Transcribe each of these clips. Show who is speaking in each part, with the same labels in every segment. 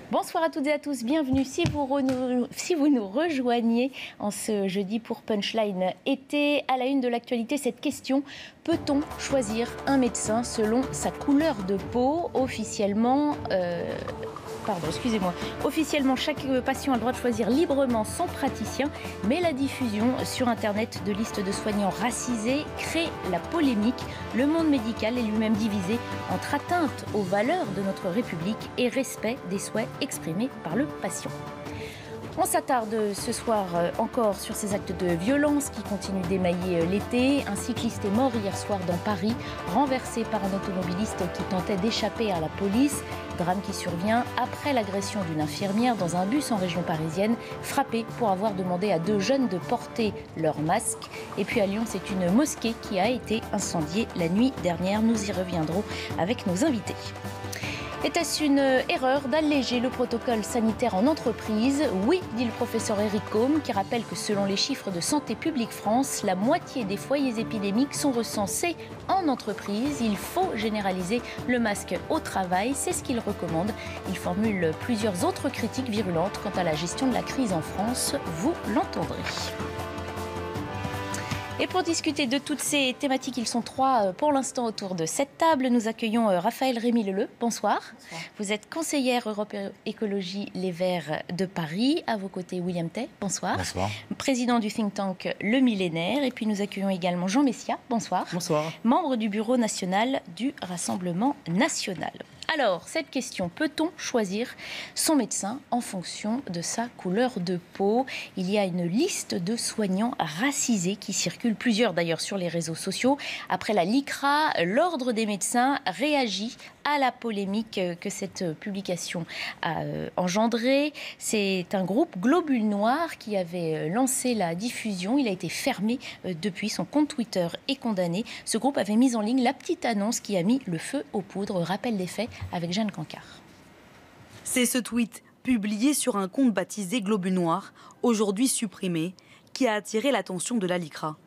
Speaker 1: Bonsoir à toutes et à tous, bienvenue si vous nous rejoignez en ce jeudi pour Punchline été. À la une de l'actualité, cette question: peut-on choisir un médecin selon sa couleur de peau? Officiellement, chaque patient a le droit de choisir librement son praticien, mais la diffusion sur Internet de listes de soignants racisés crée la polémique. Le monde médical est lui-même divisé entre atteinte aux valeurs de notre République et respect des souhaits exprimés par le patient. On s'attarde ce soir encore sur ces actes de violence qui continuent d'émailler l'été. Un cycliste est mort hier soir dans Paris, renversé par un automobiliste qui tentait d'échapper à la police. Drame qui survient après l'agression d'une infirmière dans un bus en région parisienne, frappée pour avoir demandé à 2 jeunes de porter leur masque. Et puis à Lyon, c'est une mosquée qui a été incendiée la nuit dernière. Nous y reviendrons avec nos invités. Était-ce une erreur d'alléger le protocole sanitaire en entreprise? Oui, dit le professeur Éric Côme, qui rappelle que selon les chiffres de Santé publique France, la moitié des foyers épidémiques sont recensés en entreprise. Il faut généraliser le masque au travail, c'est ce qu'il recommande. Il formule plusieurs autres critiques virulentes quant à la gestion de la crise en France. Vous l'entendrez. Et pour discuter de toutes ces thématiques, ils sont 3 pour l'instant autour de cette table. Nous accueillons Raphaël Rémy-Leleu. Bonsoir. Bonsoir. Vous êtes conseillère Europe Écologie Les Verts de Paris. À vos côtés, William Tay. Bonsoir. Bonsoir. Président du think tank Le Millénaire. Et puis nous accueillons également Jean Messia. Bonsoir. Bonsoir. Membre du bureau national du Rassemblement national. Alors, cette question, peut-on choisir son médecin en fonction de sa couleur de peau? Il y a une liste de soignants racisés qui circule, plusieurs d'ailleurs sur les réseaux sociaux. Après la LICRA, l'Ordre des médecins réagit à la polémique que cette publication a engendrée. C'est un groupe Globule Noir qui avait lancé la diffusion. Il a été fermé depuis. Son compte Twitter est condamné. Ce groupe avait mis en ligne la petite annonce qui a mis le feu aux poudres. Rappel des faits avec Jeanne Cancard.
Speaker 2: C'est ce tweet publié sur un compte baptisé Globule Noir, aujourd'hui supprimé, qui a attiré l'attention de la LICRA.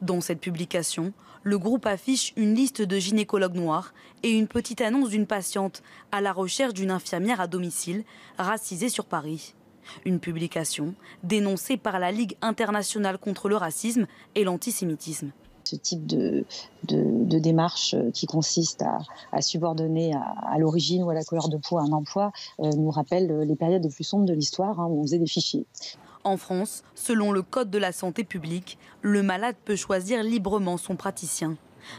Speaker 2: Dans cette publication, le groupe affiche une liste de gynécologues noirs et une petite annonce d'une patiente à la recherche d'une infirmière à domicile racisée sur Paris. Une publication dénoncée par la Ligue internationale contre le racisme et l'antisémitisme.
Speaker 3: Ce type de démarche qui consiste à subordonner à l'origine ou à la couleur de peau un emploi nous rappelle les périodes les plus sombres de l'histoire où on faisait des fichiers.
Speaker 2: En France, selon le Code de la santé publique, le malade peut choisir librement son praticien.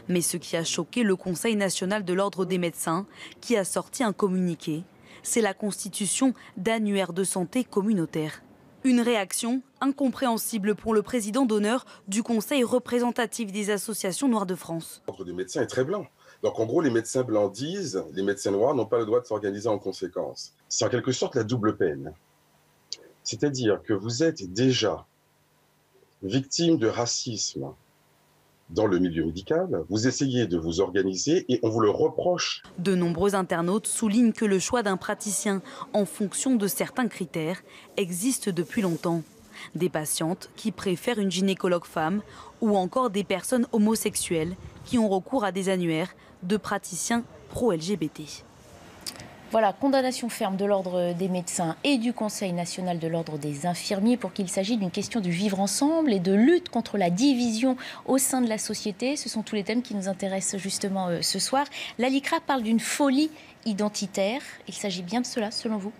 Speaker 2: Mais ce qui a choqué le Conseil national de l'Ordre des médecins, qui a sorti un communiqué, c'est la constitution d'annuaires de santé communautaires. Une réaction incompréhensible pour le président d'honneur du Conseil représentatif des associations noires de France.
Speaker 4: L'Ordre des médecins est très blanc. Donc en gros, les médecins blancs disent les médecins noirs n'ont pas le droit de s'organiser en conséquence. C'est en quelque sorte la double peine. C'est-à-dire que vous êtes déjà victime de racisme dans le milieu médical, vous essayez de vous organiser et on vous le reproche.
Speaker 2: De nombreux internautes soulignent que le choix d'un praticien en fonction de certains critères existe depuis longtemps. Des patientes qui préfèrent une gynécologue femme ou encore des personnes homosexuelles qui ont recours à des annuaires de praticiens pro-LGBT.
Speaker 1: Voilà, condamnation ferme de l'Ordre des médecins et du Conseil national de l'Ordre des infirmiers pour qu'il s'agisse d'une question du vivre ensemble et de lutte contre la division au sein de la société. Ce sont tous les thèmes qui nous intéressent justement ce soir. La LICRA parle d'une folie identitaire. Il s'agit bien de cela, selon vous ?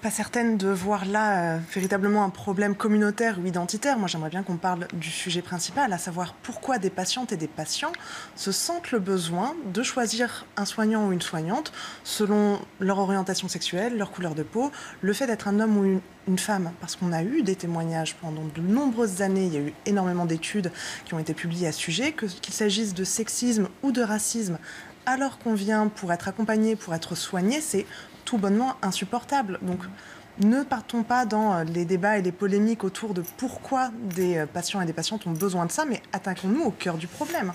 Speaker 5: Pas certaine de voir là véritablement un problème communautaire ou identitaire. Moi, j'aimerais bien qu'on parle du sujet principal, à savoir pourquoi des patientes et des patients se sentent le besoin de choisir un soignant ou une soignante selon leur orientation sexuelle, leur couleur de peau, le fait d'être un homme ou une femme. Parce qu'on a eu des témoignages pendant de nombreuses années, il y a eu énormément d'études qui ont été publiées à ce sujet, qu'il s'agisse de sexisme ou de racisme, alors qu'on vient pour être accompagné, pour être soigné, c'est tout bonnement insupportable. Donc ne partons pas dans les débats et les polémiques autour de pourquoi des patients et des patientes ont besoin de ça, mais attaquons-nous au cœur du problème.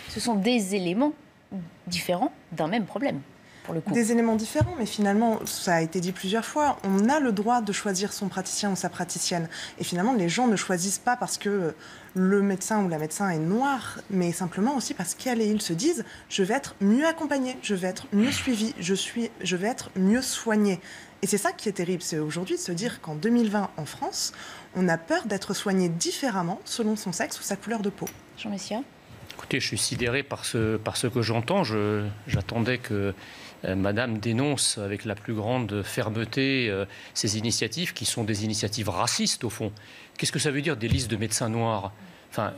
Speaker 1: Ce sont des éléments différents d'un même problème. pour le coup.
Speaker 5: Des éléments différents, mais finalement, ça a été dit plusieurs fois, on a le droit de choisir son praticien ou sa praticienne. Et finalement, les gens ne choisissent pas parce que le médecin ou la médecin est noir, mais simplement aussi parce qu'elles et ils se disent « je vais être mieux accompagné, je vais être mieux suivi, je vais être mieux soigné ». Et c'est ça qui est terrible, c'est aujourd'hui de se dire qu'en 2020, en France, on a peur d'être soigné différemment selon son sexe ou sa couleur de peau.
Speaker 1: Jean Messia ?
Speaker 6: Écoutez, je suis sidéré par ce que j'entends. J'attendais que Madame dénonce avec la plus grande fermeté ces initiatives qui sont des initiatives racistes, au fond. Qu'est-ce que ça veut dire, des listes de médecins noirs ? Enfin,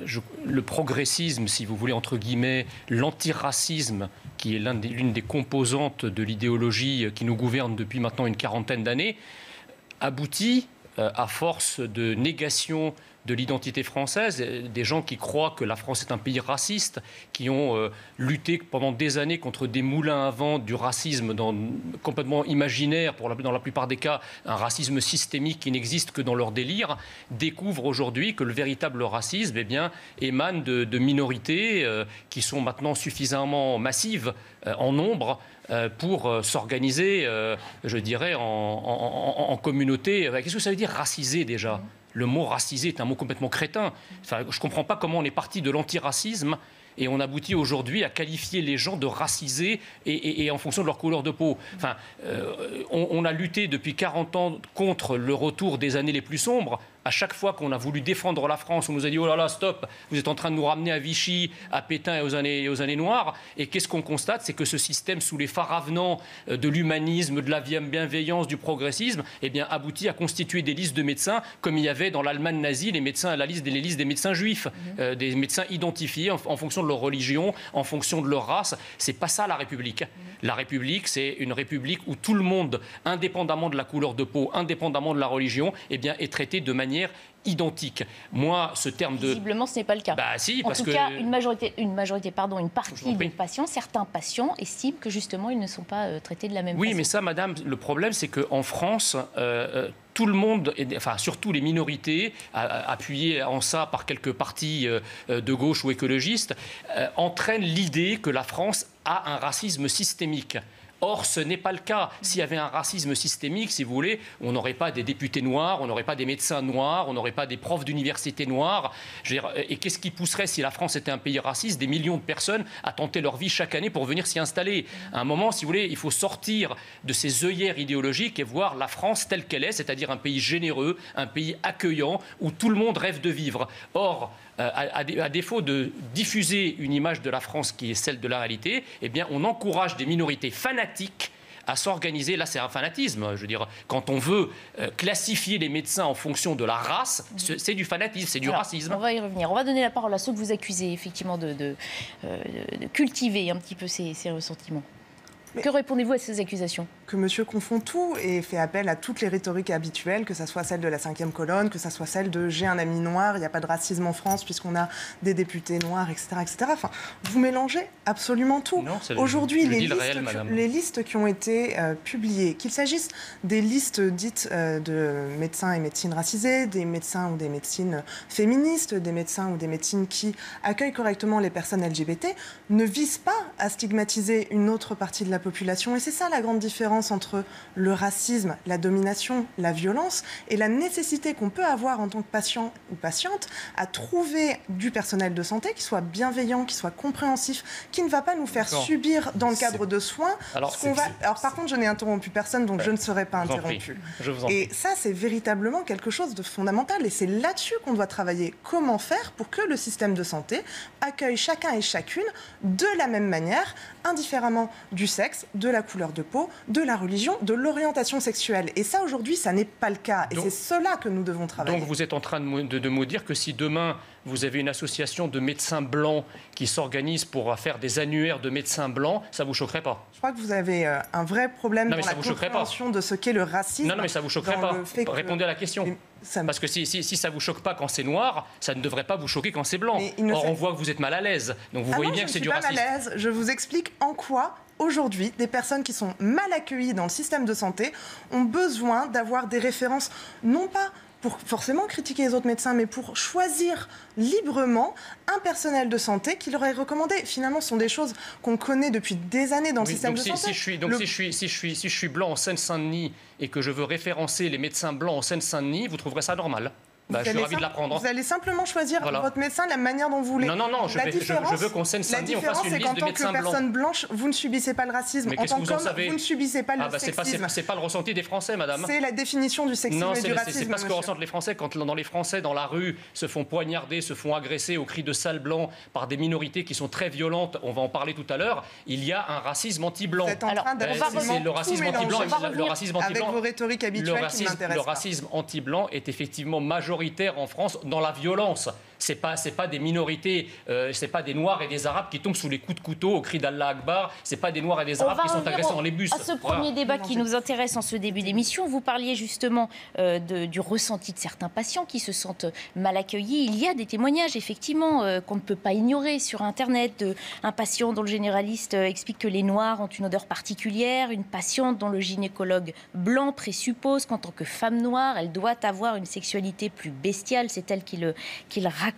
Speaker 6: le progressisme, si vous voulez, entre guillemets, l'antiracisme, qui est l'une des composantes de l'idéologie qui nous gouverne depuis maintenant une quarantaine d'années, aboutit, à force de négation de l'identité française, des gens qui croient que la France est un pays raciste, qui ont lutté pendant des années contre des moulins à vent du racisme complètement imaginaire, dans la plupart des cas, un racisme systémique qui n'existe que dans leur délire, découvrent aujourd'hui que le véritable racisme émane de minorités qui sont maintenant suffisamment massives en nombre pour s'organiser, je dirais, en communauté. Qu'est-ce que ça veut dire raciser déjà ? Le mot racisé est un mot complètement crétin. Enfin, je ne comprends pas comment on est parti de l'antiracisme et on aboutit aujourd'hui à qualifier les gens de racisés et en fonction de leur couleur de peau. Enfin, on a lutté depuis 40 ans contre le retour des années les plus sombres. À chaque fois qu'on a voulu défendre la France, on nous a dit « Oh là là, stop, vous êtes en train de nous ramener à Vichy, à Pétain et aux années noires ». Et qu'est-ce qu'on constate ? C'est que ce système, sous les phares avenants de l'humanisme, de la bienveillance, du progressisme, aboutit à constituer des listes de médecins, comme il y avait dans l'Allemagne nazie les listes des médecins juifs, des médecins identifiés en fonction de leur religion, en fonction de leur race. C'est pas ça la République. La République, c'est une République où tout le monde, indépendamment de la couleur de peau, indépendamment de la religion, est traité de manière identique. Moi, ce terme de...
Speaker 1: Visiblement, ce n'est pas le cas.
Speaker 6: Bah si,
Speaker 1: en
Speaker 6: parce
Speaker 1: tout
Speaker 6: que...
Speaker 1: cas, une partie des patients, certains patients estiment que justement, ils ne sont pas traités de la même façon.
Speaker 6: Oui, mais ça, madame, le problème, c'est qu'en France... tout le monde, enfin surtout les minorités, appuyées en ça par quelques partis de gauche ou écologistes, entraînent l'idée que la France a un racisme systémique. Or, ce n'est pas le cas. S'il y avait un racisme systémique, si vous voulez, on n'aurait pas des députés noirs, on n'aurait pas des médecins noirs, on n'aurait pas des profs d'université noirs. Et qu'est-ce qui pousserait, si la France était un pays raciste, des millions de personnes à tenter leur vie chaque année pour venir s'y installer ? À un moment, si vous voulez, il faut sortir de ces œillères idéologiques et voir la France telle qu'elle est, c'est-à-dire un pays généreux, un pays accueillant, où tout le monde rêve de vivre. Or, à défaut de diffuser une image de la France qui est celle de la réalité, on encourage des minorités fanatiques à s'organiser. Là, c'est un fanatisme. Je veux dire, quand on veut classifier les médecins en fonction de la race, c'est du fanatisme, c'est du racisme.
Speaker 1: On va y revenir. On va donner la parole à ceux que vous accusez effectivement de cultiver un petit peu ces ressentiments. Mais que répondez-vous à ces accusations ?
Speaker 5: Que monsieur confond tout et fait appel à toutes les rhétoriques habituelles, que ce soit celle de la 5e colonne, que ce soit celle de « j'ai un ami noir, il n'y a pas de racisme en France puisqu'on a des députés noirs, etc. etc. » Enfin, vous mélangez absolument tout. Aujourd'hui, les listes qui ont été publiées, qu'il s'agisse des listes dites de médecins et médecines racisées, des médecins ou des médecines féministes, des médecins ou des médecines qui accueillent correctement les personnes LGBT, ne visent pas à stigmatiser une autre partie de la population. Et c'est ça la grande différence entre le racisme, la domination, la violence et la nécessité qu'on peut avoir en tant que patient ou patiente à trouver du personnel de santé qui soit bienveillant, qui soit compréhensif, qui ne va pas nous faire subir dans le cadre de soins. Alors par contre, je n'ai interrompu personne, donc je ne serai pas interrompue. Et ça, c'est véritablement quelque chose de fondamental et c'est là-dessus qu'on doit travailler. Comment faire pour que le système de santé accueille chacun et chacune de la même manière, indifféremment du sexe, de la couleur de peau, de la religion, de l'orientation sexuelle. Et ça, aujourd'hui, ça n'est pas le cas. Et c'est cela que nous devons travailler.
Speaker 6: Donc vous êtes en train de me dire que si demain, vous avez une association de médecins blancs qui s'organise pour faire des annuaires de médecins blancs, ça ne vous choquerait pas ?
Speaker 5: Je crois que vous avez un vrai problème dans la compréhension de ce qu'est le racisme.
Speaker 6: Non, mais ça ne vous choquerait pas. Répondez à la question. Parce que si ça ne vous choque pas quand c'est noir, ça ne devrait pas vous choquer quand c'est blanc. Or, on voit que vous êtes mal à l'aise. Donc vous voyez bien que c'est du racisme.
Speaker 5: Je ne suis pas mal à l'aise. Je vous explique en quoi... Aujourd'hui, des personnes qui sont mal accueillies dans le système de santé ont besoin d'avoir des références, non pas pour forcément critiquer les autres médecins, mais pour choisir librement un personnel de santé qui leur est recommandé. Finalement, ce sont des choses qu'on connaît depuis des années dans le système de santé.
Speaker 6: Si je suis blanc en Seine-Saint-Denis et que je veux référencer les médecins blancs en Seine-Saint-Denis, vous trouverez ça normal? Je suis ravi de l'apprendre.
Speaker 5: Vous allez simplement choisir votre médecin de la manière dont vous voulez.
Speaker 6: Non, je veux qu'en Seine-Saint-Denis, on fasse une liste de médecins blancs.
Speaker 5: La différence, c'est qu'en tant que personne blanche, vous ne subissez pas le racisme.
Speaker 6: Mais
Speaker 5: en tant qu'homme, vous ne subissez pas le sexisme.
Speaker 6: C'est pas le ressenti des Français, madame.
Speaker 5: C'est la définition du sexisme et du racisme.
Speaker 6: C'est pas ce que ressentent les Français quand les Français, dans la rue, se font poignarder, se font agresser au cri de sale blanc par des minorités qui sont très violentes. On va en parler tout à l'heure. Il y a un racisme anti-blanc.
Speaker 5: C'est le
Speaker 6: racisme anti-blanc.
Speaker 5: Le racisme anti-blanc. Avec vos rhétoriques habituelles qui m'intéressent pas.
Speaker 6: Le racisme anti-blanc est effectivement majoritaire en France dans la violence. C'est pas des minorités, c'est pas des Noirs et des Arabes qui tombent sous les coups de couteau au cri d'Allah Akbar, c'est pas des Noirs et des Arabes qui sont agressés dans les bus.
Speaker 1: À ce premier débat qui nous intéresse en ce début d'émission, vous parliez justement du ressenti de certains patients qui se sentent mal accueillis. Il y a des témoignages, effectivement, qu'on ne peut pas ignorer sur Internet. Un patient dont le généraliste explique que les Noirs ont une odeur particulière, une patiente dont le gynécologue blanc présuppose qu'en tant que femme noire, elle doit avoir une sexualité plus bestiale. C'est elle qui le raconte.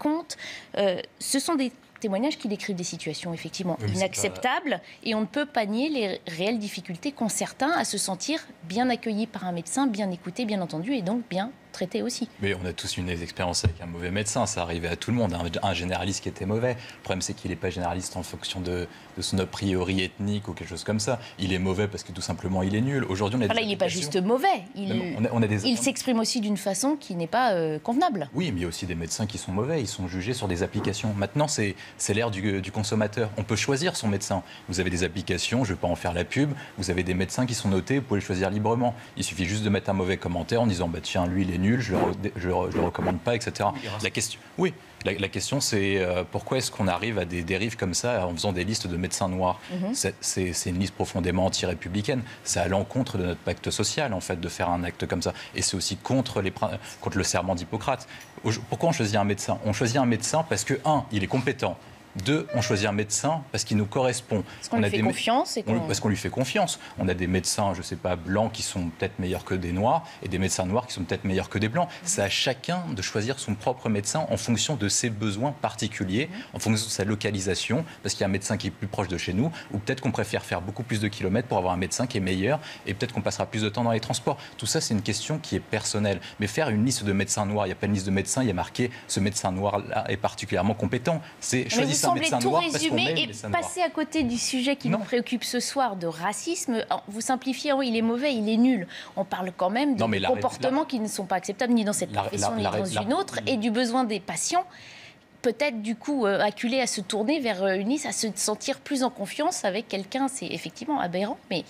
Speaker 1: Ce sont des témoignages qui décrivent des situations effectivement inacceptables et on ne peut pas nier les réelles difficultés qu'ont certains à se sentir bien accueillis par un médecin, bien écoutés, bien entendus et donc bien traités aussi.
Speaker 7: Mais on a tous une expérience avec un mauvais médecin, ça arrivait à tout le monde, un généraliste qui était mauvais. Le problème c'est qu'il n'est pas généraliste en fonction de son a priori ethnique ou quelque chose comme ça. Il est mauvais parce que tout simplement il est nul. Aujourd'hui,
Speaker 1: il n'est pas juste mauvais, il s'exprime aussi d'une façon qui n'est pas convenable.
Speaker 7: Oui, mais il y a aussi des médecins qui sont mauvais, ils sont jugés sur des applications. Maintenant c'est l'ère du consommateur. On peut choisir son médecin. Vous avez des applications, je ne vais pas en faire la pub, vous avez des médecins qui sont notés, vous pouvez les choisir librement. Il suffit juste de mettre un mauvais commentaire en disant tiens, lui il est nul, je le recommande pas, etc. La question c'est pourquoi est-ce qu'on arrive à des dérives comme ça en faisant des listes de médecins noirs? C'est une liste profondément anti-républicaine. C'est à l'encontre de notre pacte social en fait de faire un acte comme ça. Et c'est aussi contre le serment d'Hippocrate. Pourquoi on choisit un médecin? On choisit un médecin parce que il est compétent. 2, on choisit un médecin parce qu'il nous correspond.
Speaker 1: Parce qu'on lui fait confiance.
Speaker 7: Parce qu'on lui fait confiance. On a des médecins, je ne sais pas, blancs qui sont peut-être meilleurs que des noirs et des médecins noirs qui sont peut-être meilleurs que des blancs. C'est à chacun de choisir son propre médecin en fonction de ses besoins particuliers, en fonction de sa localisation, parce qu'il y a un médecin qui est plus proche de chez nous, ou peut-être qu'on préfère faire beaucoup plus de kilomètres pour avoir un médecin qui est meilleur, et peut-être qu'on passera plus de temps dans les transports. Tout ça, c'est une question qui est personnelle. Mais faire une liste de médecins noirs, il n'y a pas une liste de médecins, il y a marqué ce médecin noir-là est particulièrement compétent. C'est choisir un médecin noir parce qu'on aime les médecins noirs.
Speaker 1: Passer à côté du sujet qui nous préoccupe ce soir de racisme, vous simplifiez, il est mauvais, il est nul. On parle quand même de comportements qui ne sont pas acceptables ni dans cette profession ni dans une autre, et du besoin des patients peut-être du coup acculés à se tourner vers une liste, à se sentir plus en confiance avec quelqu'un. C'est effectivement aberrant, mais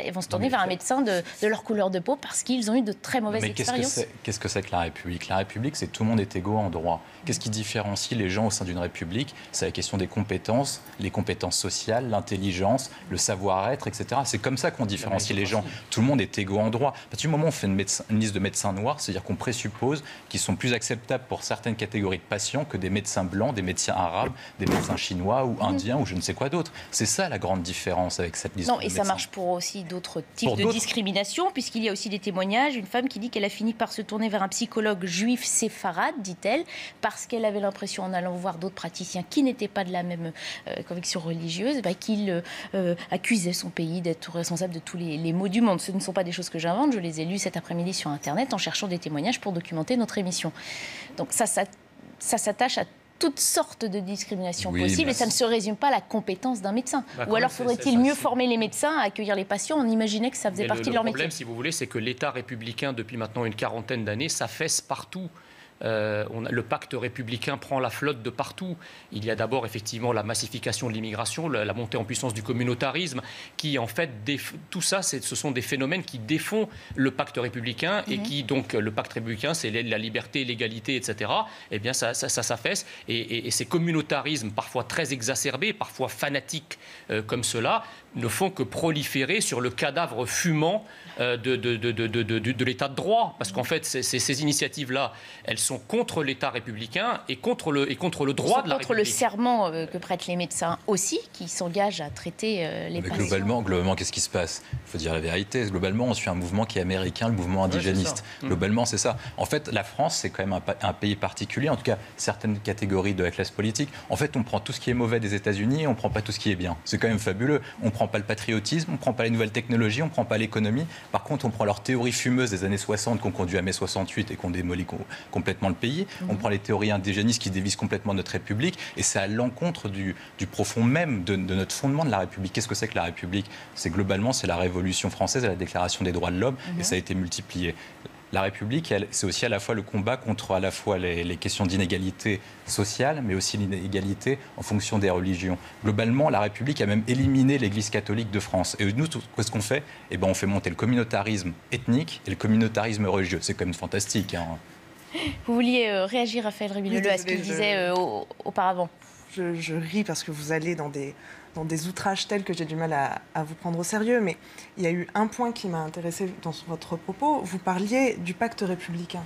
Speaker 1: ils vont se tourner vers un médecin de leur couleur de peau parce qu'ils ont eu de très mauvaises expériences.
Speaker 7: Qu'est-ce que c'est que la République? La République, c'est tout le monde est égaux en droit. Qu'est-ce qui différencie les gens au sein d'une République? C'est la question des compétences, les compétences sociales, l'intelligence, le savoir-être, etc. C'est comme ça qu'on différencie les gens. Tout le monde est égaux en droit. À partir du moment où on fait une liste de médecins noirs, c'est-à-dire qu'on présuppose qu'ils sont plus acceptables pour certaines catégories de patients que des médecins blancs, des médecins arabes, des médecins chinois ou indiens ou je ne sais quoi d'autre. C'est ça la grande différence avec cette liste de médecins.
Speaker 1: Et ça marche pour aussi d'autres types de discrimination, puisqu'il y a aussi des témoignages. Une femme qui dit qu'elle a fini par se tourner vers un psychologue juif séfarade, dit-elle, parce qu'elle avait l'impression, en allant voir d'autres praticiens qui n'étaient pas de la même conviction religieuse, qu'il accusait son pays d'être responsable de tous les maux du monde. Ce ne sont pas des choses que j'invente, je les ai lues cet après-midi sur Internet en cherchant des témoignages pour documenter notre émission. Donc ça s'attache à toutes sortes de discriminations possibles et ça ne se résume pas à la compétence d'un médecin. Ou alors faudrait-il mieux former les médecins à accueillir les patients? On imaginait que ça faisait partie de leur métier.
Speaker 6: Le problème, si vous voulez, c'est que l'État républicain, depuis maintenant une quarantaine d'années, s'affaisse partout. Le pacte républicain prend la flotte de partout. Il y a d'abord effectivement la massification de l'immigration, la montée en puissance du communautarisme, qui en fait, tout ça, ce sont des phénomènes qui défont le pacte républicain et qui, donc, le pacte républicain, c'est la liberté, l'égalité, etc. Eh bien, ça s'affaisse. Et ces communautarismes, parfois très exacerbés, parfois fanatiques comme cela, ne font que proliférer sur le cadavre fumant de l'état de droit. Parce qu'en fait, ces initiatives-là, elles sont contre l'État républicain et contre le droit de la République.
Speaker 1: Contre le serment que prêtent les médecins aussi, qui s'engagent à traiter les patients.
Speaker 7: Globalement, qu'est-ce qui se passe ? Il faut dire la vérité. Globalement, on suit un mouvement qui est américain, le mouvement indigéniste. Globalement, c'est ça. En fait, la France, c'est quand même un pays particulier, en tout cas, certaines catégories de la classe politique. En fait, on prend tout ce qui est mauvais des États-Unis et on ne prend pas tout ce qui est bien. C'est quand même fabuleux. On ne prend pas le patriotisme, on ne prend pas les nouvelles technologies, on ne prend pas l'économie. Par contre, on prend leurs théories fumeuses des années 60 qui ont conduit à mai 68 et qui ont démoli complètement le pays. On prend les théories indigénistes qui dévisent complètement notre République et c'est à l'encontre du profond même de notre fondement de la République. Qu'est-ce que c'est que la République ? C'est globalement, c'est la Révolution française et la Déclaration des droits de l'homme et ça a été multiplié. La République, c'est aussi à la fois le combat contre à la fois les questions d'inégalité sociale, mais aussi l'inégalité en fonction des religions. Globalement, la République a même éliminé l'Église catholique de France. Et nous, qu'est-ce qu'on fait ? On fait monter le communautarisme ethnique et le communautarisme religieux. C'est quand même fantastique. Hein.
Speaker 1: Vous vouliez réagir, Raphaël Rébileleu, à ce qu'il disait auparavant ?
Speaker 5: Je ris parce que vous allez dans des outrages tels que j'ai du mal à vous prendre au sérieux, mais il y a eu un point qui m'a intéressé dans votre propos. Vous parliez du pacte républicain,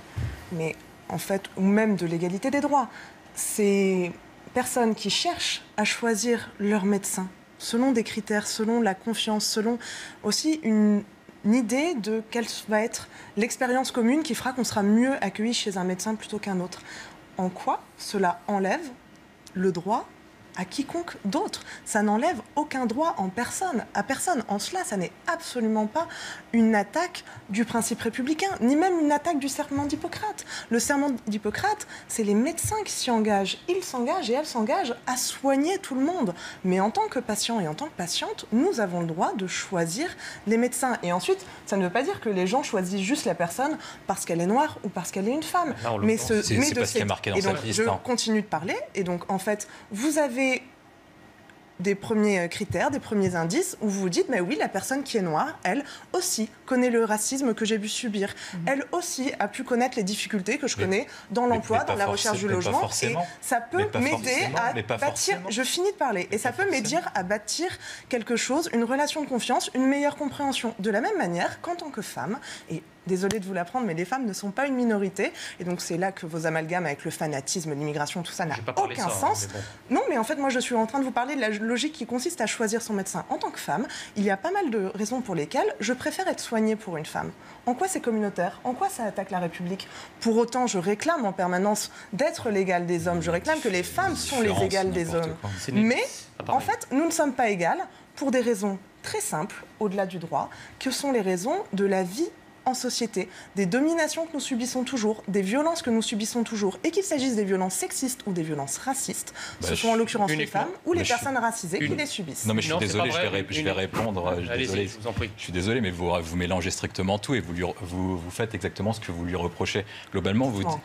Speaker 5: mais en fait, ou même de l'égalité des droits. Ces personnes qui cherchent à choisir leur médecin selon des critères, selon la confiance, selon aussi une idée de quelle va être l'expérience commune qui fera qu'on sera mieux accueilli chez un médecin plutôt qu'un autre. En quoi cela enlève le droit à quiconque d'autre. Ça n'enlève aucun droit à personne. En cela, ça n'est absolument pas une attaque du principe républicain, ni même une attaque du serment d'Hippocrate. Le serment d'Hippocrate, c'est les médecins qui s'y engagent. Ils s'engagent et elles s'engagent à soigner tout le monde. Mais en tant que patient et en tant que patiente, nous avons le droit de choisir les médecins. Et ensuite, ça ne veut pas dire que les gens choisissent juste la personne parce qu'elle est noire ou parce qu'elle est une femme.
Speaker 7: C'est pas ce qui est marqué dans cette liste.
Speaker 5: Je continue de parler. Et donc, en fait, vous avez des premiers critères, des premiers indices où vous vous dites, mais oui, la personne qui est noire, elle aussi connaît le racisme que j'ai pu subir. Elle aussi a pu connaître les difficultés que je connais dans l'emploi, dans la recherche du logement. Et ça peut m'aider à bâtir... Je finis de parler. Et ça peut m'aider à bâtir quelque chose, une relation de confiance, une meilleure compréhension. De la même manière qu'en tant que femme, et désolée de vous l'apprendre, mais les femmes ne sont pas une minorité. Et donc, c'est là que vos amalgames avec le fanatisme, l'immigration, tout ça n'a aucun sens. Non, mais en fait, moi, je suis en train de vous parler de la logique qui consiste à choisir son médecin. En tant que femme, il y a pas mal de raisons pour lesquelles je préfère être soignée pour une femme. En quoi c'est communautaire ? En quoi ça attaque la République ? Pour autant, je réclame en permanence d'être l'égal des hommes. Je réclame que les femmes sont les égales des hommes. Mais, en fait, nous ne sommes pas égales pour des raisons très simples, au-delà du droit, que sont les raisons de la vie en société, des dominations que nous subissons toujours, des violences que nous subissons toujours, et qu'il s'agisse des violences sexistes ou des violences racistes, ce sont en l'occurrence les femmes ou les personnes racisées qui les subissent.
Speaker 7: Non mais je suis désolé, je vais répondre.
Speaker 6: Allez-y, je vous en prie.
Speaker 7: Je suis désolé, mais vous mélangez strictement tout et vous faites exactement ce que vous lui reprochez. Globalement, vous dites,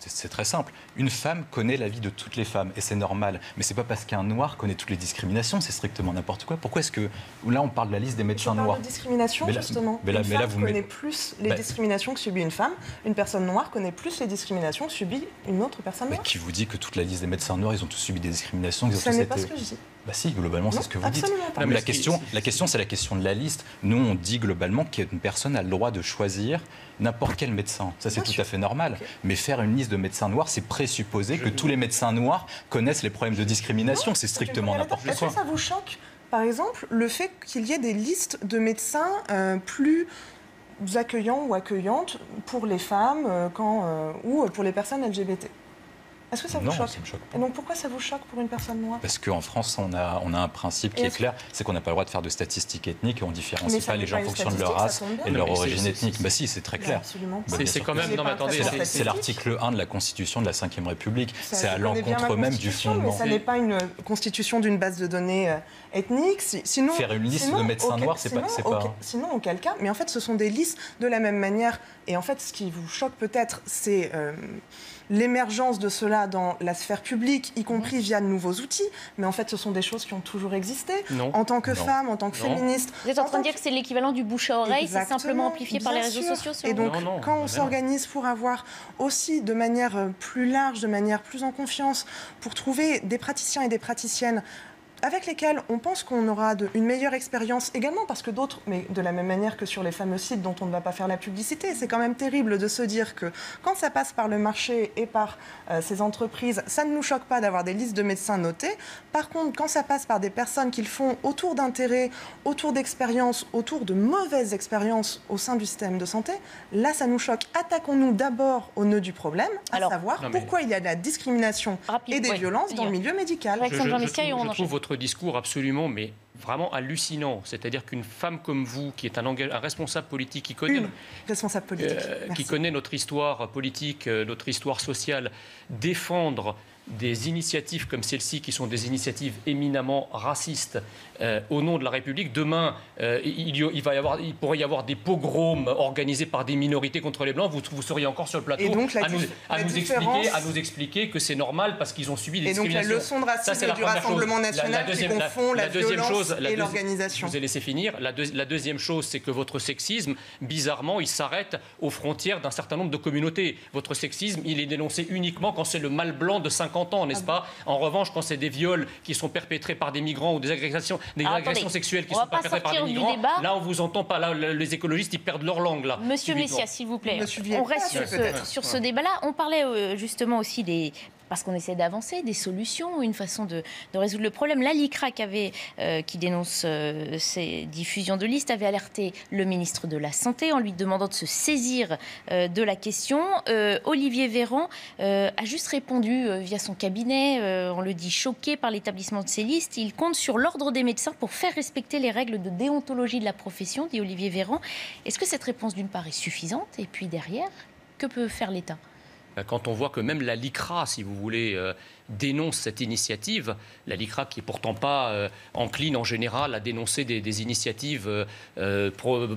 Speaker 7: c'est très simple. Une femme connaît la vie de toutes les femmes et c'est normal. Mais c'est pas parce qu'un noir connaît toutes les discriminations, c'est strictement n'importe quoi. Pourquoi est-ce que là on parle de la liste des médecins noirs ?
Speaker 5: De discrimination justement. Une femme connaît plus les discriminations que subit une femme. Une personne noire connaît plus les discriminations que subit une autre personne noire.
Speaker 7: Qui vous dit que toute la liste des médecins noirs, ils ont tous subi des discriminations ?
Speaker 5: Ce n'est pas ce que je dis.
Speaker 7: Bah si, globalement, c'est ce que vous dites.
Speaker 5: Pas.
Speaker 7: Mais la question, c'est la question de la liste. Nous, on dit globalement qu'une personne a le droit de choisir n'importe quel médecin. Ça, c'est tout à fait normal. Okay. Mais faire une liste de médecins noirs, c'est présupposer que tous les médecins noirs connaissent les problèmes de discrimination. C'est strictement n'importe quoi.
Speaker 5: Est-ce que ça vous choque, par exemple, le fait qu'il y ait des listes de médecins plus accueillants ou accueillantes pour les femmes ou pour les personnes LGBT ? Est-ce que ça vous choque ?
Speaker 7: Ça me choque pas.
Speaker 5: Et donc pourquoi ça vous choque pour une personne noire ?
Speaker 7: Parce qu'en France, on a un principe qui est clair, c'est qu'on n'a pas le droit de faire de statistiques ethniques et on ne différencie pas les gens en fonction de leur race et de leur origine ethnique. Bah si, c'est très clair.
Speaker 6: C'est quand même... Non mais attendez,
Speaker 7: c'est l'article 1 de la Constitution de la Ve République. C'est à l'encontre même du fondement.
Speaker 5: Mais ça n'est pas une constitution d'une base de données ethnique. Sinon,
Speaker 7: faire une liste de médecins noirs, c'est pas...
Speaker 5: Sinon, auquel cas... Mais en fait, ce sont des listes de la même manière. Et en fait, ce qui vous choque peut-être, c'est... l'émergence de cela dans la sphère publique, y compris via de nouveaux outils. Mais en fait, ce sont des choses qui ont toujours existé. En tant que femme, en tant que féministe.
Speaker 1: Vous êtes en train de dire que c'est l'équivalent du bouche à oreille, c'est simplement amplifié par les réseaux sociaux.
Speaker 5: Et donc, quand on s'organise pour avoir aussi de manière plus large, de manière plus en confiance, pour trouver des praticiens et des praticiennes avec lesquels on pense qu'on aura une meilleure expérience également, parce que d'autres, mais de la même manière que sur les fameux sites dont on ne va pas faire la publicité, c'est quand même terrible de se dire que quand ça passe par le marché et par ces entreprises, ça ne nous choque pas d'avoir des listes de médecins notées. Par contre, quand ça passe par des personnes qui le font autour d'intérêts, autour d'expériences, autour de mauvaises expériences au sein du système de santé, là, ça nous choque. Attaquons-nous d'abord au nœud du problème, à savoir pourquoi il y a de la discrimination et des violences dans le milieu médical.
Speaker 6: Je trouve votre discours absolument, mais vraiment hallucinant. C'est-à-dire qu'une femme comme vous, qui est un responsable politique, qui connaît, qui connaît notre histoire politique, notre histoire sociale, défendre des initiatives comme celle-ci, qui sont des initiatives éminemment racistes, au nom de la République. Demain, il pourrait y avoir des pogroms organisés par des minorités contre les Blancs. Vous seriez encore sur le plateau à nous expliquer que c'est normal parce qu'ils ont subi des discriminations.
Speaker 5: Et donc la leçon de racisme du Rassemblement national qui confond la violence et l'organisation.
Speaker 6: Je vous ai laissé finir. La deuxième chose, c'est que votre sexisme, bizarrement, il s'arrête aux frontières d'un certain nombre de communautés. Votre sexisme, il est dénoncé uniquement quand c'est le mâle blanc de 50 ans, n'est-ce pas? En revanche, quand c'est des viols qui sont perpétrés par des migrants ou des agressions sexuelles qui sont perpétrées par des migrants, là, on vous entend pas. Là, les écologistes, ils perdent leur langue. Là,
Speaker 1: Monsieur Messias, s'il vous plaît, on reste sur ce débat-là. On parlait justement aussi parce qu'on essaie d'avancer, des solutions, une façon de résoudre le problème. Là, l'ICRA qui dénonce ces diffusions de listes avait alerté le ministre de la Santé en lui demandant de se saisir de la question. Olivier Véran a juste répondu via son cabinet, on le dit choqué par l'établissement de ces listes. Il compte sur l'ordre des médecins pour faire respecter les règles de déontologie de la profession, dit Olivier Véran. Est-ce que cette réponse, d'une part, est suffisante? Et puis derrière, que peut faire l'État?
Speaker 6: Quand on voit que même la LICRA, si vous voulez, dénonce cette initiative, la LICRA qui n'est pourtant pas encline en général à dénoncer des initiatives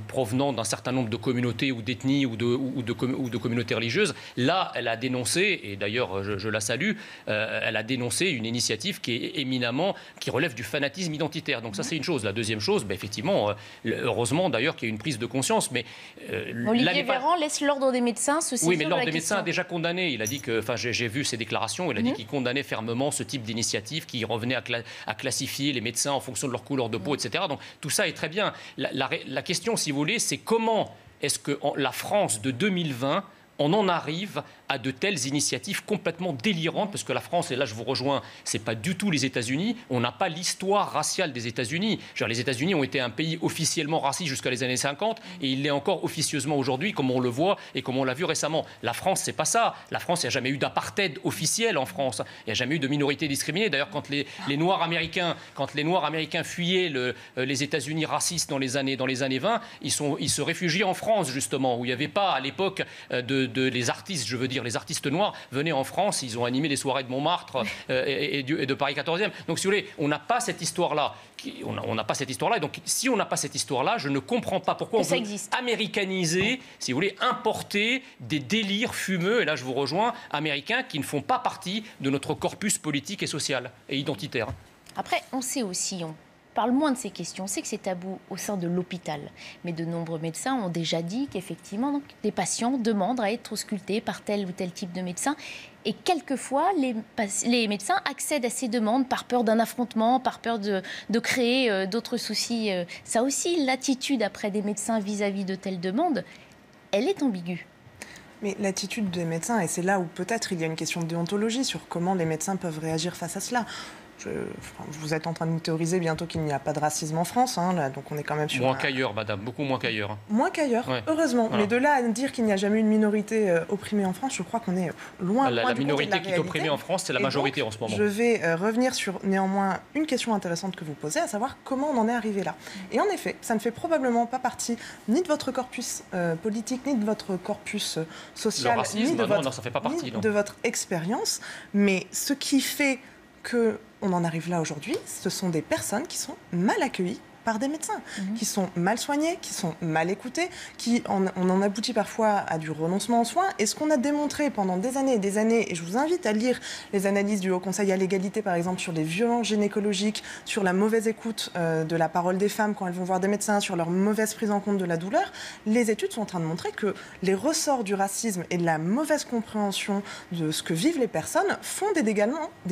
Speaker 6: provenant d'un certain nombre de communautés ou d'ethnies ou de communautés religieuses, là, elle a dénoncé, et d'ailleurs je la salue, elle a dénoncé une initiative qui relève du fanatisme identitaire. Donc ça, c'est une chose. La deuxième chose, effectivement, heureusement d'ailleurs qu'il y a une prise de conscience, mais...
Speaker 1: Olivier Véran laisse l'ordre des médecins se saisir de la question.
Speaker 6: Oui, mais l'ordre des médecins a déjà condamné. Il a dit que, j'ai vu ses déclarations, il a dit qu'il condamnait fermement ce type d'initiative qui revenait à classifier les médecins en fonction de leur couleur de peau, etc. Donc tout ça est très bien. La question, si vous voulez, c'est comment est-ce que la France de 2020, on en arrive à de telles initiatives complètement délirantes, parce que la France, et là je vous rejoins, c'est pas du tout les États-Unis. On n'a pas l'histoire raciale des États-Unis. Les États-Unis ont été un pays officiellement raciste jusqu'à les années 50, et il l'est encore officieusement aujourd'hui, comme on le voit et comme on l'a vu récemment. La France, c'est pas ça. La France, il n'y a jamais eu d'apartheid officiel en France. Il n'y a jamais eu de minorité discriminée. D'ailleurs, quand les Noirs américains fuyaient les États-Unis racistes dans les années 20, ils se réfugiaient en France, justement, où il n'y avait pas à l'époque les artistes, je veux dire, les artistes noirs venaient en France, ils ont animé les soirées de Montmartre et de Paris 14e. Donc, si vous voulez, on n'a pas cette histoire-là. On n'a pas cette histoire-là. Et donc, si on n'a pas cette histoire-là, je ne comprends pas pourquoi on veut américaniser, si vous voulez, importer des délires fumeux, et là je vous rejoins, américains, qui ne font pas partie de notre corpus politique et social et identitaire.
Speaker 1: Après, on sait aussi, on parle moins de ces questions. On sait que c'est tabou au sein de l'hôpital. Mais de nombreux médecins ont déjà dit qu'effectivement, des patients demandent à être auscultés par tel ou tel type de médecin. Et quelquefois, les médecins accèdent à ces demandes par peur d'un affrontement, par peur de créer d'autres soucis. Ça aussi, l'attitude après des médecins vis-à-vis de telles demandes, elle est ambiguë.
Speaker 5: Mais l'attitude des médecins, et c'est là où peut-être il y a une question de déontologie sur comment les médecins peuvent réagir face à cela. Vous êtes en train de nous théoriser bientôt qu'il n'y a pas de racisme en France, là, donc on est quand même sur...
Speaker 6: Moins qu'ailleurs, madame, beaucoup moins qu'ailleurs.
Speaker 5: Moins qu'ailleurs, ouais. Heureusement. Voilà. Mais de là à dire qu'il n'y a jamais eu une minorité opprimée en France, je crois qu'on est loin du compte de la
Speaker 6: minorité qui est opprimée en France, c'est la majorité
Speaker 5: donc,
Speaker 6: en ce moment.
Speaker 5: Je vais revenir sur néanmoins une question intéressante que vous posez, à savoir comment on en est arrivé là. Et en effet, ça ne fait probablement pas partie ni de votre corpus politique, ni de votre corpus social,
Speaker 6: racisme,
Speaker 5: ni de votre expérience, mais ce qui fait qu'on en arrive là aujourd'hui, ce sont des personnes qui sont mal accueillies par des médecins, qui sont mal soignés, qui sont mal écoutés, on en aboutit parfois à du renoncement aux soins. Et ce qu'on a démontré pendant des années et des années, et je vous invite à lire les analyses du Haut Conseil à l'égalité, par exemple, sur les violences gynécologiques, sur la mauvaise écoute de la parole des femmes quand elles vont voir des médecins, sur leur mauvaise prise en compte de la douleur, les études sont en train de montrer que les ressorts du racisme et de la mauvaise compréhension de ce que vivent les personnes font des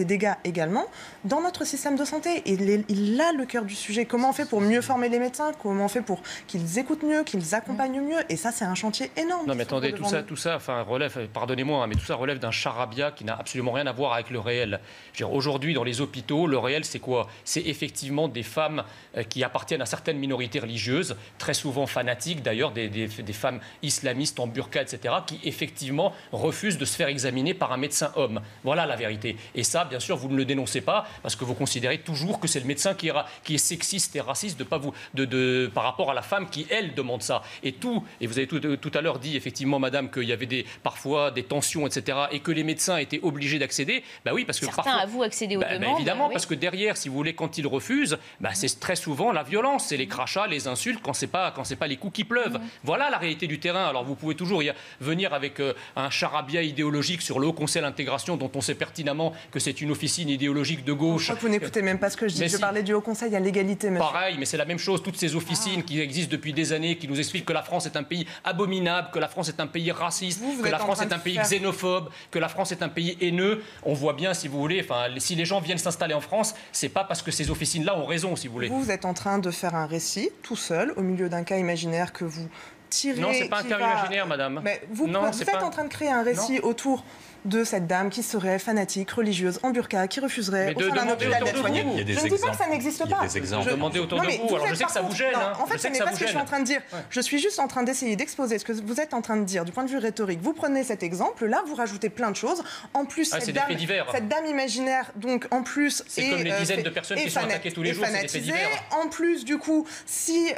Speaker 5: dégâts également dans notre système de santé. Et il a le cœur du sujet. Comment on fait pour mieux former les médecins? Comment on fait pour qu'ils écoutent mieux, qu'ils accompagnent mieux? Et ça, c'est un chantier énorme.
Speaker 6: Non, mais attendez, tout ça, relève, pardonnez-moi, mais tout ça relève d'un charabia qui n'a absolument rien à voir avec le réel. Aujourd'hui, dans les hôpitaux, le réel, c'est quoi? C'est effectivement des femmes qui appartiennent à certaines minorités religieuses, très souvent fanatiques d'ailleurs, des femmes islamistes en burqa, etc., qui effectivement refusent de se faire examiner par un médecin homme. Voilà la vérité. Et ça, bien sûr, vous ne le dénoncez pas parce que vous considérez toujours que c'est le médecin qui est sexiste et raciste par rapport à la femme qui, elle, demande ça. Et vous avez tout à l'heure dit, effectivement, madame, qu'il y avait parfois des tensions, etc., et que les médecins étaient obligés d'accéder. Bah oui, parce que
Speaker 1: certains
Speaker 6: parfois,
Speaker 1: avouent accéder aux demandes.
Speaker 6: Évidemment,
Speaker 1: oui.
Speaker 6: parce que derrière, si vous voulez, quand ils refusent, c'est très souvent la violence, c'est les crachats, les insultes, quand c'est pas les coups qui pleuvent. Voilà la réalité du terrain. Alors vous pouvez toujours venir avec un charabia idéologique sur le Haut Conseil à l'intégration, dont on sait pertinemment que c'est une officine idéologique de gauche.
Speaker 5: Je crois que vous n'écoutez même pas ce que je dis. Je parlais du Haut Conseil à l'égalité, monsieur.
Speaker 6: Pareil, mais c'est la même chose. Toutes ces officines qui existent depuis des années, qui nous expliquent que la France est un pays abominable, que la France est un pays raciste, que la France est un pays xénophobe, que la France est un pays haineux. On voit bien, si vous voulez, si les gens viennent s'installer en France, c'est pas parce que ces officines-là ont raison, si vous voulez.
Speaker 5: Vous êtes en train de faire un récit, tout seul, au milieu d'un cas imaginaire que vous tirez...
Speaker 6: Non, c'est pas un cas imaginaire, madame.
Speaker 5: Mais vous êtes en train de créer un récit autour de cette dame qui serait fanatique, religieuse, en burqa, qui refuserait au sein d'un hôpital d'être soignée. Je ne dis pas que ça n'existe pas.
Speaker 6: Demandez autour de vous. Alors je sais que ça vous gêne.
Speaker 5: En fait, ce n'est pas ce que je suis en train de dire. Je suis juste en train d'essayer d'exposer ce que vous êtes en train de dire du point de vue rhétorique. Vous prenez cet exemple, là, vous rajoutez plein de choses. En plus, cette dame imaginaire, donc en plus...
Speaker 6: C'est comme les dizaines de personnes qui sont attaquées tous les jours, c'est des faits divers.
Speaker 5: En plus, du coup, si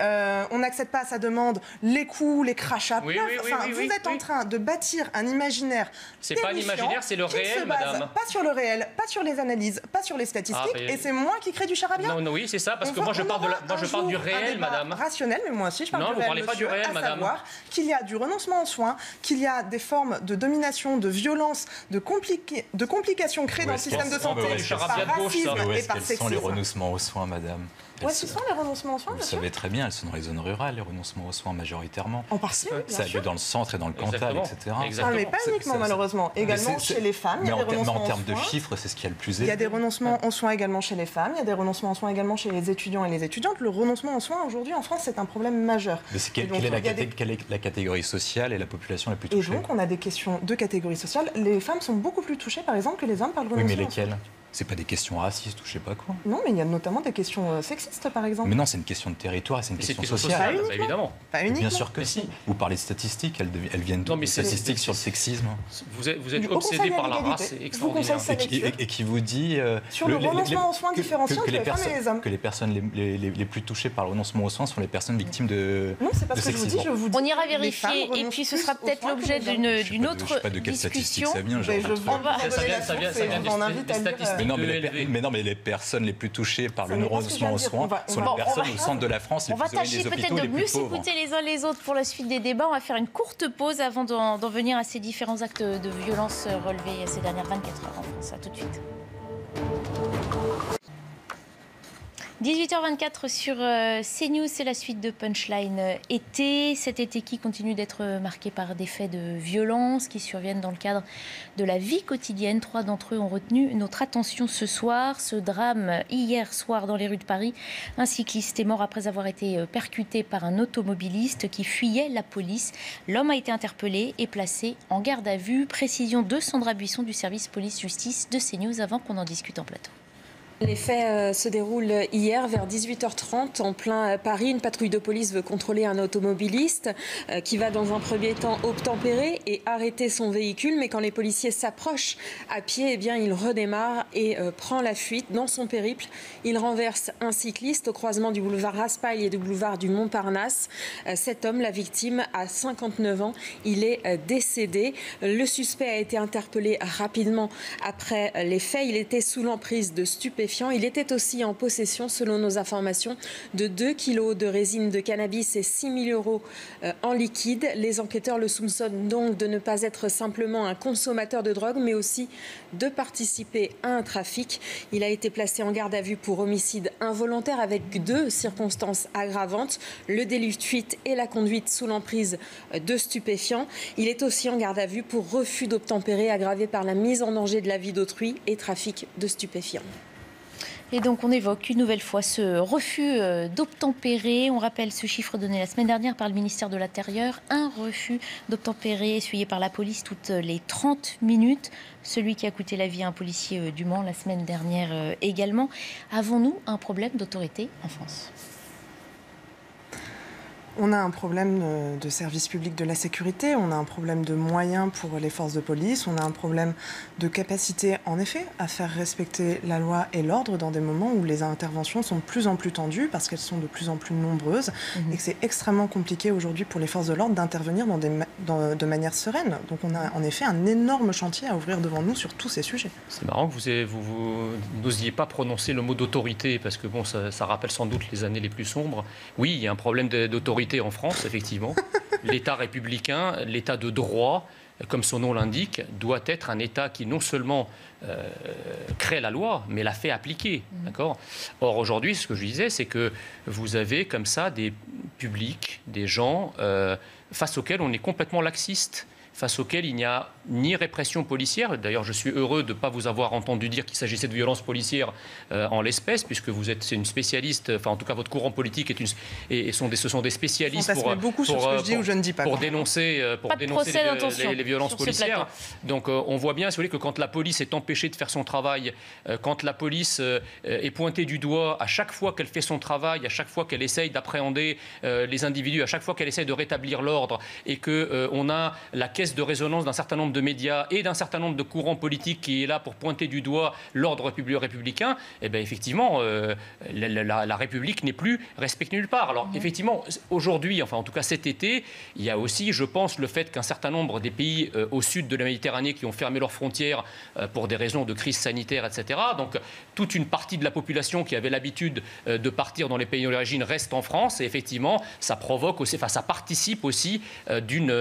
Speaker 5: on n'accède pas à sa demande, les coups, les crachats, vous êtes en train de bâtir un imaginaire.
Speaker 6: C'est pas un imaginaire, c'est le réel, madame.
Speaker 5: Pas sur le réel, pas sur les analyses, pas sur les statistiques, et c'est moi qui crée du charabia.
Speaker 6: Non, oui, c'est ça, parce que moi je parle du réel, madame.
Speaker 5: Rationnel, mais moi aussi je parle du réel.
Speaker 6: Non, vous parlez pas du réel, madame.
Speaker 5: Savoir qu'il y a du renoncement aux soins, qu'il y a des formes de domination, de violence, de complications créées dans le système de santé par racisme et par sexisme.
Speaker 7: Quels sont les renoncements aux soins, madame?
Speaker 5: Où est-ce qu'ils sont les renoncements aux soins?
Speaker 7: Vous le savez très bien, elles sont dans les zones rurales, les renoncements aux soins majoritairement.
Speaker 5: En partie, bien sûr.
Speaker 7: Ça a lieu dans le centre et dans le Cantal, etc.
Speaker 5: Mais pas uniquement, malheureusement. Également chez les femmes, il y a des renoncements aux soins.
Speaker 7: Mais en termes de chiffres, c'est ce qui a le plus élevé.
Speaker 5: Il y a des renoncements aux soins également chez les femmes, il y a des renoncements aux soins également chez les étudiants et les étudiantes. Le renoncement aux soins, aujourd'hui, en France, c'est un problème majeur.
Speaker 7: Quelle est la catégorie sociale et la population la plus touchée?
Speaker 5: Et donc, on a des questions de catégorie sociale. Les femmes sont beaucoup plus touchées, par exemple, que les hommes par le renoncement.
Speaker 7: Oui, mais lesquelles? C'est pas des questions racistes ou je sais pas quoi.
Speaker 5: Non, mais il y a notamment des questions sexistes, par exemple.
Speaker 7: Mais non, c'est une question de territoire et c'est une question sociale.
Speaker 6: Pas évidemment.
Speaker 5: Pas uniquement.
Speaker 7: Bien sûr que si. Vous parlez de statistiques, elles viennent d'où? Les statistiques sur le sexisme.
Speaker 6: Vous êtes obsédé par la race, c'est extraordinaire.
Speaker 7: Et qui vous dit...
Speaker 5: sur le renoncement aux soins différenciés entre les femmes et les hommes.
Speaker 7: Que les personnes les plus touchées par le renoncement aux soins sont les personnes victimes de
Speaker 5: Non, c'est pas ce que je vous dis,
Speaker 1: On ira vérifier et puis ce sera peut-être l'objet d'une autre discussion.
Speaker 7: Je sais pas de quelle statistique ça vient. Non, mais les personnes les plus touchées par le renoncement aux soins sont les personnes au centre de la France les plus éloignées des hôpitaux les plus pauvres.
Speaker 1: On va tâcher peut-être de mieux s'écouter les uns les autres pour la suite des débats. On va faire une courte pause avant d'en venir à ces différents actes de violence relevés ces dernières 24 heures en France. À tout de suite. 18h24 sur CNews, c'est la suite de Punchline été. Cet été qui continue d'être marqué par des faits de violence qui surviennent dans le cadre de la vie quotidienne. 3 d'entre eux ont retenu notre attention ce soir. Ce drame hier soir dans les rues de Paris. Un cycliste est mort après avoir été percuté par un automobiliste qui fuyait la police. L'homme a été interpellé et placé en garde à vue. Précision de Sandra Buisson du service police-justice de CNews avant qu'on en discute en plateau.
Speaker 8: Les faits se déroulent hier vers 18h30 en plein Paris. Une patrouille de police veut contrôler un automobiliste qui va dans un premier temps obtempérer et arrêter son véhicule. Mais quand les policiers s'approchent à pied, eh bien, il redémarre et prend la fuite. Dans son périple, il renverse un cycliste au croisement du boulevard Raspail et du boulevard du Montparnasse. Cet homme, la victime, a 59 ans. Il est décédé. Le suspect a été interpellé rapidement après les faits. Il était sous l'emprise de stupéfiants. stupéfiants. Il était aussi en possession, selon nos informations, de 2 kilos de résine de cannabis et 6 000 € en liquide. Les enquêteurs le soupçonnent donc de ne pas être simplement un consommateur de drogue, mais aussi de participer à un trafic. Il a été placé en garde à vue pour homicide involontaire avec 2 circonstances aggravantes, le délit de fuite et la conduite sous l'emprise de stupéfiants. Il est aussi en garde à vue pour refus d'obtempérer aggravé par la mise en danger de la vie d'autrui et trafic de stupéfiants.
Speaker 1: Et donc on évoque une nouvelle fois ce refus d'obtempérer. On rappelle ce chiffre donné la semaine dernière par le ministère de l'Intérieur. Un refus d'obtempérer essuyé par la police toutes les 30 minutes. Celui qui a coûté la vie à un policier du Mans la semaine dernière également. Avons-nous un problème d'autorité en France ?
Speaker 5: On a un problème de service public de la sécurité, on a un problème de moyens pour les forces de police, on a un problème de capacité, en effet, à faire respecter la loi et l'ordre dans des moments où les interventions sont de plus en plus tendues parce qu'elles sont de plus en plus nombreuses et que c'est extrêmement compliqué aujourd'hui pour les forces de l'ordre d'intervenir de manière sereine. Donc on a en effet un énorme chantier à ouvrir devant nous sur tous ces sujets.
Speaker 6: C'est marrant que vous n'osiez pas prononcer le mot d'autorité parce que bon, ça rappelle sans doute les années les plus sombres. Oui, il y a un problème d'autorité en France, effectivement. L'État républicain, l'État de droit, comme son nom l'indique, doit être un État qui non seulement crée la loi, mais la fait appliquer. D'accord ? Or, aujourd'hui, ce que je disais, c'est que vous avez comme ça des publics, des gens face auxquels on est complètement laxiste, face auquel il n'y a ni répression policière. D'ailleurs, je suis heureux de ne pas vous avoir entendu dire qu'il s'agissait de violences policières en l'espèce, puisque c'est une spécialiste, enfin en tout cas votre courant politique ce sont des spécialistes pour dénoncer les violences policières. Donc on voit bien, si vous voulez, que quand la police est empêchée de faire son travail, quand la police est pointée du doigt à chaque fois qu'elle fait son travail, à chaque fois qu'elle essaye d'appréhender les individus, à chaque fois qu'elle essaye de rétablir l'ordre, et qu'on a la caisse de résonance d'un certain nombre de médias et d'un certain nombre de courants politiques qui est là pour pointer du doigt l'ordre républicain, et bien effectivement, la République n'est plus respectée nulle part. Alors effectivement, aujourd'hui, enfin en tout cas cet été, il y a aussi, je pense, le fait qu'un certain nombre des pays au sud de la Méditerranée qui ont fermé leurs frontières pour des raisons de crise sanitaire, etc. Donc toute une partie de la population qui avait l'habitude de partir dans les pays d'origine reste en France, et effectivement, ça provoque aussi, enfin ça participe aussi d'une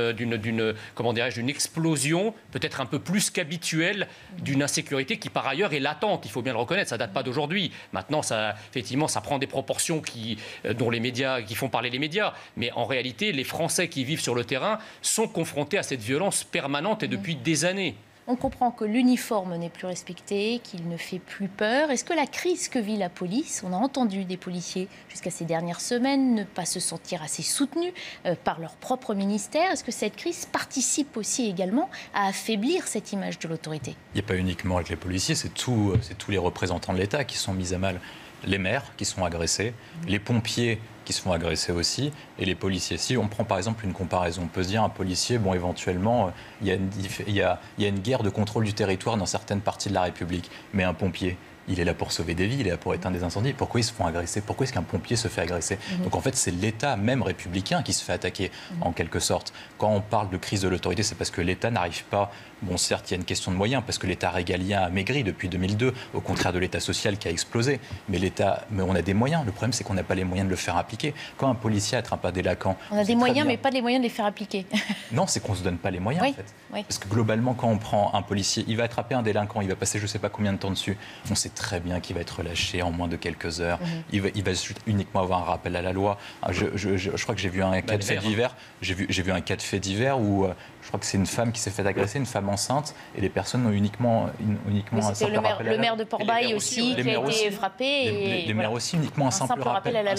Speaker 6: explosion peut-être un peu plus qu'habituelle d'une insécurité qui par ailleurs est latente, il faut bien le reconnaître, ça ne date pas d'aujourd'hui. Maintenant, effectivement, ça prend des proportions qui font parler les médias, mais en réalité, les Français qui vivent sur le terrain sont confrontés à cette violence permanente et depuis des années.
Speaker 1: On comprend que l'uniforme n'est plus respecté, qu'il ne fait plus peur. Est-ce que la crise que vit la police, on a entendu des policiers jusqu'à ces dernières semaines ne pas se sentir assez soutenus par leur propre ministère, est-ce que cette crise participe aussi également à affaiblir cette image de l'autorité ?
Speaker 7: Il n'y a pas uniquement avec les policiers, c'est tous les représentants de l'État qui sont mis à mal. Les maires qui sont agressés, les pompiers qui se font agresser aussi, et les policiers. Si on prend par exemple une comparaison, on peut se dire un policier, bon éventuellement, il y a une guerre de contrôle du territoire dans certaines parties de la République, mais un pompier, il est là pour sauver des vies, il est là pour éteindre des incendies. Pourquoi ils se font agresser ? Pourquoi est-ce qu'un pompier se fait agresser ? Donc en fait, c'est l'État même républicain qui se fait attaquer, en quelque sorte. Quand on parle de crise de l'autorité, c'est parce que l'État n'arrive pas... Bon, certes, il y a une question de moyens, parce que l'État régalien a maigri depuis 2002, au contraire de l'État social qui a explosé. Mais on a des moyens. Le problème, c'est qu'on n'a pas les moyens de le faire appliquer. Quand un policier attrape un délinquant...
Speaker 1: On a des moyens, mais pas les moyens de les faire appliquer.
Speaker 7: Non, c'est qu'on ne se donne pas les moyens, en fait. Oui. Parce que globalement, quand on prend un policier, il va attraper un délinquant, il va passer je ne sais pas combien de temps dessus. On sait très bien qu'il va être relâché en moins de quelques heures. Il va uniquement avoir un rappel à la loi. Je crois que j'ai vu un cas de fait divers. J'ai vu un cas de fait divers où je crois que c'est une femme qui s'est fait agresser, une femme enceinte, et les personnes ont uniquement un simple rappel à la loi.
Speaker 1: Le maire de Port-Bail aussi, qui a été frappé.
Speaker 7: Les maires aussi, uniquement un simple rappel à la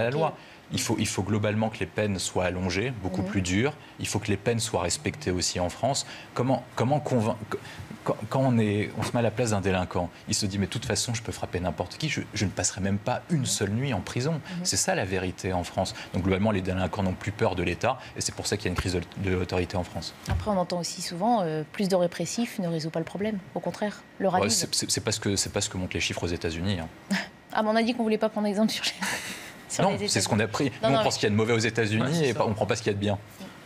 Speaker 7: loi. Il faut globalement que les peines soient allongées, beaucoup plus dures. Il faut que les peines soient respectées aussi en France. Comment convaincre... Quand on se met à la place d'un délinquant, il se dit mais de toute façon je peux frapper n'importe qui, je ne passerai même pas une seule nuit en prison. C'est ça la vérité en France. Donc globalement les délinquants n'ont plus peur de l'État et c'est pour ça qu'il y a une crise de l'autorité en France.
Speaker 1: Après on entend aussi souvent plus de répressifs ne résout pas le problème, au contraire, le ravisme.
Speaker 7: C'est pas ce que montrent les chiffres aux États-Unis.
Speaker 1: Ah mais on a dit qu'on voulait pas prendre exemple sur
Speaker 7: non, c'est ce qu'on a pris. Nous, on pense qu'il y a de mauvais aux États-Unis et on ne prend pas ce qu'il y a de bien.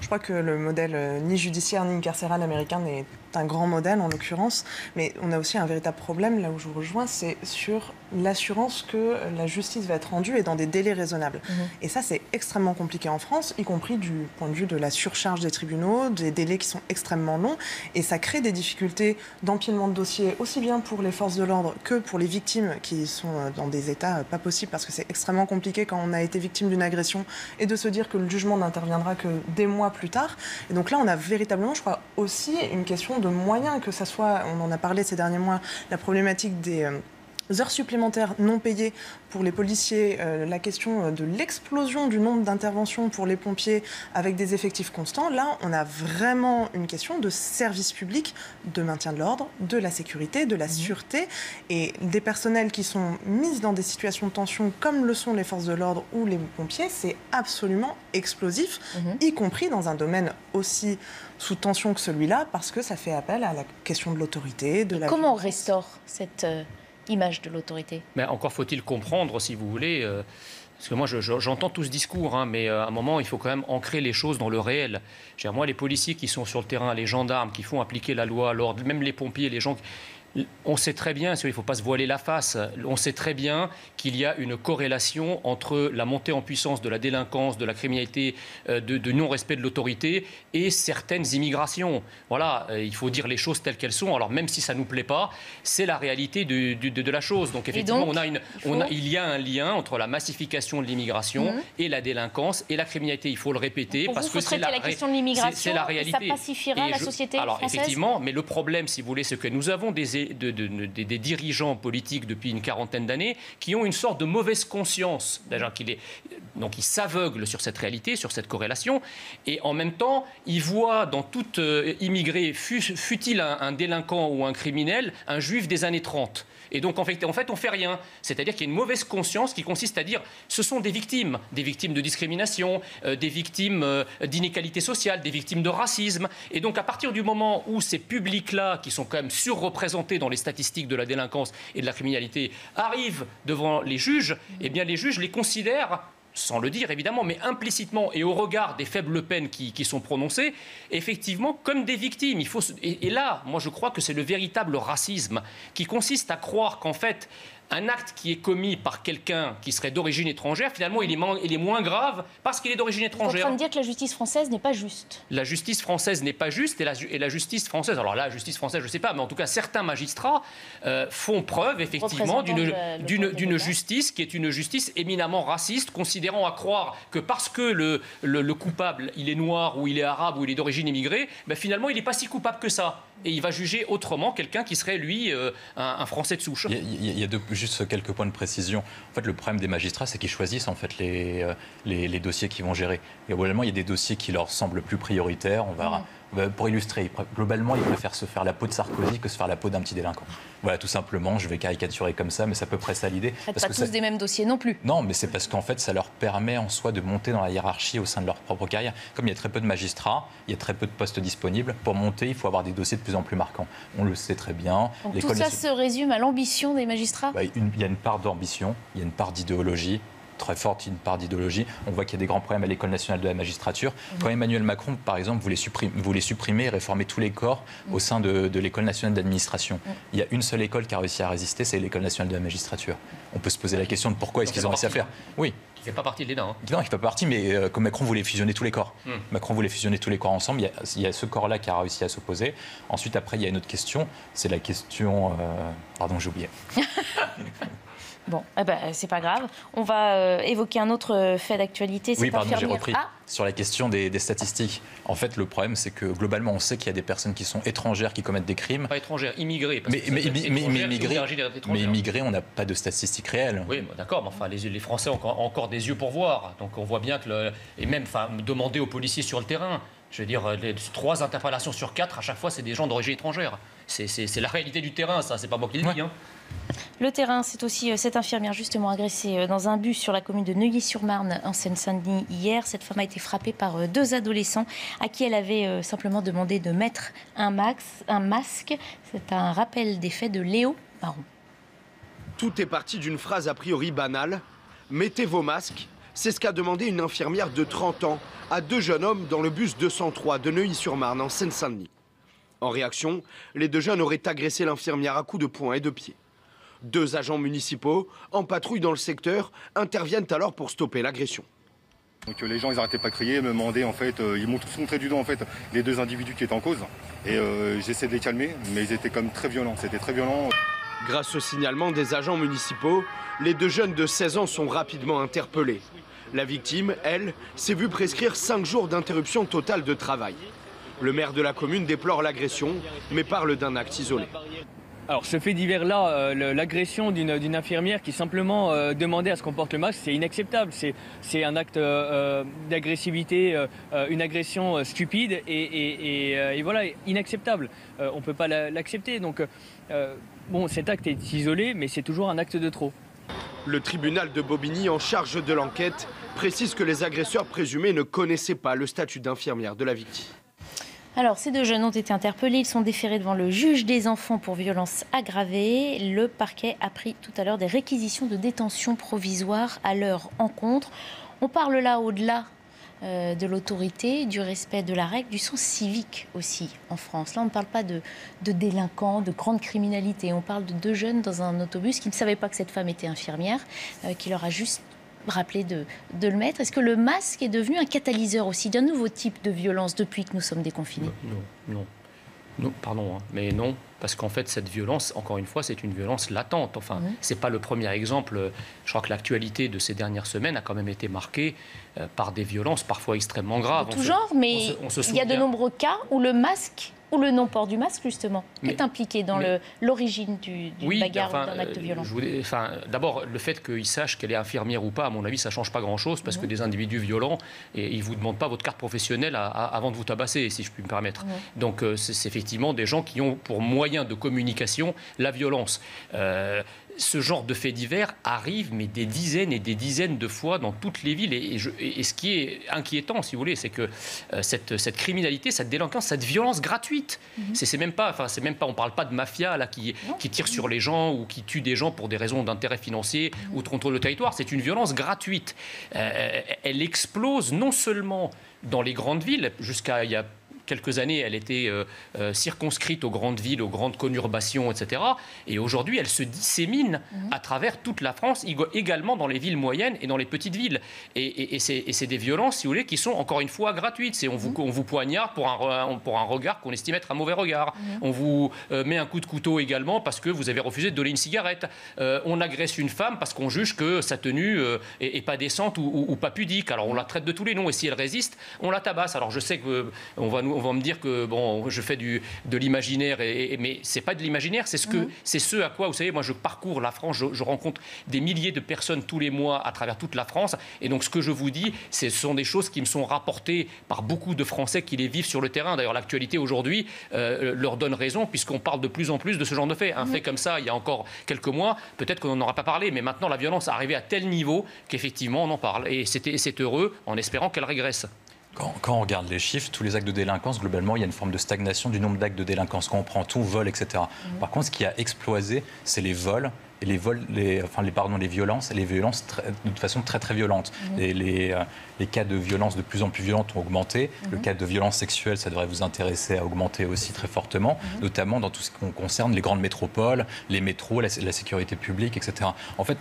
Speaker 5: Je crois que le modèle ni judiciaire ni carcéral américain n'est un grand modèle en l'occurrence, mais on a aussi un véritable problème, là où je vous rejoins, c'est sur l'assurance que la justice va être rendue et dans des délais raisonnables. Et ça, c'est extrêmement compliqué en France, y compris du point de vue de la surcharge des tribunaux, des délais qui sont extrêmement longs, et ça crée des difficultés d'empilement de dossiers, aussi bien pour les forces de l'ordre que pour les victimes qui sont dans des états pas possibles, parce que c'est extrêmement compliqué quand on a été victime d'une agression et de se dire que le jugement n'interviendra que des mois plus tard. Et donc là, on a véritablement, je crois, aussi une question de moyens, que ça soit, on en a parlé ces derniers mois, la problématique des heures supplémentaires non payées pour les policiers, la question de l'explosion du nombre d'interventions pour les pompiers avec des effectifs constants. Là, on a vraiment une question de service public, de maintien de l'ordre, de la sécurité, de la sûreté, et des personnels qui sont mis dans des situations de tension comme le sont les forces de l'ordre ou les pompiers, c'est absolument explosif, y compris dans un domaine aussi sous tension que celui-là, parce que ça fait appel à la question de l'autorité, de la...
Speaker 1: Comment on restaure cette image de l'autorité?
Speaker 6: Mais encore faut-il comprendre, si vous voulez, parce que moi j'entends tout ce discours, hein, mais à un moment il faut quand même ancrer les choses dans le réel. Moi, les policiers qui sont sur le terrain, les gendarmes qui font appliquer la loi, l'ordre, même les pompiers, les gens... On sait très bien, il ne faut pas se voiler la face, on sait très bien qu'il y a une corrélation entre la montée en puissance de la délinquance, de la criminalité, de non-respect de l'autorité et certaines immigrations. Voilà, il faut dire les choses telles qu'elles sont. Alors même si ça ne nous plaît pas, c'est la réalité de la chose. Donc effectivement, il y a un lien entre la massification de l'immigration et la délinquance et la criminalité. Il faut le répéter parce que c'est la
Speaker 1: question de l'immigration,
Speaker 6: c'est la réalité.
Speaker 1: Ça pacifiera la société française. Alors effectivement, mais le problème, si vous voulez, c'est que nous avons des dirigeants politiques depuis une quarantaine d'années qui ont une sorte de mauvaise conscience. Donc ils s'aveuglent sur cette réalité, sur cette corrélation, et en même temps, ils voient dans tout immigré, fût-il un délinquant ou un criminel, un juif des années 30. Et donc, en fait, on ne fait rien. C'est-à-dire qu'il y a une mauvaise conscience qui consiste à dire ce sont des victimes de discrimination, des victimes d'inégalité sociale, des victimes de racisme. Et donc, à partir du moment où ces publics-là, qui sont quand même surreprésentés dans les statistiques de la délinquance et de la criminalité, arrivent devant les juges, eh bien, les juges les considèrent, sans le dire évidemment, mais implicitement et au regard des faibles peines qui sont prononcées, effectivement, comme des victimes. Et là, moi je crois que c'est le véritable racisme qui consiste à croire qu'en fait, un acte qui est commis par quelqu'un qui serait d'origine étrangère, finalement, il est moins grave parce qu'il est d'origine étrangère. Vous êtes en train de dire que la justice française n'est pas juste.
Speaker 6: La justice française n'est pas juste et la justice française, alors là, la justice française, je ne sais pas, mais en tout cas, certains magistrats font preuve, effectivement, d'une justice qui est une justice éminemment raciste, considérant à croire que parce que le coupable, il est noir ou il est arabe ou il est d'origine immigrée, ben, finalement, il n'est pas si coupable que ça. Et il va juger autrement quelqu'un qui serait, lui, un Français de souche.
Speaker 7: Il y a juste quelques points de précision. En fait, le problème des magistrats, c'est qu'ils choisissent en fait les dossiers qu'ils vont gérer. Et globalement, il y a des dossiers qui leur semblent plus prioritaires. Pour illustrer, globalement, ils préfèrent se faire la peau de Sarkozy que se faire la peau d'un petit délinquant. Voilà, tout simplement, je vais caricaturer comme ça, mais c'est à peu près ça l'idée.
Speaker 1: Pas tous des mêmes dossiers non plus.
Speaker 7: Non, mais c'est parce qu'en fait, ça leur permet en soi de monter dans la hiérarchie au sein de leur propre carrière. Comme il y a très peu de magistrats, il y a très peu de postes disponibles, pour monter, il faut avoir des dossiers de plus en plus marquants. On le sait très bien.
Speaker 1: Donc tout ça se résume à l'ambition des magistrats ?
Speaker 7: Il y a une part d'ambition, il y a une part d'idéologie. Très forte, une part d'idéologie. On voit qu'il y a des grands problèmes à l'École nationale de la magistrature. Quand Emmanuel Macron, par exemple, voulait supprimer et réformer tous les corps au sein de l'École nationale d'administration, il y a une seule école qui a réussi à résister, c'est l'École nationale de la magistrature. On peut se poser la question de pourquoi est-ce qu'ils ont réussi à faire. Oui.
Speaker 6: Il ne fait pas partie de l'ENA. Hein.
Speaker 7: Non, il ne fait pas partie, mais comme Macron voulait fusionner tous les corps. Macron voulait fusionner tous les corps ensemble. Il y a ce corps-là qui a réussi à s'opposer. Ensuite, après, il y a une autre question. C'est la question... Pardon, j'ai oublié.
Speaker 1: Bon, c'est pas grave. On va évoquer un autre fait d'actualité.
Speaker 7: Oui, pardon, j'ai repris. Sur la question des statistiques. En fait, le problème, c'est que globalement, on sait qu'il y a des personnes qui sont étrangères qui commettent des crimes.
Speaker 6: Pas étrangères, immigrées.
Speaker 7: Mais immigrés, on n'a pas de statistiques réelles.
Speaker 6: Oui, d'accord, mais enfin, les Français ont encore des yeux pour voir. Donc on voit bien que... Et même demander aux policiers sur le terrain. Je veux dire, 3 interpellations sur 4, à chaque fois, c'est des gens d'origine étrangère. C'est la réalité du terrain, ça, c'est pas moi qui le dis. Hein.
Speaker 1: Le terrain, c'est aussi cette infirmière justement agressée dans un bus sur la commune de Neuilly-sur-Marne en Seine-Saint-Denis hier. Cette femme a été frappée par 2 adolescents à qui elle avait simplement demandé de mettre un masque. C'est un rappel des faits de Léo Baron.
Speaker 9: Tout est parti d'une phrase a priori banale. Mettez vos masques. C'est ce qu'a demandé une infirmière de 30 ans à 2 jeunes hommes dans le bus 203 de Neuilly-sur-Marne en Seine-Saint-Denis. En réaction, les 2 jeunes auraient agressé l'infirmière à coups de poing et de pied. 2 agents municipaux, en patrouille dans le secteur, interviennent alors pour stopper l'agression.
Speaker 10: Donc les gens, ils n'arrêtaient pas de crier, me demandaient, en fait, ils m'ont tous montré du doigt, en fait, les 2 individus qui étaient en cause. Et j'essaie de les calmer, mais ils étaient comme très violents, c'était très violent.
Speaker 9: Grâce au signalement des agents municipaux, les 2 jeunes de 16 ans sont rapidement interpellés. La victime, elle, s'est vue prescrire 5 jours d'interruption totale de travail. Le maire de la commune déplore l'agression, mais parle d'un acte isolé.
Speaker 11: Alors ce fait divers-là, l'agression d'une infirmière qui simplement demandait à ce qu'on porte le masque, c'est inacceptable. C'est un acte d'agressivité, une agression stupide et voilà, inacceptable. On ne peut pas l'accepter. Donc bon, cet acte est isolé, mais c'est toujours un acte de trop.
Speaker 9: Le tribunal de Bobigny, en charge de l'enquête, précise que les agresseurs présumés ne connaissaient pas le statut d'infirmière de la victime.
Speaker 1: Alors, ces 2 jeunes ont été interpellés. Ils sont déférés devant le juge des enfants pour violences aggravées. Le parquet a pris tout à l'heure des réquisitions de détention provisoire à leur encontre. On parle là, au-delà de l'autorité, du respect de la règle, du sens civique aussi en France. Là, on ne parle pas de délinquants, de grande criminalité. On parle de 2 jeunes dans un autobus qui ne savaient pas que cette femme était infirmière, qui leur a juste rappelé de le mettre. Est-ce que le masque est devenu un catalyseur aussi d'un nouveau type de violence depuis que nous sommes déconfinés ?
Speaker 6: Non, pardon, mais non, parce qu'en fait, cette violence, encore une fois, c'est une violence latente. Enfin, c'est pas le premier exemple. Je crois que l'actualité de ces dernières semaines a quand même été marquée par des violences parfois extrêmement graves.
Speaker 1: De tout genre, mais il y a de nombreux cas où le masque ou le non-port du masque, justement, est impliqué dans l'origine d'une bagarre ou d'un acte violent.
Speaker 6: D'abord, le fait qu'ils sachent qu'elle est infirmière ou pas, à mon avis, ça ne change pas grand-chose, parce que des individus violents, ils ne vous demandent pas votre carte professionnelle avant de vous tabasser, si je puis me permettre. Donc, c'est effectivement des gens qui ont pour moyen de communication la violence. Ce genre de faits divers arrive, mais des dizaines et des dizaines de fois dans toutes les villes. Et ce qui est inquiétant, si vous voulez, c'est que cette criminalité, cette délinquance, cette violence gratuite, c'est même pas, on parle pas de mafia là qui tire sur les gens ou qui tue des gens pour des raisons d'intérêt financier ou de contrôle de territoire. C'est une violence gratuite. Elle explose non seulement dans les grandes villes, jusqu'à il y a quelques années, elle était circonscrite aux grandes villes, aux grandes conurbations, etc. Et aujourd'hui, elle se dissémine à travers toute la France, également dans les villes moyennes et dans les petites villes. Et c'est des violences, si vous voulez, qui sont encore une fois gratuites. On vous poignarde pour un regard qu'on estime être un mauvais regard. On vous met un coup de couteau également parce que vous avez refusé de donner une cigarette. On agresse une femme parce qu'on juge que sa tenue est pas décente ou pas pudique. Alors on la traite de tous les noms et si elle résiste, on la tabasse. Alors je sais qu'on va me dire que bon, je fais de l'imaginaire, mais c'est pas de l'imaginaire, c'est ce à quoi, vous savez, moi je parcours la France, je rencontre des milliers de personnes tous les mois à travers toute la France, et donc ce que je vous dis, ce sont des choses qui me sont rapportées par beaucoup de Français qui les vivent sur le terrain. D'ailleurs, l'actualité aujourd'hui leur donne raison, puisqu'on parle de plus en plus de ce genre de fait. Un fait comme ça, il y a encore quelques mois, peut-être qu'on n'en aura pas parlé, mais maintenant la violence est arrivée à tel niveau qu'effectivement on en parle, et c'est heureux, en espérant qu'elle régresse.
Speaker 7: Quand on regarde les chiffres, tous les actes de délinquance, globalement, il y a une forme de stagnation du nombre d'actes de délinquance. Quand on prend tout, vol, etc. Par contre, ce qui a explosé, c'est les vols. Et les violences, et les violences de façon très très violente. Les cas de violence de plus en plus violentes ont augmenté. Le cas de violence sexuelle, ça devrait vous intéresser, a augmenté aussi très fortement, notamment dans tout ce qui concerne les grandes métropoles, les métros, la sécurité publique, etc. En fait,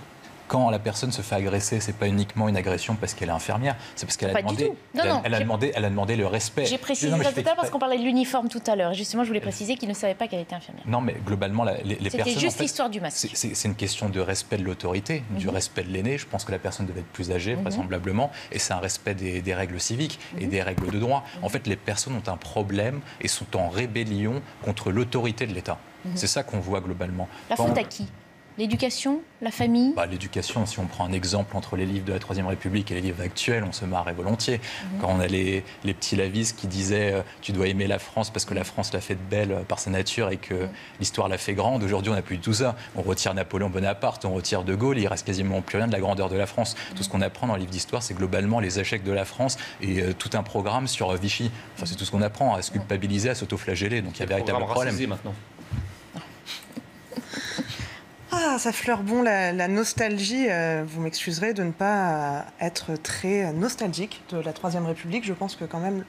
Speaker 7: quand la personne se fait agresser, c'est pas uniquement une agression parce qu'elle est infirmière, c'est parce qu'elle a demandé, elle a demandé le respect.
Speaker 1: J'ai précisé ça tout à l'heure parce qu'on parlait de l'uniforme tout à l'heure. Et justement, je voulais préciser qu'il ne savait pas qu'elle était infirmière.
Speaker 7: Non, mais globalement, les personnes...
Speaker 1: C'était juste l'histoire du masque.
Speaker 7: C'est une question de respect de l'autorité, du respect de l'aîné. Je pense que la personne devait être plus âgée, vraisemblablement, et c'est un respect des règles civiques et des règles de droit. En fait, les personnes ont un problème et sont en rébellion contre l'autorité de l'État. C'est ça qu'on voit globalement.
Speaker 1: La faute à qui ? L'éducation, la famille ?
Speaker 7: L'éducation, si on prend un exemple entre les livres de la Troisième République et les livres actuels, on se marrait volontiers. Quand on a les petits Lavis qui disaient tu dois aimer la France parce que la France l'a fait belle par sa nature et que l'histoire l'a fait grande. Aujourd'hui, on n'a plus du tout ça. On retire Napoléon Bonaparte, on retire De Gaulle, il reste quasiment plus rien de la grandeur de la France. Tout ce qu'on apprend dans les livres d'histoire, c'est globalement les échecs de la France et tout un programme sur Vichy. Enfin, c'est tout ce qu'on apprend, à se culpabiliser, à s'autoflageller. Donc il y a un véritable problème.
Speaker 6: Maintenant.
Speaker 5: Ah, ça fleure bon la nostalgie. Vous m'excuserez de ne pas être très nostalgique de la Troisième République. Je pense que quand même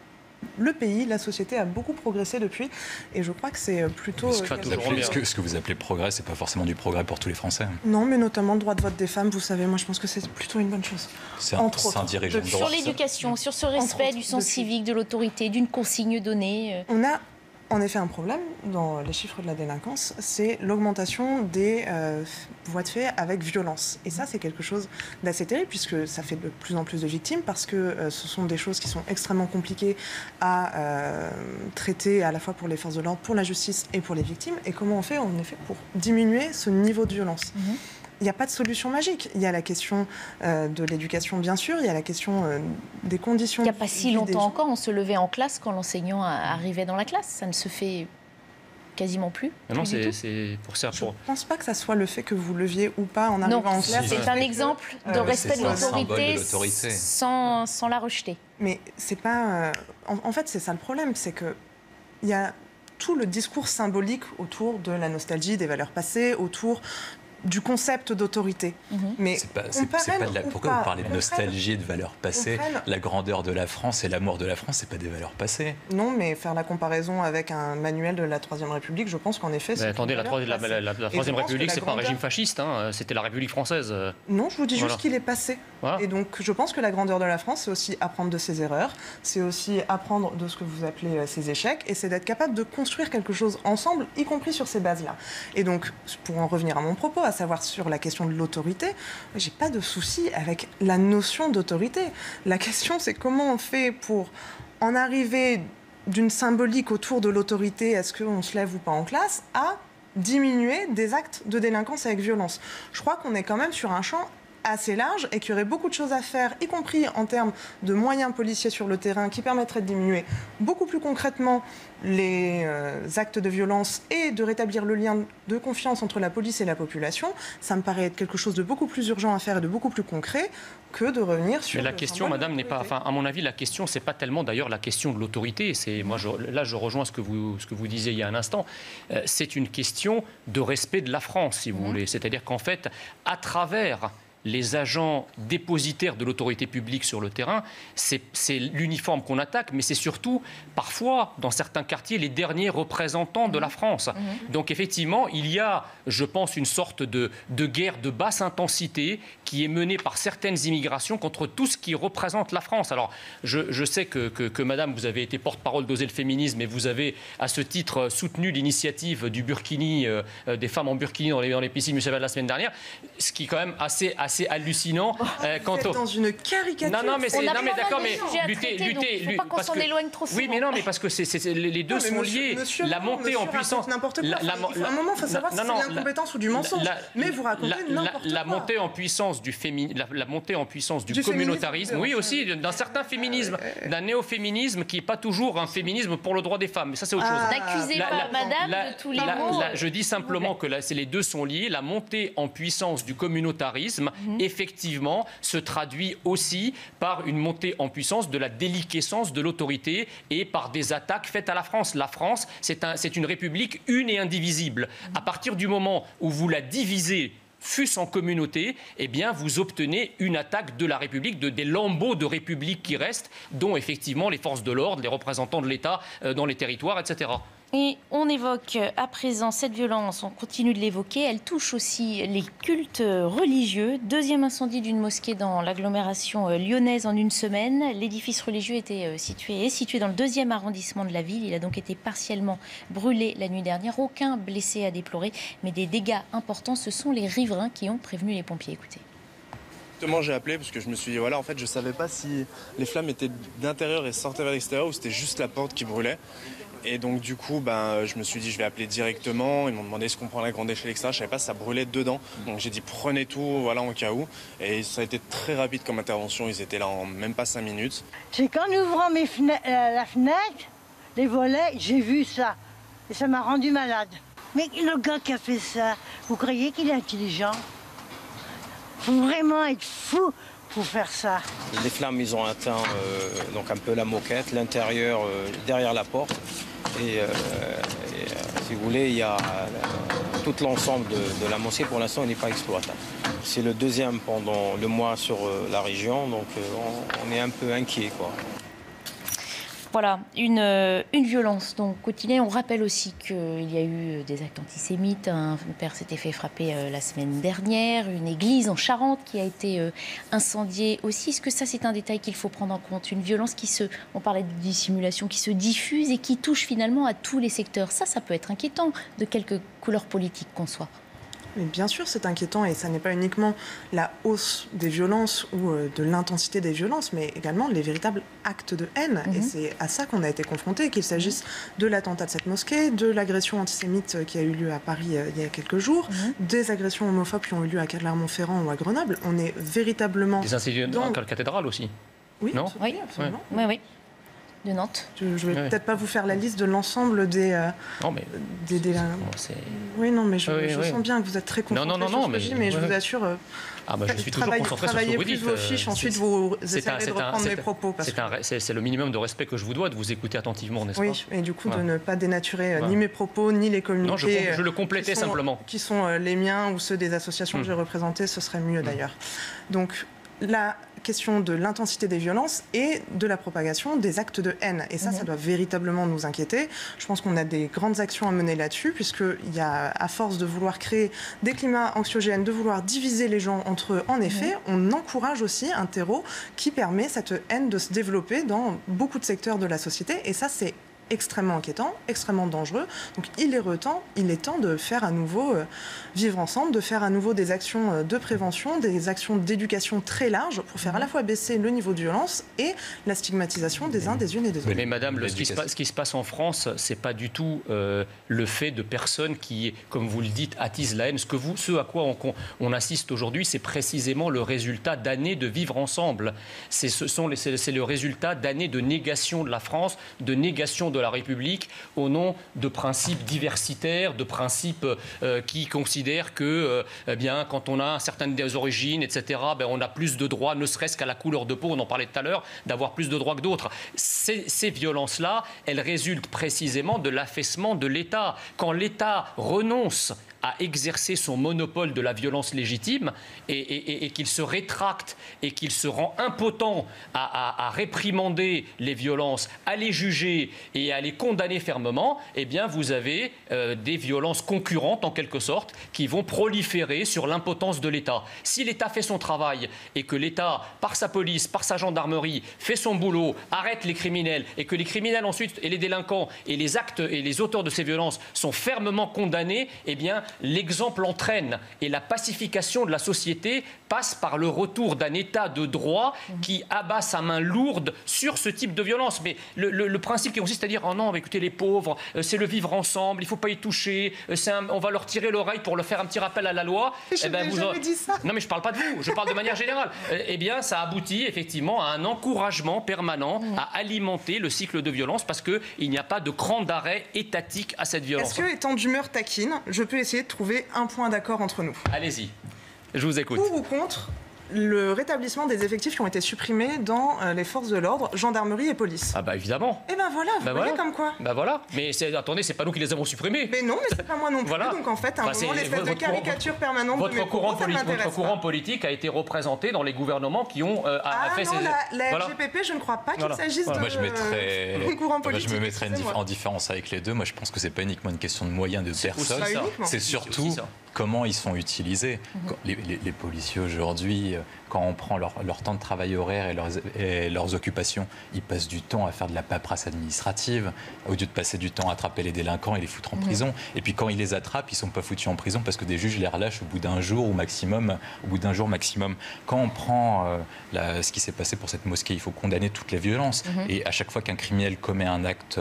Speaker 5: le pays, la société a beaucoup progressé depuis. Et je crois que c'est plutôt...
Speaker 7: Ce que vous appelez progrès, c'est pas forcément du progrès pour tous les Français.
Speaker 5: Non, mais notamment le droit de vote des femmes, vous savez, moi je pense que c'est plutôt une bonne chose.
Speaker 7: C'est un dirigeant de droit.
Speaker 1: Sur l'éducation, sur ce respect du sens civique, de l'autorité, d'une consigne donnée.
Speaker 5: On a en effet un problème dans les chiffres de la délinquance, c'est l'augmentation des voies de fait avec violence. Et ça, c'est quelque chose d'assez terrible puisque ça fait de plus en plus de victimes parce que ce sont des choses qui sont extrêmement compliquées à traiter à la fois pour les forces de l'ordre, pour la justice et pour les victimes. Et comment on fait en effet pour diminuer ce niveau de violence ? Il n'y a pas de solution magique. Il y a la question de l'éducation, bien sûr. Il y a la question des conditions...
Speaker 1: Il n'y a pas si longtemps encore, on se levait en classe quand l'enseignant arrivait dans la classe. Ça ne se fait quasiment plus.
Speaker 6: Non, c'est pour ça.
Speaker 5: Je ne pense pas que ça soit le fait que vous leviez ou pas en arrivant en classe.
Speaker 1: C'est un exemple de respect de l'autorité sans la rejeter.
Speaker 5: Mais c'est pas... En fait, c'est ça le problème. C'est qu'il y a tout le discours symbolique autour de la nostalgie, des valeurs passées, autour du concept d'autorité. Mais
Speaker 7: pourquoi vous parlez de nostalgie et de valeurs passées? La grandeur de la France et l'amour de la France, c'est pas des valeurs passées.
Speaker 5: Non, mais faire la comparaison avec un manuel de la Troisième République, je pense qu'en effet...
Speaker 6: Attendez, la Troisième République, c'est pas un régime fasciste, hein, c'était la République française.
Speaker 5: Non, je vous dis juste qu'il est passé. Voilà. Et donc, je pense que la grandeur de la France, c'est aussi apprendre de ses erreurs, c'est aussi apprendre de ce que vous appelez ses échecs, et c'est d'être capable de construire quelque chose ensemble, y compris sur ces bases-là. Et donc, pour en revenir à mon propos, à savoir sur la question de l'autorité, j'ai pas de souci avec la notion d'autorité. La question, c'est comment on fait pour en arriver d'une symbolique autour de l'autorité, est-ce qu'on se lève ou pas en classe, à diminuer des actes de délinquance avec violence. Je crois qu'on est quand même sur un champ assez large et qu'il y aurait beaucoup de choses à faire, y compris en termes de moyens policiers sur le terrain qui permettraient de diminuer beaucoup plus concrètement les actes de violence et de rétablir le lien de confiance entre la police et la population. Ça me paraît être quelque chose de beaucoup plus urgent à faire et de beaucoup plus concret que de revenir sur...
Speaker 6: Mais la question, madame, n'est pas... Enfin, à mon avis, la question, c'est pas tellement d'ailleurs la question de l'autorité. Moi, là, je rejoins ce que vous disiez il y a un instant. C'est une question de respect de la France, si vous voulez. C'est-à-dire qu'en fait, à travers les agents dépositaires de l'autorité publique sur le terrain, c'est l'uniforme qu'on attaque, mais c'est surtout, parfois, dans certains quartiers, les derniers représentants de la France. Donc, effectivement, il y a, je pense, une sorte de guerre de basse intensité qui est menée par certaines immigrations contre tout ce qui représente la France. Alors, je sais que madame, vous avez été porte-parole d'Oser le féminisme et vous avez, à ce titre, soutenu l'initiative du burkini, des femmes en burkini dans les piscines municipales la semaine dernière, ce qui est quand même assez hallucinant.
Speaker 5: Vous êtes dans une caricature.
Speaker 6: Non, mais d'accord, mais
Speaker 1: lutter. Faut pas qu'on s'en éloigne trop souvent.
Speaker 6: Oui, mais non, mais parce que les deux sont liés. La montée en puissance.
Speaker 5: N'importe quoi. À un moment, il faut savoir si c'est de l'incompétence ou du mensonge. Mais vous racontez n'importe quoi.
Speaker 6: La montée en puissance du communautarisme, oui aussi, d'un certain féminisme, d'un néo-féminisme qui n'est pas toujours un féminisme pour le droit des femmes. Mais ça, c'est autre chose.
Speaker 1: N'accusez pas madame de tous les mots.
Speaker 6: Je dis simplement que les deux sont liés. La montée en puissance du communautarisme, effectivement, se traduit aussi par une montée en puissance de la déliquescence de l'autorité et par des attaques faites à la France. La France, c'est une république une et indivisible. À partir du moment où vous la divisez, fût-ce en communauté, eh bien, vous obtenez une attaque de la République, des lambeaux de République qui restent, dont effectivement les forces de l'ordre, les représentants de l'État dans les territoires, etc.
Speaker 1: Et on évoque à présent cette violence, on continue de l'évoquer, elle touche aussi les cultes religieux. Deuxième incendie d'une mosquée dans l'agglomération lyonnaise en une semaine. L'édifice religieux est situé dans le 2e arrondissement de la ville. Il a donc été partiellement brûlé la nuit dernière. Aucun blessé à déplorer, mais des dégâts importants. Ce sont les riverains qui ont prévenu les pompiers. Écoutez.
Speaker 12: Justement, j'ai appelé parce que je me suis dit, voilà, en fait, je ne savais pas si les flammes étaient d'intérieur et sortaient vers l'extérieur ou c'était juste la porte qui brûlait. Et donc du coup, je me suis dit je vais appeler directement. Ils m'ont demandé ce qu'on prend la grande échelle, etc. Je ne savais pas si ça brûlait dedans. Donc j'ai dit prenez tout, voilà, en cas où. Et ça a été très rapide comme intervention. Ils étaient là en même pas 5 minutes.
Speaker 13: C'est qu'en ouvrant la fenêtre, les volets, j'ai vu ça. Et ça m'a rendu malade. Mais le gars qui a fait ça, vous croyez qu'il est intelligent? Faut vraiment être fou pour faire ça.
Speaker 14: Les flammes, ils ont atteint donc un peu la moquette, l'intérieur derrière la porte. Et si vous voulez, il y a tout l'ensemble de la mosquée, pour l'instant, il n'est pas exploitable. C'est le deuxième pendant le mois sur la région, donc on est un peu inquiet, quoi.
Speaker 1: Voilà, une violence donc quotidienne. On rappelle aussi qu'il y a eu des actes antisémites. Un père s'était fait frapper la semaine dernière. Une église en Charente qui a été incendiée aussi. Est-ce que ça, c'est un détail qu'il faut prendre en compte? Une violence on parlait de dissimulation, qui se diffuse et qui touche finalement à tous les secteurs. Ça peut être inquiétant, de quelque couleur politique qu'on soit.
Speaker 5: Mais bien sûr, c'est inquiétant et ça n'est pas uniquement la hausse des violences ou de l'intensité des violences, mais également les véritables actes de haine. Et c'est à ça qu'on a été confrontés, qu'il s'agisse de l'attentat de cette mosquée, de l'agression antisémite qui a eu lieu à Paris il y a quelques jours, des agressions homophobes qui ont eu lieu à Clermont-Ferrand ou à Grenoble. On est véritablement...
Speaker 6: Des incidents en cathédrale aussi.
Speaker 5: Oui,
Speaker 6: non
Speaker 5: absolument.
Speaker 1: Oui. De Nantes.
Speaker 5: Je ne vais peut-être pas vous faire la liste de l'ensemble des...
Speaker 6: Non, mais...
Speaker 5: Oui, non, mais je sens bien que vous êtes très concentré sur ce que je dis, mais je vous assure...
Speaker 6: je suis toujours concentré sur ce que vous dites.
Speaker 5: Travaillez plus vos fiches, ensuite vous essayerez de reprendre mes propos.
Speaker 6: C'est le minimum de respect que je vous dois, de vous écouter attentivement, n'est-ce pas?
Speaker 5: Oui, et du coup de ne pas dénaturer ni mes propos, ni les communiqués.
Speaker 6: Non, je le complétais simplement.
Speaker 5: Qui sont les miens ou ceux des associations que j'ai représentées, ce serait mieux d'ailleurs. Donc, la question de l'intensité des violences et de la propagation des actes de haine. Et ça doit véritablement nous inquiéter. Je pense qu'on a des grandes actions à mener là-dessus, puisqu'il y a, à force de vouloir créer des climats anxiogènes, de vouloir diviser les gens entre eux, en effet, on encourage aussi un terreau qui permet cette haine de se développer dans beaucoup de secteurs de la société. Et ça, c'est extrêmement inquiétant, extrêmement dangereux. Donc il est temps de faire à nouveau vivre ensemble, de faire à nouveau des actions de prévention, des actions d'éducation très larges pour faire à la fois baisser le niveau de violence et la stigmatisation des uns, des unes et des autres.
Speaker 6: Mais madame, ce qui se passe en France, c'est pas du tout le fait de personnes qui, comme vous le dites, attisent la haine. Ce à quoi on assiste aujourd'hui, c'est précisément le résultat d'années de vivre ensemble. C'est le résultat d'années de négation de la France, de négation de la République au nom de principes diversitaires, de principes qui considèrent que quand on a certaines des origines, etc., on a plus de droits, ne serait-ce qu'à la couleur de peau, on en parlait tout à l'heure, d'avoir plus de droits que d'autres. Ces violences-là, elles résultent précisément de l'affaissement de l'État. Quand l'État renonce à exercer son monopole de la violence légitime et qu'il se rétracte et qu'il se rend impotent à réprimander les violences, à les juger et à les condamner fermement, eh bien vous avez des violences concurrentes en quelque sorte qui vont proliférer sur l'impotence de l'État. Si l'État fait son travail et que l'État, par sa police, par sa gendarmerie, fait son boulot, arrête les criminels et que les criminels ensuite et les délinquants et les actes et les auteurs de ces violences sont fermement condamnés, eh bien l'exemple entraîne et la pacification de la société passe par le retour d'un état de droit qui abat sa main lourde sur ce type de violence. Mais le principe qui consiste à dire « Oh non, écoutez, les pauvres, c'est le vivre ensemble, il ne faut pas y toucher, on va leur tirer l'oreille pour leur faire un petit rappel à la loi. »
Speaker 5: Je n'ai jamais dit ça.
Speaker 6: Non, mais je ne parle pas de vous, je parle de manière générale. Eh bien, ça aboutit effectivement à un encouragement permanent à alimenter le cycle de violence parce qu'il n'y a pas de cran d'arrêt étatique à cette violence.
Speaker 5: Est-ce que, étant d'humeur taquine, je peux essayer de trouver un point d'accord entre nous?
Speaker 6: Allez-y, je vous écoute.
Speaker 5: Pour ou contre le rétablissement des effectifs qui ont été supprimés dans les forces de l'ordre, gendarmerie et police?
Speaker 6: Ah bah évidemment.
Speaker 5: Et ben voilà, vous voyez comme quoi.
Speaker 6: Bah voilà, mais attendez, c'est pas nous qui les avons supprimés.
Speaker 5: Mais non, mais c'est pas moi non plus.
Speaker 6: Voilà.
Speaker 5: Donc en fait, à un moment, l'espèce de caricature permanente
Speaker 6: votre
Speaker 5: de mes propos, ça m'intéresse
Speaker 6: Votre courant politique a été représenté dans les gouvernements qui ont fait
Speaker 5: non,
Speaker 6: ces...
Speaker 5: la RGPP, je ne crois pas qu'il s'agisse de
Speaker 7: courant politique. Je me mettrais en différence avec les deux. Moi, je pense que c'est pas uniquement une question de moyens de personnes. C'est surtout comment ils sont utilisés. Les policiers aujourd'hui, quand on prend leur temps de travail horaire et leurs occupations, ils passent du temps à faire de la paperasse administrative au lieu de passer du temps à attraper les délinquants et les foutre en prison. Et puis quand ils les attrapent, ils ne sont pas foutus en prison parce que des juges les relâchent au bout d'un jour maximum. Quand on prend ce qui s'est passé pour cette mosquée, il faut condamner toutes les violences. Et à chaque fois qu'un criminel commet un acte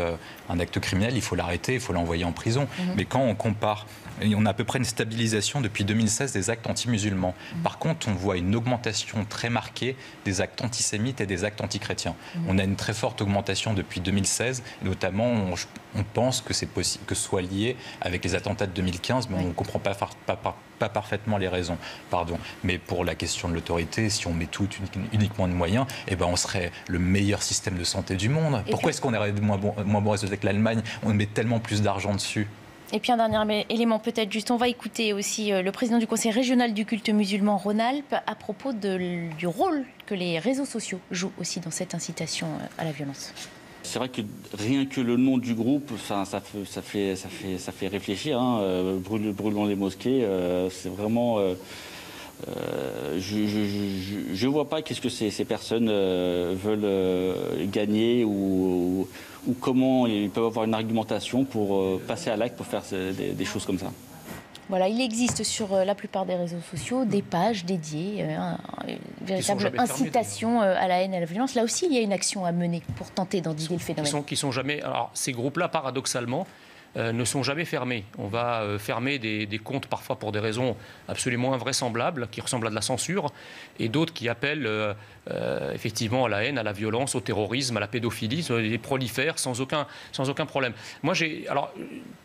Speaker 7: criminel, il faut l'arrêter, il faut l'envoyer en prison. Mais quand on compare, on a à peu près une stabilisation depuis 2016 des actes anti-musulmans. Par contre, on voit une augmentation très marquée des actes antisémites et des actes antichrétiens. On a une très forte augmentation depuis 2016, notamment on pense que c'est possible que ce soit lié avec les attentats de 2015, mais on ne comprend pas parfaitement les raisons. Mais pour la question de l'autorité, si on met tout uniquement de moyens, on serait le meilleur système de santé du monde. Pourquoi est-ce qu'on aurait moins bon résultat que l'Allemagne? On met tellement plus d'argent dessus.
Speaker 1: Et puis un dernier élément peut-être juste, on va écouter aussi le président du Conseil régional du culte musulman Rhône-Alpes à propos du rôle que les réseaux sociaux jouent aussi dans cette incitation à la violence.
Speaker 15: C'est vrai que rien que le nom du groupe, ça fait réfléchir. Brûlons les mosquées, c'est vraiment... je ne vois pas qu'est-ce que ces personnes veulent gagner ou comment ils peuvent avoir une argumentation pour passer à l'acte, pour faire des choses comme ça.
Speaker 1: Voilà, il existe sur la plupart des réseaux sociaux des pages dédiées, une véritable incitation à la haine et à la violence. Là aussi, il y a une action à mener pour tenter d'endiguer le phénomène.
Speaker 6: Qui sont jamais... Alors, ces groupes-là, paradoxalement, ne sont jamais fermés. On va fermer des comptes parfois pour des raisons absolument invraisemblables, qui ressemblent à de la censure, et d'autres qui appellent effectivement à la haine, à la violence, au terrorisme, à la pédophilie, ils prolifèrent sans aucun problème. Moi, alors,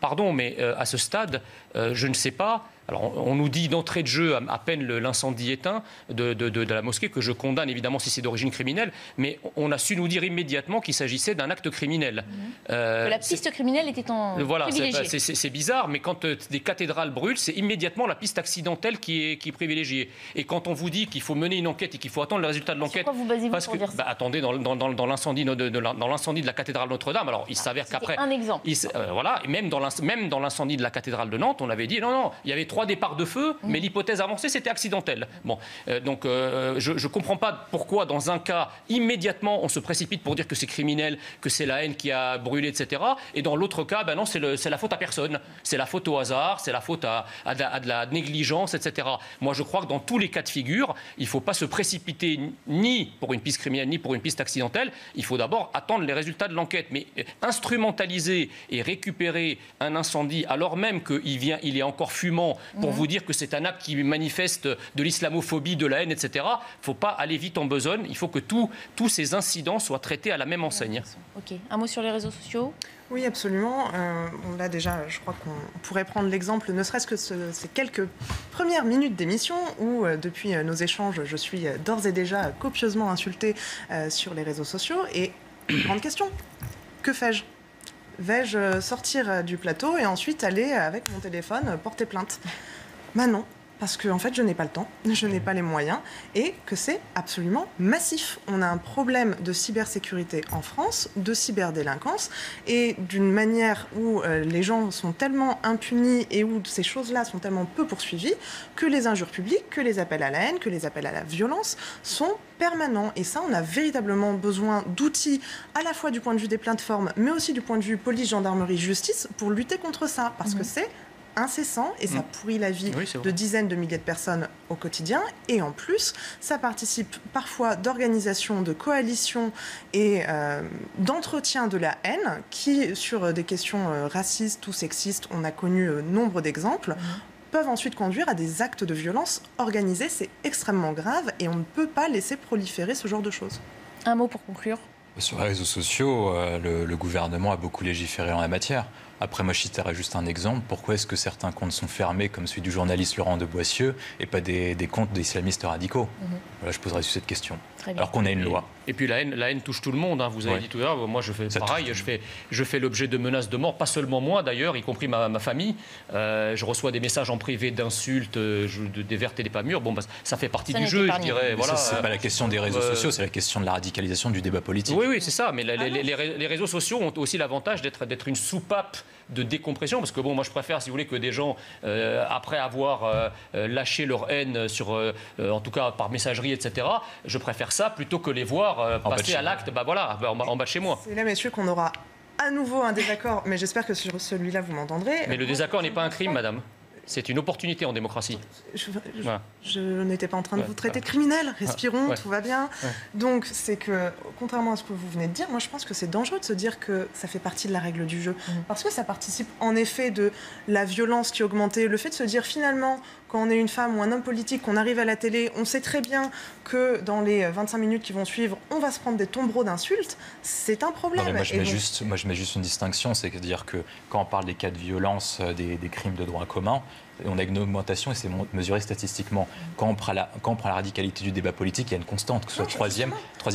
Speaker 6: pardon, mais à ce stade, je ne sais pas. Alors, on nous dit d'entrée de jeu, à peine l'incendie éteint de la mosquée, que je condamne évidemment si c'est d'origine criminelle, mais on a su nous dire immédiatement qu'il s'agissait d'un acte criminel.
Speaker 1: Que la piste criminelle était en privilégiée.
Speaker 6: C'est bizarre, mais quand des cathédrales brûlent, c'est immédiatement la piste accidentelle qui est privilégiée. Et quand on vous dit qu'il faut mener une enquête et qu'il faut attendre le résultat de l'enquête...
Speaker 1: Sur quoi vous basez-vous pour dire ça ?
Speaker 6: Attendez, dans l'incendie de la cathédrale Notre-Dame, alors il s'avère qu'après...
Speaker 1: un exemple.
Speaker 6: Voilà, et même dans l'incendie de la cathédrale de Nantes, on avait dit non, il y avait 3 départs de feu, mais l'hypothèse avancée, c'était accidentel. Bon, donc je ne comprends pas pourquoi, dans un cas, immédiatement, on se précipite pour dire que c'est criminel, que c'est la haine qui a brûlé, etc. Et dans l'autre cas, non, c'est la faute à personne. C'est la faute au hasard, c'est la faute à de la négligence, etc. Moi, je crois que dans tous les cas de figure, il ne faut pas se précipiter ni pour une piste criminelle, ni pour une piste accidentelle. Il faut d'abord attendre les résultats de l'enquête. Mais instrumentaliser et récupérer un incendie, alors même qu'il est encore fumant, pour vous dire que c'est un acte qui manifeste de l'islamophobie, de la haine, etc. Il ne faut pas aller vite en besogne. Il faut que tous ces incidents soient traités à la même enseigne.
Speaker 1: Ok. Un mot sur les réseaux sociaux ?
Speaker 5: Oui, absolument. Là, déjà, je crois qu'on pourrait prendre l'exemple, ne serait-ce que ces quelques premières minutes d'émission où, depuis nos échanges, je suis d'ores et déjà copieusement insultée sur les réseaux sociaux. Et grande question, que fais-je ? Vais-je sortir du plateau et ensuite aller, avec mon téléphone, porter plainte ? Non, parce que en fait, je n'ai pas le temps, je n'ai pas les moyens, et que c'est absolument massif. On a un problème de cybersécurité en France, de cyberdélinquance, et d'une manière où les gens sont tellement impunis et où ces choses-là sont tellement peu poursuivies que les injures publiques, que les appels à la haine, que les appels à la violence sont permanents. Et ça, on a véritablement besoin d'outils, à la fois du point de vue des plateformes, mais aussi du point de vue police, gendarmerie, justice, pour lutter contre ça, parce que c'est incessant et ça pourrit la vie de dizaines de milliers de personnes au quotidien, et en plus ça participe parfois d'organisations, de coalitions et d'entretien de la haine qui, sur des questions racistes ou sexistes, on a connu nombre d'exemples, peuvent ensuite conduire à des actes de violence organisés. C'est extrêmement grave et on ne peut pas laisser proliférer ce genre de choses.
Speaker 1: Un mot pour conclure.
Speaker 7: Sur les réseaux sociaux, le gouvernement a beaucoup légiféré en la matière. Après, moi, je citerai juste un exemple. Pourquoi est-ce que certains comptes sont fermés, comme celui du journaliste Laurent de Boissieu, et pas des comptes d'islamistes radicaux ? Voilà, je poserai cette question. Alors qu'on a une loi.
Speaker 6: Et puis la haine touche tout le monde. Vous avez dit tout à l'heure, moi je fais pareil. Je fais l'objet de menaces de mort, pas seulement moi d'ailleurs, y compris ma famille. Je reçois des messages en privé d'insultes, des vertes et des pas mûres. Bon, ça fait partie du jeu, je dirais. Voilà.
Speaker 7: C'est pas la question des réseaux sociaux, c'est la question de la radicalisation du débat politique.
Speaker 6: Oui, c'est ça. Mais les réseaux sociaux ont aussi l'avantage d'être une soupape de décompression, parce que bon, moi je préfère, si vous voulez, que des gens, après avoir lâché leur haine en tout cas par messagerie, etc., je préfère ça plutôt que les voir passer à l'acte, en bas de chez moi.
Speaker 5: C'est là, messieurs, qu'on aura à nouveau un désaccord, mais j'espère que sur celui-là, vous m'entendrez.
Speaker 6: Mais le désaccord n'est pas un crime, madame. C'est une opportunité en démocratie.
Speaker 5: Je n'étais pas en train de vous traiter de criminel. Respirons, tout va bien. Donc, c'est que, contrairement à ce que vous venez de dire, moi, je pense que c'est dangereux de se dire que ça fait partie de la règle du jeu. Parce que ça participe, en effet, de la violence qui est augmentée. Le fait de se dire, finalement, quand on est une femme ou un homme politique, qu'on arrive à la télé, on sait très bien que dans les 25 minutes qui vont suivre, on va se prendre des tombereaux d'insultes, c'est un problème.
Speaker 7: Non, moi, je mets juste une distinction, c'est-à-dire que quand on parle des cas de violence, des crimes de droit commun, on a une augmentation et c'est mesuré statistiquement. Quand on prend la radicalité du débat politique, il y a une constante, que ce soit troisième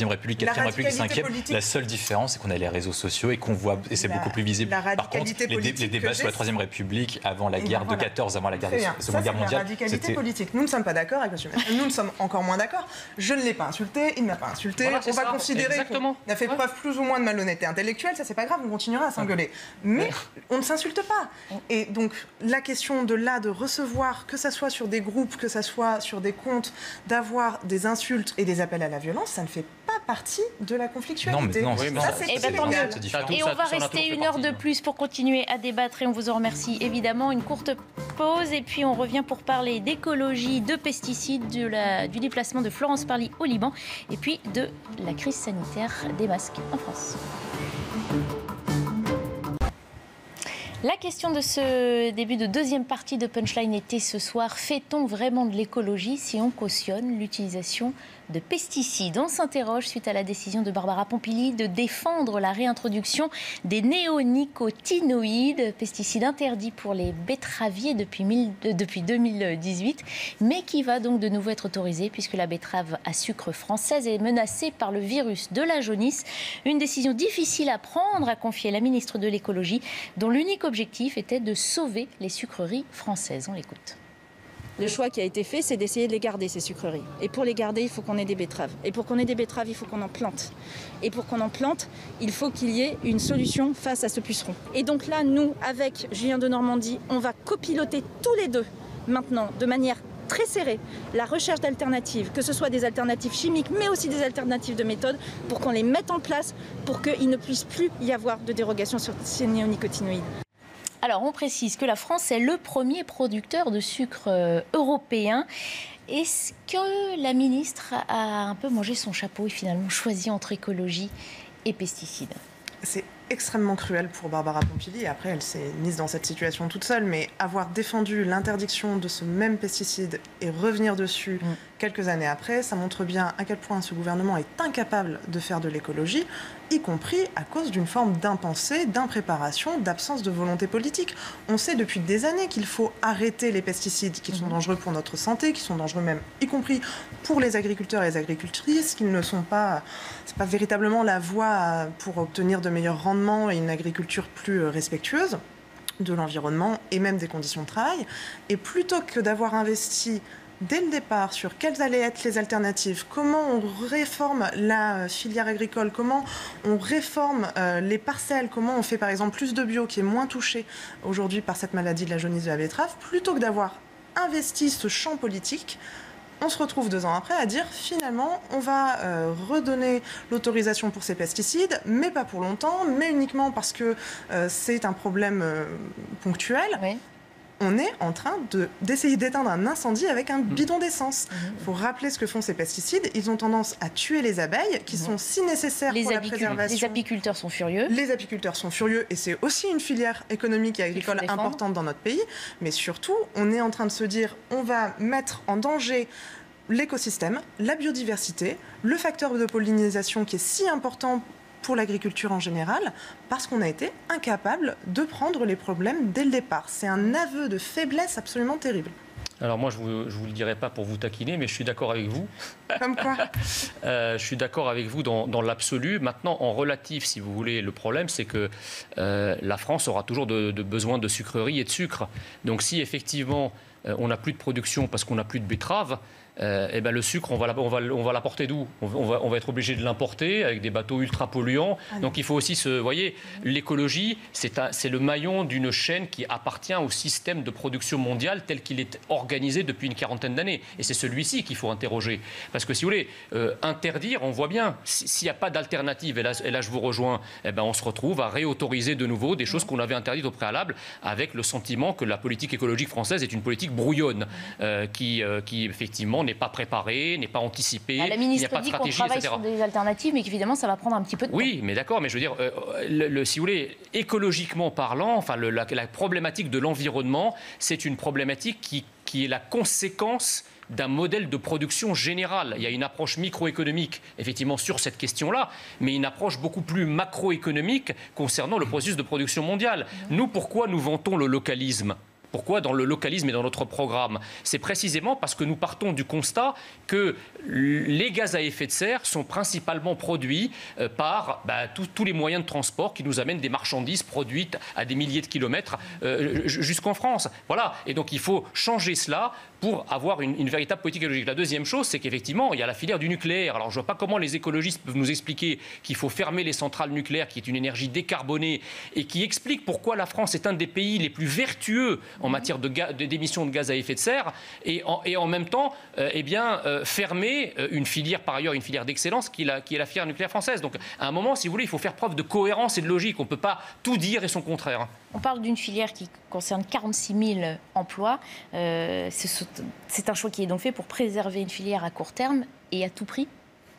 Speaker 7: République, 4e République, 5e. La seule différence, c'est qu'on a les réseaux sociaux et qu'on voit, et c'est beaucoup plus visible. Par contre, les débats sur la 3e République avant la guerre de 14, avant la guerre de Seconde Guerre mondiale,
Speaker 5: la radicalité politique. Nous ne sommes pas d'accord avec M. Nous ne sommes encore moins d'accord. Je ne l'ai pas insulté, il ne m'a pas insulté. Voilà, on va considérer qu'on a fait preuve plus ou moins de malhonnêteté intellectuelle, ça c'est pas grave, on continuera à s'engueuler. Mais on ne s'insulte pas. Et donc la question de recevoir, que ça soit sur des groupes, que ça soit sur des comptes, d'avoir des insultes et des appels à la violence, ça ne fait pas partie de la conflictualité.
Speaker 7: Non,
Speaker 5: ça, c'est illégal.
Speaker 1: Et on va rester une heure de plus pour continuer à débattre et on vous en remercie évidemment. Une courte pause et puis on revient pour parler d'écologie, de pesticides, du déplacement de Florence Parly au Liban et puis de la crise sanitaire des masques en France. La question de ce début de deuxième partie de Punchline était ce soir, fait-on vraiment de l'écologie si on cautionne l'utilisation de pesticides? On s'interroge suite à la décision de Barbara Pompili de défendre la réintroduction des néonicotinoïdes, pesticides interdits pour les betteraviers depuis 2018, mais qui va donc de nouveau être autorisé puisque la betterave à sucre française est menacée par le virus de la jaunisse. Une décision difficile à prendre, a confié la ministre de l'écologie, dont l'unique objectif était de sauver les sucreries françaises. On l'écoute.
Speaker 16: Le choix qui a été fait, c'est d'essayer de les garder, ces sucreries. Et pour les garder, il faut qu'on ait des betteraves. Et pour qu'on ait des betteraves, il faut qu'on en plante. Et pour qu'on en plante, il faut qu'il y ait une solution face à ce puceron. Et donc là, nous, avec Julien Denormandie, on va copiloter tous les deux, maintenant, de manière très serrée, la recherche d'alternatives, que ce soit des alternatives chimiques, mais aussi des alternatives de méthode, pour qu'on les mette en place, pour qu'il ne puisse plus y avoir de dérogation sur ces néonicotinoïdes.
Speaker 1: Alors, on précise que la France est le premier producteur de sucre européen. Est-ce que la ministre a un peu mangé son chapeau et finalement choisi entre écologie et pesticides?
Speaker 5: C'est extrêmement cruel pour Barbara Pompili. Après, elle s'est mise dans cette situation toute seule, mais avoir défendu l'interdiction de ce même pesticide et revenir dessus quelques années après, ça montre bien à quel point ce gouvernement est incapable de faire de l'écologie, y compris à cause d'une forme d'impensée, d'impréparation, d'absence de volonté politique. On sait depuis des années qu'il faut arrêter les pesticides qui sont dangereux pour notre santé, qui sont dangereux même, y compris pour les agriculteurs et les agricultrices, qu'ils ne sont pas, c'est pas véritablement la voie pour obtenir de meilleurs rendements et une agriculture plus respectueuse de l'environnement et même des conditions de travail. Et plutôt que d'avoir investi dès le départ sur quelles allaient être les alternatives, comment on réforme la filière agricole, comment on réforme les parcelles, comment on fait par exemple plus de bio qui est moins touché aujourd'hui par cette maladie de la jaunisse de la betterave, plutôt que d'avoir investi ce champ politique, on se retrouve 2 ans après à dire finalement on va redonner l'autorisation pour ces pesticides, mais pas pour longtemps, mais uniquement parce que c'est un problème ponctuel. Oui. On est en train d'essayer d'éteindre un incendie avec un bidon d'essence. Il faut rappeler ce que font ces pesticides. Ils ont tendance à tuer les abeilles, qui sont si nécessaires pour la préservation.
Speaker 1: Les apiculteurs sont furieux.
Speaker 5: Les apiculteurs sont furieux, et c'est aussi une filière économique et agricole importante dans notre pays. Mais surtout, on est en train de se dire, on va mettre en danger l'écosystème, la biodiversité, le facteur de pollinisation qui est si important pour l'agriculture en général, parce qu'on a été incapable de prendre les problèmes dès le départ. C'est un aveu de faiblesse absolument terrible.
Speaker 6: Alors moi, je vous le dirai pas pour vous taquiner, mais je suis d'accord avec vous.
Speaker 5: Comme quoi
Speaker 6: je suis d'accord avec vous dans l'absolu. Maintenant, en relatif, si vous voulez, le problème, c'est que la France aura toujours besoin de sucreries et de sucre. Donc si effectivement, on n'a plus de production parce qu'on n'a plus de betteraves, eh ben le sucre, on va l'apporter d'où? On va être obligé de l'importer avec des bateaux ultra polluants. Donc il faut aussi voyez, l'écologie, c'est le maillon d'une chaîne qui appartient au système de production mondiale tel qu'il est organisé depuis une quarantaine d'années. Et c'est celui-ci qu'il faut interroger. Parce que si vous voulez, interdire, on voit bien, s'il n'y a pas d'alternative, et là je vous rejoins, eh ben on se retrouve à réautoriser de nouveau des choses qu'on avait interdites au préalable, avec le sentiment que la politique écologique française est une politique brouillonne, qui effectivement n'est pas préparé, n'est pas anticipé,
Speaker 1: la
Speaker 6: il n'y a
Speaker 1: ministre
Speaker 6: pas de
Speaker 1: dit qu'on
Speaker 6: stratégie,
Speaker 1: travaille
Speaker 6: etc.
Speaker 1: sur des alternatives, mais qu'évidemment, ça va prendre un petit peu de temps.
Speaker 6: Oui, mais d'accord, mais je veux dire, si vous voulez, écologiquement parlant, enfin, la problématique de l'environnement, c'est une problématique qui qui est la conséquence d'un modèle de production général. Il y a une approche microéconomique, effectivement, sur cette question-là, mais une approche beaucoup plus macroéconomique concernant le processus de production mondiale. Nous, pourquoi nous vantons le localisme ? Pourquoi dans le localisme et dans notre programme? C'est précisément parce que nous partons du constat que les gaz à effet de serre sont principalement produits par tous les moyens de transport qui nous amènent des marchandises produites à des milliers de kilomètres jusqu'en France. Voilà. Et donc il faut changer cela pour avoir une véritable politique écologique. La deuxième chose, c'est qu'effectivement, il y a la filière du nucléaire. Alors je ne vois pas comment les écologistes peuvent nous expliquer qu'il faut fermer les centrales nucléaires, qui est une énergie décarbonée, et qui explique pourquoi la France est un des pays les plus vertueux en matière d'émissions de gaz à effet de serre, et en même temps fermer une filière, par ailleurs, une filière d'excellence qui est la filière nucléaire française. Donc à un moment, si vous voulez, il faut faire preuve de cohérence et de logique. On ne peut pas tout dire et son contraire.
Speaker 1: On parle d'une filière qui concerne 46 000 emplois. C'est un choix qui est donc fait pour préserver une filière à court terme et à tout prix.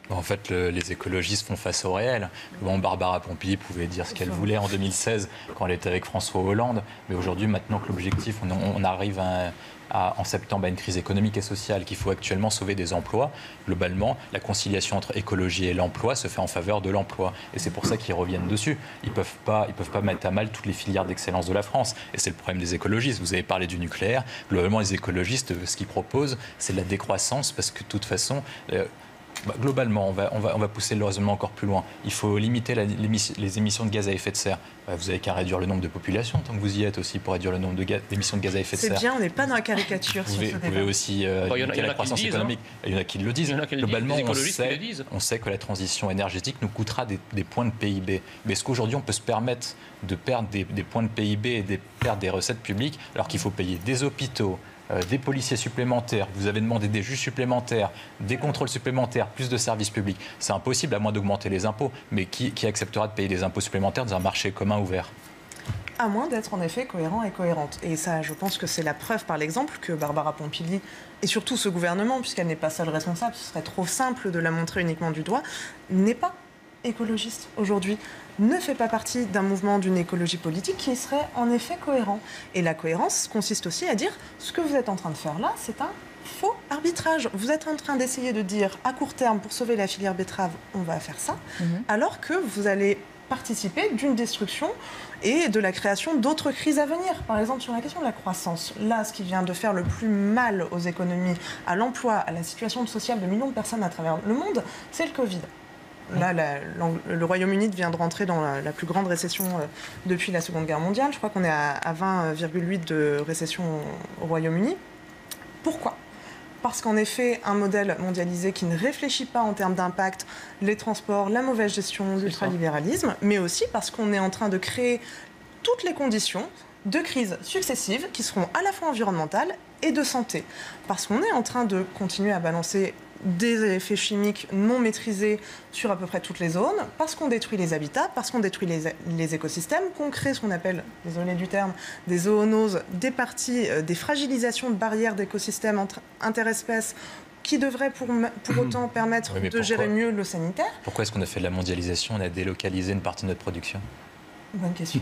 Speaker 7: En fait, les écologistes font face au réel. Bon, Barbara Pompili pouvait dire ce qu'elle voulait en 2016 quand elle était avec François Hollande. Mais aujourd'hui, maintenant que l'objectif, on arrive en septembre à une crise économique et sociale, qu'il faut actuellement sauver des emplois, globalement, la conciliation entre écologie et l'emploi se fait en faveur de l'emploi. Et c'est pour ça qu'ils reviennent dessus. Ils peuvent pas mettre à mal toutes les filières d'excellence de la France. Et c'est le problème des écologistes. Vous avez parlé du nucléaire. Globalement, les écologistes, ce qu'ils proposent, c'est de la décroissance parce que de toute façon... globalement, on va pousser le raisonnement encore plus loin. Il faut limiter les émissions de gaz à effet de serre. Vous n'avez qu'à réduire le nombre de populations tant que vous y êtes aussi pour réduire le nombre d'émissions de gaz à effet de serre.
Speaker 5: C'est bien, on n'est pas dans la caricature.
Speaker 7: Vous pouvez aussi limiter la croissance économique. Il y en a qui le disent. Globalement, on sait que la transition énergétique nous coûtera des points de PIB. Mais est-ce qu'aujourd'hui, on peut se permettre de perdre des points de PIB et de perdre des recettes publiques alors qu'il faut payer des hôpitaux, des policiers supplémentaires, vous avez demandé des juges supplémentaires, des contrôles supplémentaires, plus de services publics. C'est impossible à moins d'augmenter les impôts. Mais qui acceptera de payer des impôts supplémentaires dans un marché commun ouvert ?
Speaker 5: À moins d'être en effet cohérent et cohérente. Et ça, je pense que c'est la preuve par l'exemple que Barbara Pompili, et surtout ce gouvernement, puisqu'elle n'est pas seule responsable, ce serait trop simple de la montrer uniquement du doigt, n'est pas écologiste aujourd'hui, ne fait pas partie d'un mouvement d'une écologie politique qui serait en effet cohérent. Et la cohérence consiste aussi à dire ce que vous êtes en train de faire là, c'est un faux arbitrage. Vous êtes en train d'essayer de dire à court terme, pour sauver la filière betterave, on va faire ça, alors que vous allez participer d'une destruction et de la création d'autres crises à venir. Par exemple, sur la question de la croissance. Là, ce qui vient de faire le plus mal aux économies, à l'emploi, à la situation sociale de millions de personnes à travers le monde, c'est le Covid. Là, le Royaume-Uni vient de rentrer dans la plus grande récession depuis la Seconde Guerre mondiale. Je crois qu'on est à 20,8 de récession au Royaume-Uni. Pourquoi ? Parce qu'en effet, un modèle mondialisé qui ne réfléchit pas en termes d'impact, les transports, la mauvaise gestion, l'ultralibéralisme, mais aussi parce qu'on est en train de créer toutes les conditions de crises successives qui seront à la fois environnementales et de santé. Parce qu'on est en train de continuer à balancer des effets chimiques non maîtrisés sur à peu près toutes les zones, parce qu'on détruit les habitats, parce qu'on détruit les écosystèmes, qu'on crée ce qu'on appelle, désolé du terme, des zoonoses, des parties, des fragilisations de barrières d'écosystèmes interespèces qui devraient pour autant permettre de gérer mieux le sanitaire.
Speaker 7: Pourquoi est-ce qu'on a fait de la mondialisation, on a délocalisé une partie de notre production ?
Speaker 5: Bonne question.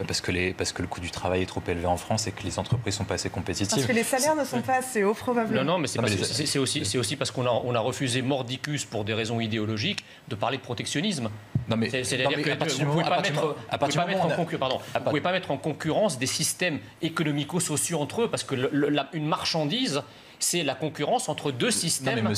Speaker 7: Parce que le coût du travail est trop élevé en France et que les entreprises ne sont pas assez compétitives.
Speaker 5: Parce que les salaires ne sont pas assez hauts, probablement.
Speaker 6: Non, mais c'est aussi parce qu'on a refusé mordicus pour des raisons idéologiques de parler de protectionnisme. C'est-à-dire que vous ne pouvez pas mettre en concurrence des systèmes économico-sociaux entre eux, parce que une marchandise, c'est la concurrence entre deux systèmes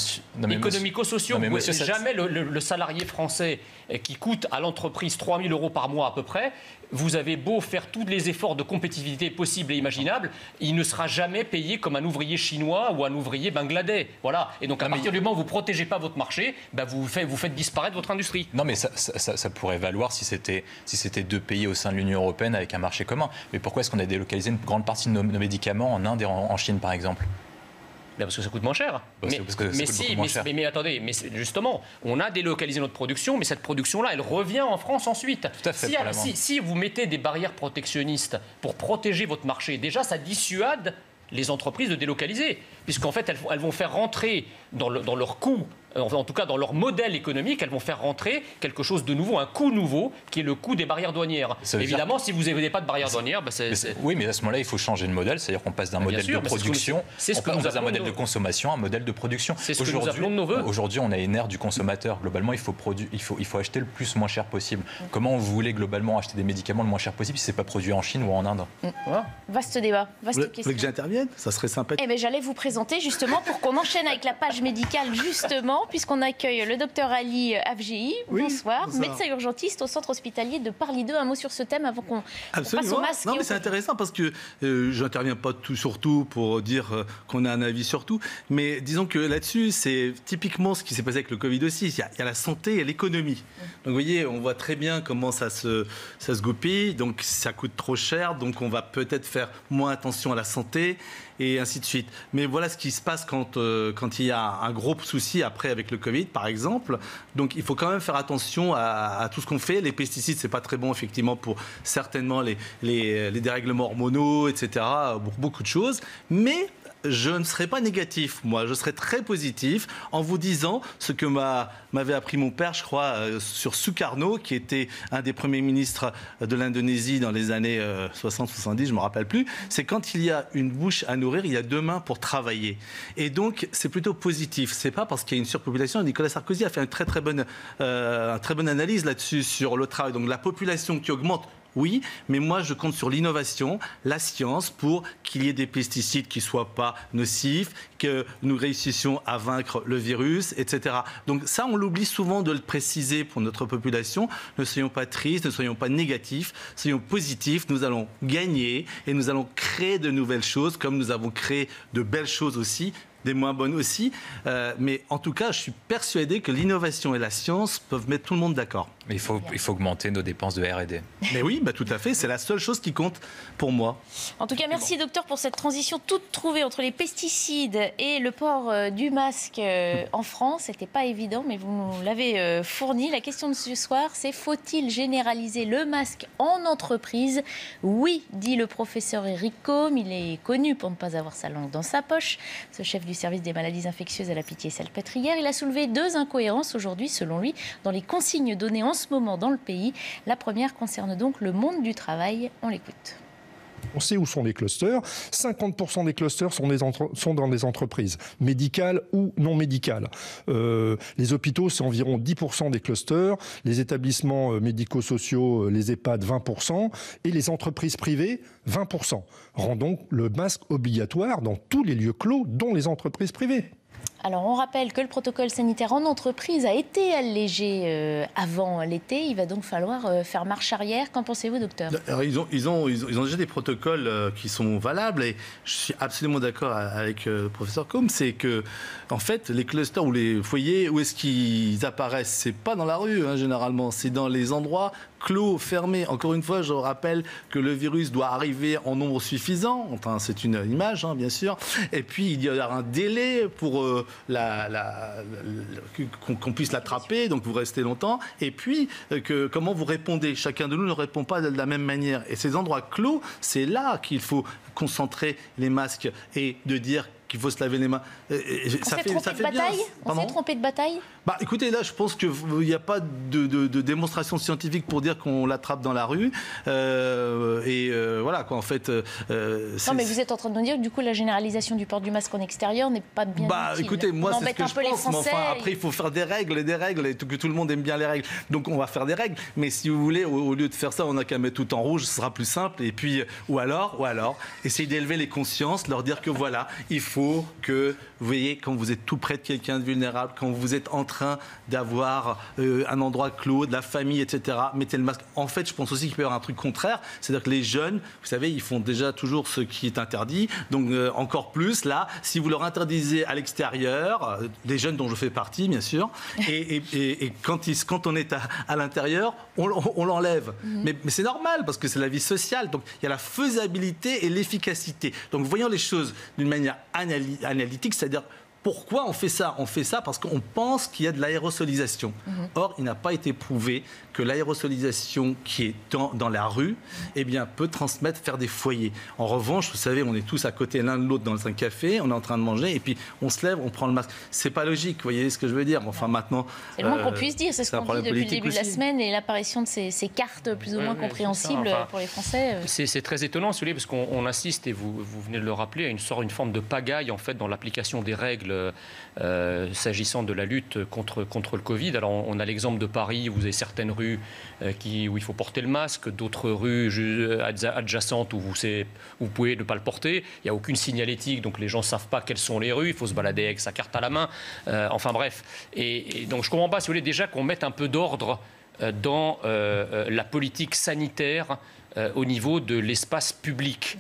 Speaker 6: économico-sociaux. Jamais le salarié français qui coûte à l'entreprise 3 000 € par mois à peu près, vous avez beau faire tous les efforts de compétitivité possibles et imaginables, il ne sera jamais payé comme un ouvrier chinois ou un ouvrier bangladais. Voilà. Et donc à partir du moment où vous ne protégez pas votre marché, vous faites disparaître votre industrie.
Speaker 7: Non, mais ça pourrait valoir si c'était deux pays au sein de l'Union européenne avec un marché commun. Mais pourquoi est-ce qu'on a délocalisé une grande partie de nos médicaments en Inde et en Chine, par exemple ?
Speaker 6: Parce que ça coûte moins cher. Mais attendez, mais justement, on a délocalisé notre production, mais cette production-là, elle revient en France ensuite.
Speaker 7: Tout à fait.
Speaker 6: Si vous mettez des barrières protectionnistes pour protéger votre marché, déjà, ça dissuade les entreprises de délocaliser, puisqu'en fait, elles vont faire rentrer dans leur coût en tout cas dans leur modèle économique, elles vont faire rentrer quelque chose de nouveau, un coût nouveau, qui est le coût des barrières douanières. Évidemment, si vous n'avez pas de barrières douanières,
Speaker 7: oui, mais à ce moment-là, il faut changer de modèle, c'est-à-dire qu'on passe d'un modèle de production, on passe d'un modèle de consommation à un modèle de production.
Speaker 6: C'est ce que nous appelons de nos voeux.
Speaker 7: Aujourd'hui, on a une ère du consommateur. Globalement, il faut acheter le moins cher possible. Comment vous voulez globalement acheter des médicaments le moins cher possible si c'est pas produit en Chine ou en Inde?
Speaker 1: Vaste débat, vaste question.
Speaker 17: Vous voulez que j'intervienne? Ça serait sympathique.
Speaker 1: Eh bien, j'allais vous présenter justement pour qu'on enchaîne avec la page médicale justement, puisqu'on accueille le docteur Ali Afjei. Bonsoir, médecin urgentiste au centre hospitalier de Parly 2. Un mot sur ce thème avant qu'on passe au masque.
Speaker 17: Non, mais c'est intéressant parce que j'interviens pas tout sur tout pour dire qu'on a un avis sur tout, mais disons que là-dessus, c'est typiquement ce qui s'est passé avec le Covid aussi. Il y a la santé et l'économie. Donc vous voyez, on voit très bien comment ça se goupille, donc ça coûte trop cher, donc on va peut-être faire moins attention à la santé et ainsi de suite. Mais voilà ce qui se passe quand il y a un gros souci après avec le Covid, par exemple. Donc il faut quand même faire attention à tout ce qu'on fait. Les pesticides, c'est pas très bon effectivement pour certainement les dérèglements hormonaux, etc. Pour beaucoup de choses. Mais je ne serai pas négatif, moi. Je serai très positif en vous disant ce que m'avait appris mon père, je crois, sur Sukarno, qui était un des premiers ministres de l'Indonésie dans les années 60-70, je ne me rappelle plus. C'est quand il y a une bouche à nourrir, il y a 2 mains pour travailler. Et donc, c'est plutôt positif. C'est pas parce qu'il y a une surpopulation. Nicolas Sarkozy a fait une très bonne analyse là-dessus, sur le travail. Donc, la population qui augmente, oui, mais moi je compte sur l'innovation, la science, pour qu'il y ait des pesticides qui ne soient pas nocifs, que nous réussissions à vaincre le virus, etc. Donc ça, on l'oublie souvent de le préciser pour notre population. Ne soyons pas tristes, ne soyons pas négatifs, soyons positifs. Nous allons gagner et nous allons créer de nouvelles choses, comme nous avons créé de belles choses aussi, des moins bonnes aussi. Mais en tout cas, je suis persuadé que l'innovation et la science peuvent mettre tout le monde d'accord.
Speaker 7: Mais il faut augmenter nos dépenses de R&D.
Speaker 17: Mais oui, tout à fait. C'est la seule chose qui compte pour moi.
Speaker 1: En tout cas, merci docteur pour cette transition toute trouvée entre les pesticides et le port du masque en France. C'était pas évident, mais vous nous l'avez fourni. La question de ce soir, c'est: faut-il généraliser le masque en entreprise? Oui, dit le professeur Eric Combe. Il est connu pour ne pas avoir sa langue dans sa poche. Ce chef du service des maladies infectieuses à la Pitié-Salpêtrière, il a soulevé 2 incohérences aujourd'hui, selon lui, dans les consignes données en ce moment dans le pays. La première concerne donc le monde du travail. On l'écoute.
Speaker 18: On sait où sont les clusters. 50% des clusters sont dans des entreprises médicales ou non médicales. Les hôpitaux, c'est environ 10% des clusters. Les établissements médico-sociaux, les EHPAD, 20%. Et les entreprises privées, 20%. Rend donc le masque obligatoire dans tous les lieux clos, dont les entreprises privées.
Speaker 1: Alors, on rappelle que le protocole sanitaire en entreprise a été allégé avant l'été. Il va donc falloir faire marche arrière. Qu'en pensez-vous, docteur?
Speaker 17: Alors, ils ont déjà des protocoles qui sont valables, et je suis absolument d'accord avec le professeur Combe. C'est que, en fait, les clusters ou les foyers, où est-ce qu'ils apparaissent? C'est pas dans la rue, généralement. C'est dans les endroits clos, fermés. Encore une fois, je rappelle que le virus doit arriver en nombre suffisant. Enfin, c'est une image, bien sûr. Et puis, il y a un délai pour qu'on puisse l'attraper, donc vous restez longtemps. Et puis, comment vous répondez? Chacun de nous ne répond pas de la même manière. Et ces endroits clos, c'est là qu'il faut concentrer les masques et de dire qu'il faut se laver les mains.
Speaker 1: Ça fait bien. On s'est trompé de bataille?
Speaker 17: Écoutez, là, je pense qu'il n'y a pas de démonstration scientifique pour dire qu'on l'attrape dans la rue. Voilà, quoi, en fait...
Speaker 1: non, mais vous êtes en train de nous dire que, du coup, la généralisation du port du masque en extérieur n'est pas bien utile.
Speaker 17: Écoutez, moi, c'est ce que je pense. Mais enfin, après, il faut faire des règles, et que tout le monde aime bien les règles. Donc, on va faire des règles. Mais si vous voulez, au lieu de faire ça, on n'a qu'à mettre tout en rouge, ce sera plus simple. Et puis, ou alors, essayer d'élever les consciences, leur dire que voilà, il faut que, vous voyez, quand vous êtes tout près de quelqu'un de vulnérable, quand vous êtes en train d'avoir un endroit clos, de la famille, etc., mettez le masque. En fait, je pense aussi qu'il peut y avoir un truc contraire, c'est-à-dire que les jeunes, vous savez, ils font déjà toujours ce qui est interdit, donc encore plus, là, si vous leur interdisez à l'extérieur, les jeunes dont je fais partie, bien sûr, et quand on est à l'intérieur, on l'enlève. Mais c'est normal, parce que c'est la vie sociale, donc il y a la faisabilité et l'efficacité. Donc voyons les choses d'une manière analytique, c'est-à-dire Pourquoi on fait ça? On fait ça parce qu'on pense qu'il y a de l'aérosolisation. Or, il n'a pas été prouvé que l'aérosolisation qui est dans la rue peut transmettre, faire des foyers. En revanche, vous savez, on est tous à côté l'un de l'autre dans un café, on est en train de manger, et puis on se lève, on prend le masque. C'est pas logique, vous voyez ce que je veux dire? Enfin, maintenant...
Speaker 1: C'est le moins qu'on puisse dire, c'est ce qu'on dit depuis le début de la semaine, et l'apparition de ces cartes plus ou moins compréhensibles pour les Français.
Speaker 6: C'est très étonnant, si vous voulez, parce qu'on assiste, et vous venez de le rappeler, à une forme de pagaille, en fait, dans l'application des règles s'agissant de la lutte contre le Covid. Alors, on a l'exemple de Paris, où vous avez certaines rues où il faut porter le masque, d'autres rues adjacentes où vous pouvez ne pas le porter. Il n'y a aucune signalétique, donc les gens ne savent pas quelles sont les rues. Il faut se balader avec sa carte à la main. Enfin bref. Et donc je ne comprends pas, si vous voulez, déjà qu'on mette un peu d'ordre dans la politique sanitaire au niveau de l'espace public,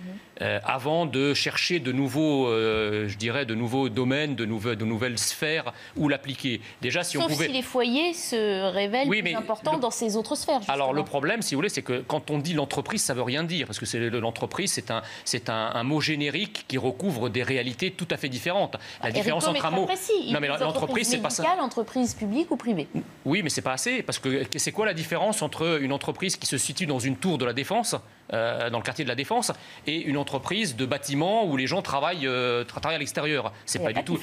Speaker 6: avant de chercher de nouveaux, de nouveaux domaines, de nouvelles sphères où l'appliquer. Déjà, si
Speaker 1: Sauf
Speaker 6: on pouvait...
Speaker 1: si les foyers se révèlent plus importants dans ces autres sphères. Justement.
Speaker 6: Alors le problème, si vous voulez, c'est que quand on dit l'entreprise, ça ne veut rien dire, parce que l'entreprise, c'est un mot générique qui recouvre des réalités tout à fait différentes. La différence entre un mot...
Speaker 1: Non, mais l'entreprise, c'est pas ça. Entreprise publique ou privée.
Speaker 6: Oui, mais c'est pas assez, parce que c'est quoi la différence entre une entreprise qui se situe dans une tour de la Défense, dans le quartier de la Défense, et une entreprise de bâtiment où les gens travaillent à l'extérieur? C'est pas du tout.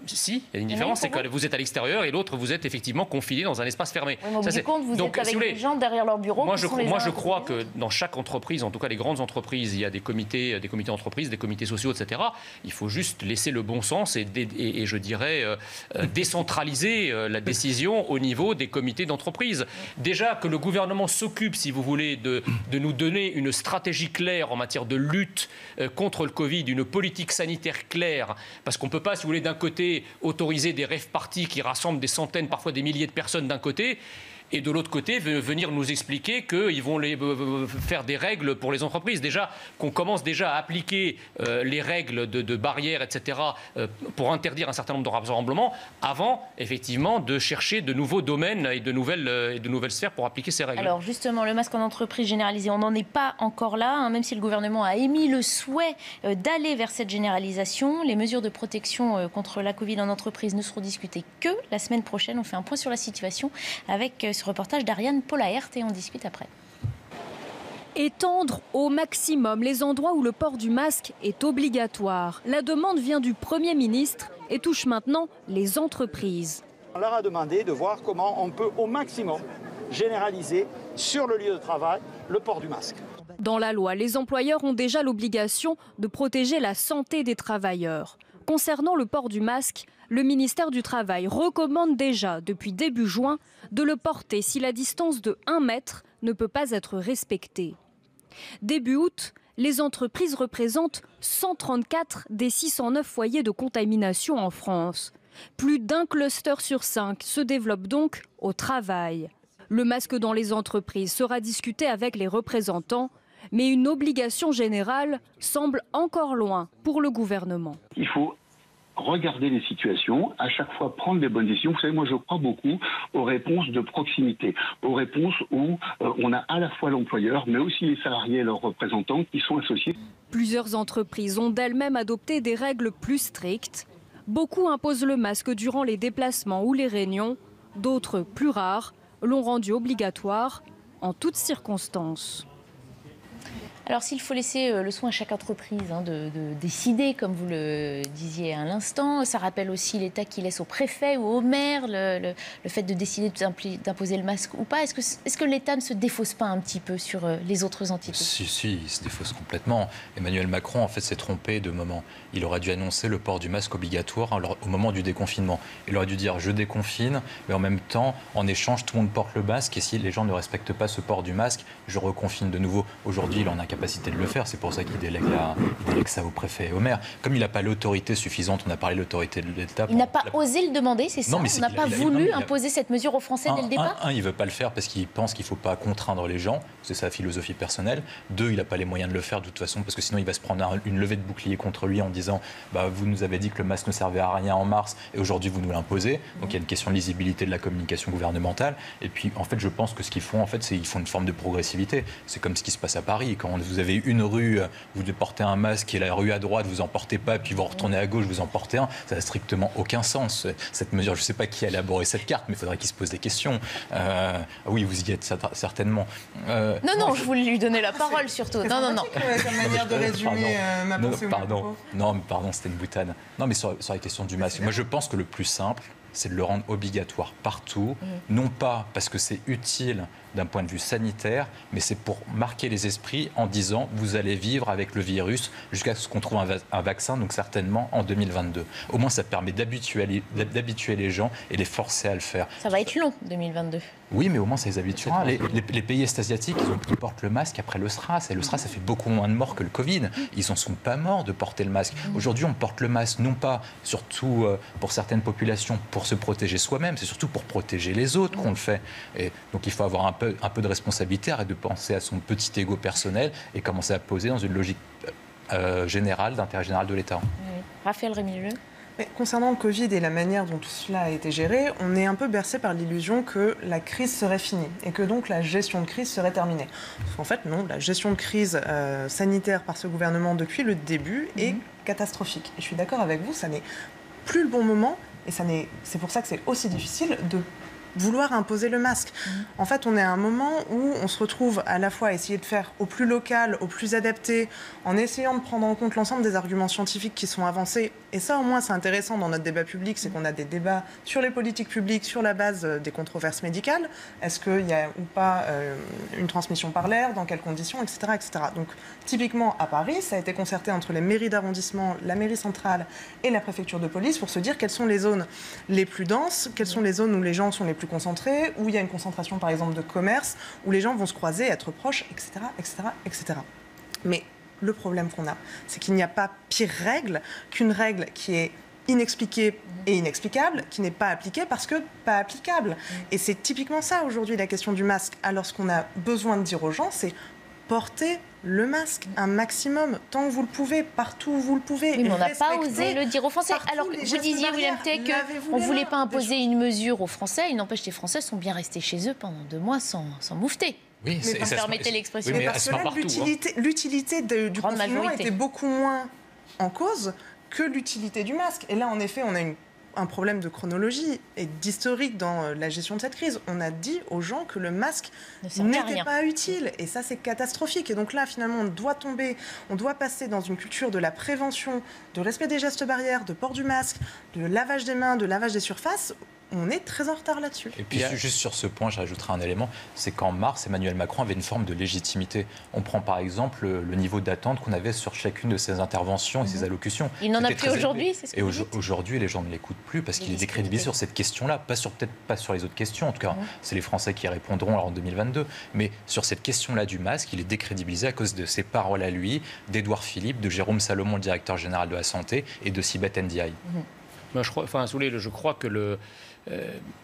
Speaker 6: Si, il y a une différence, c'est que vous êtes à l'extérieur et l'autre vous êtes effectivement confiné dans un espace fermé.
Speaker 1: Oui, mais au bout du compte, vous êtes avec des gens derrière leur bureau.
Speaker 6: Moi, je crois que dans chaque entreprise, en tout cas les grandes entreprises, il y a des comités d'entreprise, des comités sociaux, etc. Il faut juste laisser le bon sens et je dirais décentraliser la décision au niveau des comités d'entreprise. Déjà que le gouvernement s'occupe, si vous voulez, de nous donner une stratégie claire en matière de lutte contre le Covid, une politique sanitaire claire, parce qu'on ne peut pas, si vous voulez, d'un côté, autoriser des rave-parties qui rassemblent des centaines, parfois des milliers de personnes d'un côté, et de l'autre côté, venir nous expliquer qu'ils vont faire des règles pour les entreprises. Déjà, qu'on commence déjà à appliquer les règles de barrières, etc., pour interdire un certain nombre de rassemblements, avant, effectivement, de chercher de nouveaux domaines et de nouvelles sphères pour appliquer ces règles.
Speaker 1: Alors, justement, le masque en entreprise généralisé, on n'en est pas encore là, même si le gouvernement a émis le souhait d'aller vers cette généralisation. Les mesures de protection contre la Covid en entreprise ne seront discutées que la semaine prochaine. On fait un point sur la situation avec ce reportage d'Ariane Polaert et on discute après.
Speaker 19: Étendre au maximum les endroits où le port du masque est obligatoire. La demande vient du Premier ministre et touche maintenant les entreprises.
Speaker 20: On leur a demandé de voir comment on peut au maximum généraliser sur le lieu de travail le port du masque.
Speaker 19: Dans la loi, les employeurs ont déjà l'obligation de protéger la santé des travailleurs. Concernant le port du masque, le ministère du Travail recommande déjà, depuis début juin, de le porter si la distance de 1 mètre ne peut pas être respectée. Début août, les entreprises représentent 134 des 609 foyers de contamination en France. Plus d'un cluster sur 5 se développe donc au travail. Le masque dans les entreprises sera discuté avec les représentants, mais une obligation générale semble encore loin pour le gouvernement.
Speaker 21: Il faut regarder les situations, à chaque fois prendre les bonnes décisions. Vous savez, moi je crois beaucoup aux réponses de proximité, aux réponses où on a à la fois l'employeur, mais aussi les salariés et leurs représentants qui sont associés.
Speaker 19: Plusieurs entreprises ont d'elles-mêmes adopté des règles plus strictes. Beaucoup imposent le masque durant les déplacements ou les réunions, d'autres, plus rares, l'ont rendu obligatoire en toutes circonstances.
Speaker 1: Alors s'il faut laisser le soin à chaque entreprise de décider, comme vous le disiez à l'instant, ça rappelle aussi l'État qui laisse au préfet ou au maire le fait de décider d'imposer le masque ou pas. Est-ce que l'État ne se défausse pas un petit peu sur les autres entités?
Speaker 7: Si, il se défausse complètement. Emmanuel Macron, en fait, s'est trompé de moment. Il aurait dû annoncer le port du masque obligatoire au moment du déconfinement. Il aurait dû dire « je déconfine », mais en même temps, en échange, tout le monde porte le masque et si les gens ne respectent pas ce port du masque, je reconfine de nouveau. Aujourd'hui, il en a capacité de le faire, c'est pour ça qu'il délègue ça au préfet et au maire. Comme il n'a pas l'autorité suffisante, on a parlé de l'autorité de l'État.
Speaker 1: Il n'a pas osé le demander, c'est ça? On n'a pas voulu imposer cette mesure aux Français dès le départ?
Speaker 7: Il ne veut pas le faire parce qu'il pense qu'il ne faut pas contraindre les gens, c'est sa philosophie personnelle. 2, il n'a pas les moyens de le faire de toute façon parce que sinon il va se prendre une levée de bouclier contre lui en disant vous nous avez dit que le masque ne servait à rien en mars et aujourd'hui vous nous l'imposez. Donc il y a une question de lisibilité de la communication gouvernementale. Et puis en fait je pense que ce qu'ils font, c'est qu'ils font une forme de progressivité. C'est comme ce qui se passe à Paris. Quand on vous avez une rue, vous devez porter un masque et la rue à droite, vous en portez pas, puis vous retournez à gauche, vous en portez un. Ça n'a strictement aucun sens. Cette mesure, je ne sais pas qui a élaboré cette carte, mais il faudrait qu'il se pose des questions. Oui, vous y êtes certainement.
Speaker 1: Non, je voulais lui donner la parole surtout. Non.
Speaker 5: Comme manière de résumer ma pensée.
Speaker 7: Pardon, c'était une boutade. Non, mais sur la question du masque, moi je pense que le plus simple, c'est de le rendre obligatoire partout, non pas parce que c'est utile d'un point de vue sanitaire, mais c'est pour marquer les esprits en disant vous allez vivre avec le virus jusqu'à ce qu'on trouve un vaccin, donc certainement en 2022. Au moins ça permet d'habituer les gens et les forcer à le faire.
Speaker 1: Ça va être long, 2022.
Speaker 7: Oui, mais au moins ça les habituera. Les pays est-asiatiques, ils portent le masque après le SRAS, et le SRAS, ça fait beaucoup moins de morts que le Covid. Ils n'en sont pas morts de porter le masque. Aujourd'hui, on porte le masque, non pas, surtout pour certaines populations, pour se protéger soi-même, c'est surtout pour protéger les autres qu'on le fait. Et donc il faut avoir un peu de responsabilité, arrêter de penser à son petit ego personnel et commencer à poser dans une logique générale, d'intérêt général de l'État.
Speaker 1: Oui. Raphaël Rémilleux.
Speaker 5: Mais concernant le Covid et la manière dont tout cela a été géré, on est un peu bercé par l'illusion que la crise serait finie et que donc la gestion de crise serait terminée. En fait, non, la gestion de crise sanitaire par ce gouvernement depuis le début est catastrophique. Et je suis d'accord avec vous, ça n'est plus le bon moment et c'est pour ça que c'est aussi difficile de vouloir imposer le masque. En fait, on est à un moment où on se retrouve à la fois à essayer de faire au plus local, au plus adapté, en essayant de prendre en compte l'ensemble des arguments scientifiques qui sont avancés. Et ça, au moins, c'est intéressant dans notre débat public, c'est qu'on a des débats sur les politiques publiques, sur la base des controverses médicales. Est-ce qu'il y a ou pas une transmission par l'air, dans quelles conditions, etc., etc. Donc, typiquement, à Paris, ça a été concerté entre les mairies d'arrondissement, la mairie centrale et la préfecture de police pour se dire quelles sont les zones les plus denses, quelles sont les zones où les gens sont les plus concentrés, où il y a une concentration, par exemple, de commerce, où les gens vont se croiser, être proches, etc., etc., etc. Mais le problème qu'on a, c'est qu'il n'y a pas pire règle qu'une règle qui est inexpliquée et inexplicable, qui n'est pas appliquée parce que pas applicable. Et c'est typiquement ça, aujourd'hui, la question du masque. Alors, ce qu'on a besoin de dire aux gens, c'est porter le masque un maximum, tant que vous le pouvez, partout où vous le pouvez.
Speaker 1: Oui, mais on n'a pas osé le dire aux Français. Alors, vous disiez, William Tay, qu'on ne voulait pas imposer une mesure aux Français. Il n'empêche que les Français sont bien restés chez eux pendant 2 mois sans moufter.
Speaker 7: Oui,
Speaker 1: mais permettez l'expression.
Speaker 5: Oui, parce que là, l'utilité du confinement était beaucoup moins en cause que l'utilité du masque. Et là, en effet, on a un problème de chronologie et d'historique dans la gestion de cette crise. On a dit aux gens que le masque n'était pas utile. Et ça, c'est catastrophique. Et donc là, finalement, on doit passer dans une culture de la prévention, de respect des gestes barrières, de port du masque, de lavage des mains, de lavage des surfaces. On est très en retard là-dessus.
Speaker 7: Et puis juste sur ce point, j'ajouterai un élément, c'est qu'en mars, Emmanuel Macron avait une forme de légitimité. On prend par exemple le niveau d'attente qu'on avait sur chacune de ses interventions et ses allocutions.
Speaker 1: Il n'en a plus aujourd'hui, c'est ce que
Speaker 7: vous dites. Et aujourd'hui, les gens ne l'écoutent plus parce qu'il est décrédibilisé sur cette question-là, peut-être pas sur les autres questions, en tout cas, c'est les Français qui répondront en 2022, mais sur cette question-là du masque, il est décrédibilisé à cause de ses paroles à lui, d'Édouard Philippe, de Jérôme Salomon, le directeur général de la Santé, et de Sibeth Ndiaye.
Speaker 6: Moi, je crois que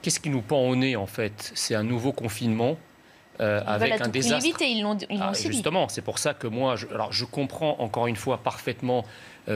Speaker 6: qu'est-ce qui nous pend au nez, en fait? C'est un nouveau confinement avec un désastre.
Speaker 1: Ils l'ont aussi dit.
Speaker 6: Justement, c'est pour ça que moi, je comprends encore une fois parfaitement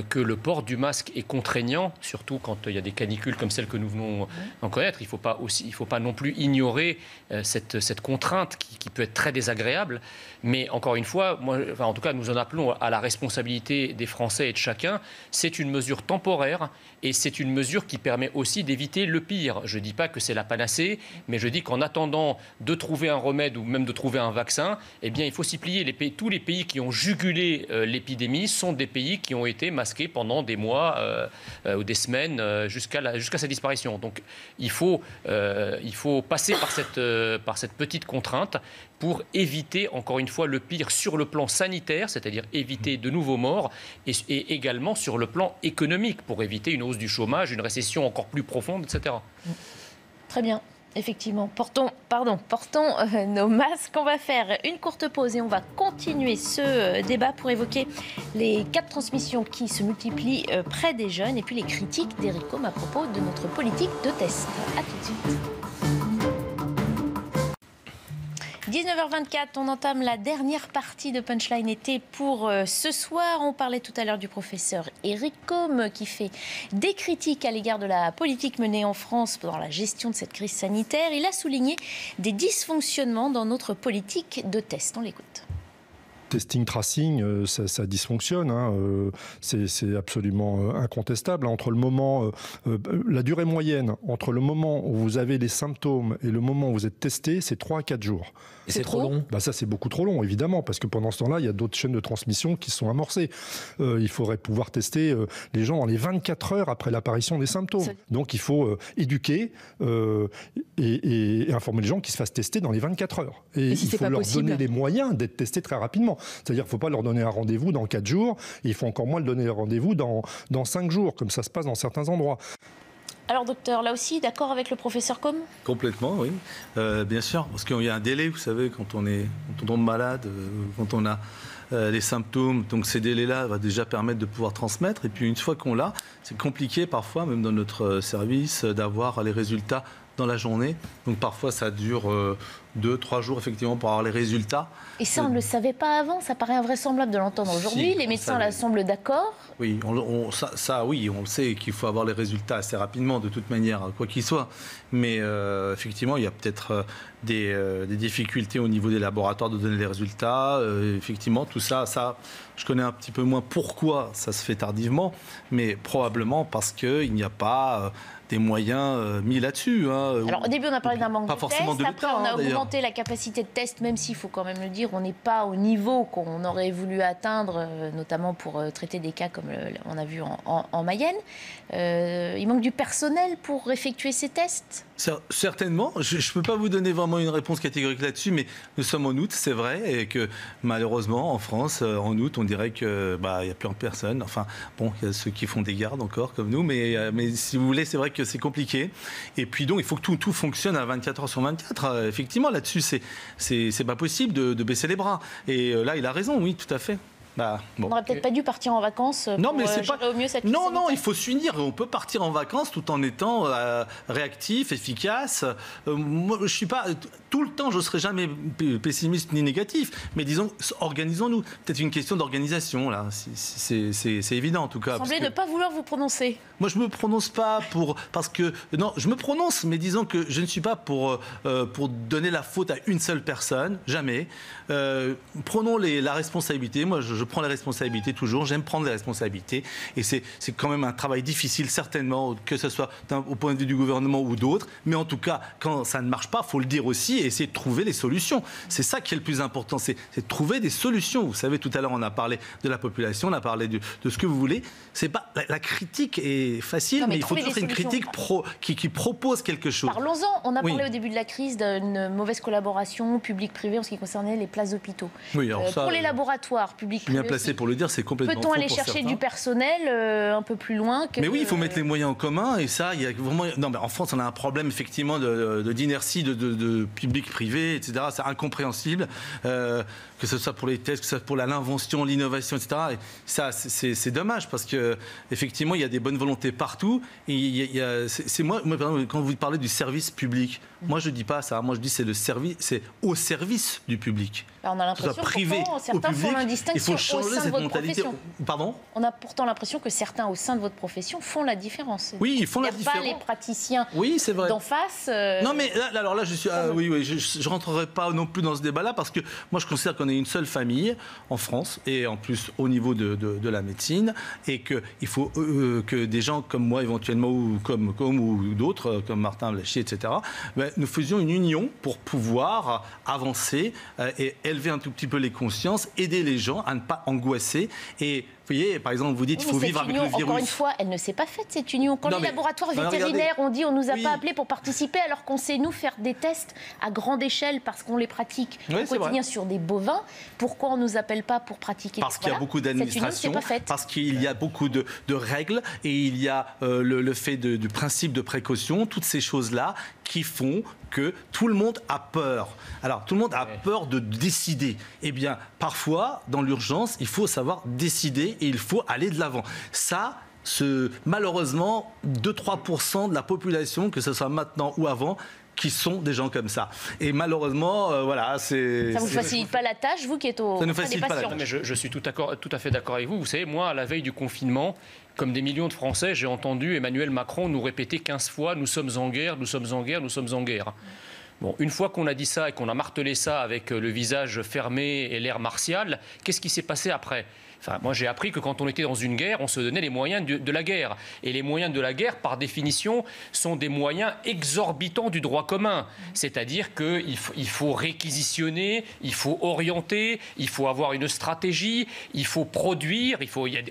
Speaker 6: que le port du masque est contraignant, surtout quand il y a des canicules comme celle que nous venons d'en connaître. Il ne faut pas non plus ignorer cette contrainte qui peut être très désagréable. Mais encore une fois, en tout cas, nous en appelons à la responsabilité des Français et de chacun. C'est une mesure temporaire et c'est une mesure qui permet aussi d'éviter le pire. Je ne dis pas que c'est la panacée, mais je dis qu'en attendant de trouver un remède ou même de trouver un vaccin, eh bien, il faut s'y plier. Tous les pays qui ont jugulé l'épidémie sont des pays qui ont été masqués pendant des mois ou des semaines jusqu'à sa disparition. Donc, il faut passer par cette petite contrainte pour éviter, encore une fois, le pire sur le plan sanitaire, c'est-à-dire éviter de nouveaux morts, et également sur le plan économique, pour éviter une hausse du chômage, une récession encore plus profonde, etc.
Speaker 1: Très bien. Effectivement, portons nos masques. On va faire une courte pause et on va continuer ce débat pour évoquer les cas de transmission qui se multiplient près des jeunes et puis les critiques d'Éric Côme à propos de notre politique de test. A tout de suite. 19h24, on entame la dernière partie de Punchline été pour ce soir. On parlait tout à l'heure du professeur Éric Côme qui fait des critiques à l'égard de la politique menée en France dans la gestion de cette crise sanitaire. Il a souligné des dysfonctionnements dans notre politique de test. On l'écoute.
Speaker 18: testing, tracing, ça dysfonctionne. Hein, c'est absolument incontestable. Entre le moment, la durée moyenne entre le moment où vous avez les symptômes et le moment où vous êtes testé, c'est 3 à 4 jours.
Speaker 3: Et c'est trop long ?
Speaker 18: Ça, c'est beaucoup trop long, évidemment, parce que pendant ce temps-là, il y a d'autres chaînes de transmission qui sont amorcées. Il faudrait pouvoir tester les gens dans les 24 heures après l'apparition des symptômes. Donc, il faut éduquer et informer les gens qu'ils se fassent tester dans les 24 heures. Et
Speaker 19: si
Speaker 18: il faut leur donner les moyens d'être testés très rapidement. C'est-à-dire qu'il ne faut pas leur donner un rendez-vous dans 4 jours, et il faut encore moins leur donner un rendez-vous dans 5 jours, comme ça se passe dans certains endroits.
Speaker 1: Alors docteur, là aussi, d'accord avec le professeur Combe ?
Speaker 17: Complètement, oui. Bien sûr, parce qu'il y a un délai, vous savez, quand on tombe malade, quand on a les symptômes. Donc ces délais-là vont déjà permettre de pouvoir transmettre. Et puis une fois qu'on l'a, c'est compliqué parfois, même dans notre service, d'avoir les résultats dans la journée. Donc parfois ça dure 2-3 jours effectivement pour avoir les résultats.
Speaker 1: Et ça, on ne le savait pas avant, ça paraît invraisemblable de l'entendre aujourd'hui. Les médecins là semblent d'accord.
Speaker 17: Oui, oui, on le sait qu'il faut avoir les résultats assez rapidement de toute manière, quoi qu'il soit. Mais effectivement, il y a peut-être des difficultés au niveau des laboratoires de donner les résultats. Effectivement, tout ça, je connais un petit peu moins pourquoi ça se fait tardivement, mais probablement parce qu'il n'y a pas des moyens mis là-dessus.
Speaker 1: Alors au début, on a parlé d'un manque de tests. Après, on a augmenté la capacité de test, même s'il faut quand même le dire, on n'est pas au niveau qu'on aurait voulu atteindre, notamment pour traiter des cas comme on a vu en Mayenne. Il manque du personnel pour effectuer ces tests ?
Speaker 17: Certainement. Je ne peux pas vous donner vraiment une réponse catégorique là-dessus, mais nous sommes en août, c'est vrai, et que malheureusement, en France, en août, on dirait qu'il n'y a plus personne. Enfin, bon, il y a ceux qui font des gardes encore, comme nous, mais si vous voulez, c'est vrai que c'est compliqué. Et puis donc, il faut que tout fonctionne à 24 heures sur 24. Effectivement, là-dessus, c'est pas possible de baisser les bras. Et là, il a raison, oui, tout à fait.
Speaker 1: On n'aurait peut-être pas dû partir en vacances pour gérer au mieux cette crise sanitaire.
Speaker 17: Non, il faut s'unir. On peut partir en vacances tout en étant réactif, efficace. Moi, je suis pas tout le temps, je ne serai jamais pessimiste ni négatif. Mais disons, organisons-nous. Peut-être une question d'organisation là. C'est évident en tout cas.
Speaker 1: Vous semblez ne pas vouloir vous prononcer.
Speaker 17: Moi, je me prononce pas parce que non, je me prononce, mais disons que je ne suis pas pour donner la faute à une seule personne, jamais. Prenons la responsabilité. Moi, je prends les responsabilités toujours. J'aime prendre les responsabilités, et c'est quand même un travail difficile, certainement, que ce soit au point de vue du gouvernement ou d'autres. Mais en tout cas, quand ça ne marche pas, faut le dire aussi et essayer de trouver les solutions. C'est ça qui est le plus important, c'est de trouver des solutions. Vous savez, tout à l'heure, on a parlé de la population, on a parlé de ce que vous voulez. C'est pas la critique est facile, mais il faut toujours une critique qui propose quelque chose.
Speaker 1: Parlons-en. On a parlé au début de la crise d'une mauvaise collaboration public-privé en ce qui concernait les places d'hôpitaux.
Speaker 17: Oui, alors
Speaker 1: pour les laboratoires publics-privés,
Speaker 17: bien placé pour le dire, c'est complètement
Speaker 1: peut-on aller chercher du personnel un peu plus loin que...
Speaker 17: Mais oui, il faut mettre les moyens en commun, et ça, il y a vraiment... Non, mais en France, on a un problème effectivement d'inertie de public-privé, etc. C'est incompréhensible, que ce soit pour les tests, que ce soit pour l'invention, l'innovation, etc. Et ça, c'est dommage, parce que effectivement, il y a des bonnes volontés partout. Et moi, par exemple, quand vous parlez du service public, moi, je dis pas ça. Moi, je dis c'est au service du public.
Speaker 1: Alors, on a l'impression que certains font la distinction au sein de votre profession.
Speaker 17: Pardon ?
Speaker 1: On a pourtant l'impression que certains au sein de votre profession font la différence.
Speaker 17: Oui, ils font la différence.
Speaker 1: Il n'y a pas les praticiens
Speaker 17: d'en
Speaker 1: face.
Speaker 17: Non, mais là, je suis. Je rentrerai pas non plus dans ce débat-là, parce que moi, je considère qu'on est une seule famille en France, et en plus au niveau de la médecine, et qu'il faut que des gens comme moi éventuellement, ou comme ou d'autres comme Martin Blachier, etc. Nous faisions une union pour pouvoir avancer et élever un tout petit peu les consciences, aider les gens à ne pas angoisser. Et vous voyez, par exemple, vous dites qu'il faut vivre avec le virus.
Speaker 1: Encore une fois, elle ne s'est pas faite, cette union. Quand les laboratoires vétérinaires ont dit on ne nous a pas appelés pour participer, alors qu'on sait, nous, faire des tests à grande échelle parce qu'on les pratique au quotidien sur des bovins, pourquoi on ne nous appelle pas pour pratiquer?
Speaker 17: Parce qu'il y a beaucoup d'administration, parce qu'il y a beaucoup de règles, et il y a le fait du principe de précaution, toutes ces choses-là qui font que tout le monde a peur. Alors, tout le monde a peur de décider. Eh bien, parfois, dans l'urgence, il faut savoir décider et il faut aller de l'avant. Ça, malheureusement, 2-3% de la population, que ce soit maintenant ou avant, qui sont des gens comme ça. Et malheureusement,
Speaker 1: ça ne vous facilite pas la tâche, vous qui êtes au sein des patients.
Speaker 6: Mais je suis tout à fait d'accord avec vous. Vous savez, moi, à la veille du confinement, comme des millions de Français, j'ai entendu Emmanuel Macron nous répéter 15 fois « Nous sommes en guerre, nous sommes en guerre, nous sommes en guerre ». Bon, une fois qu'on a dit ça et qu'on a martelé ça avec le visage fermé et l'air martial, qu'est-ce qui s'est passé après ? Enfin, moi, j'ai appris que quand on était dans une guerre, on se donnait les moyens de la guerre. Et les moyens de la guerre, par définition, sont des moyens exorbitants du droit commun. C'est-à-dire qu'il faut réquisitionner, il faut orienter, il faut avoir une stratégie, il faut produire.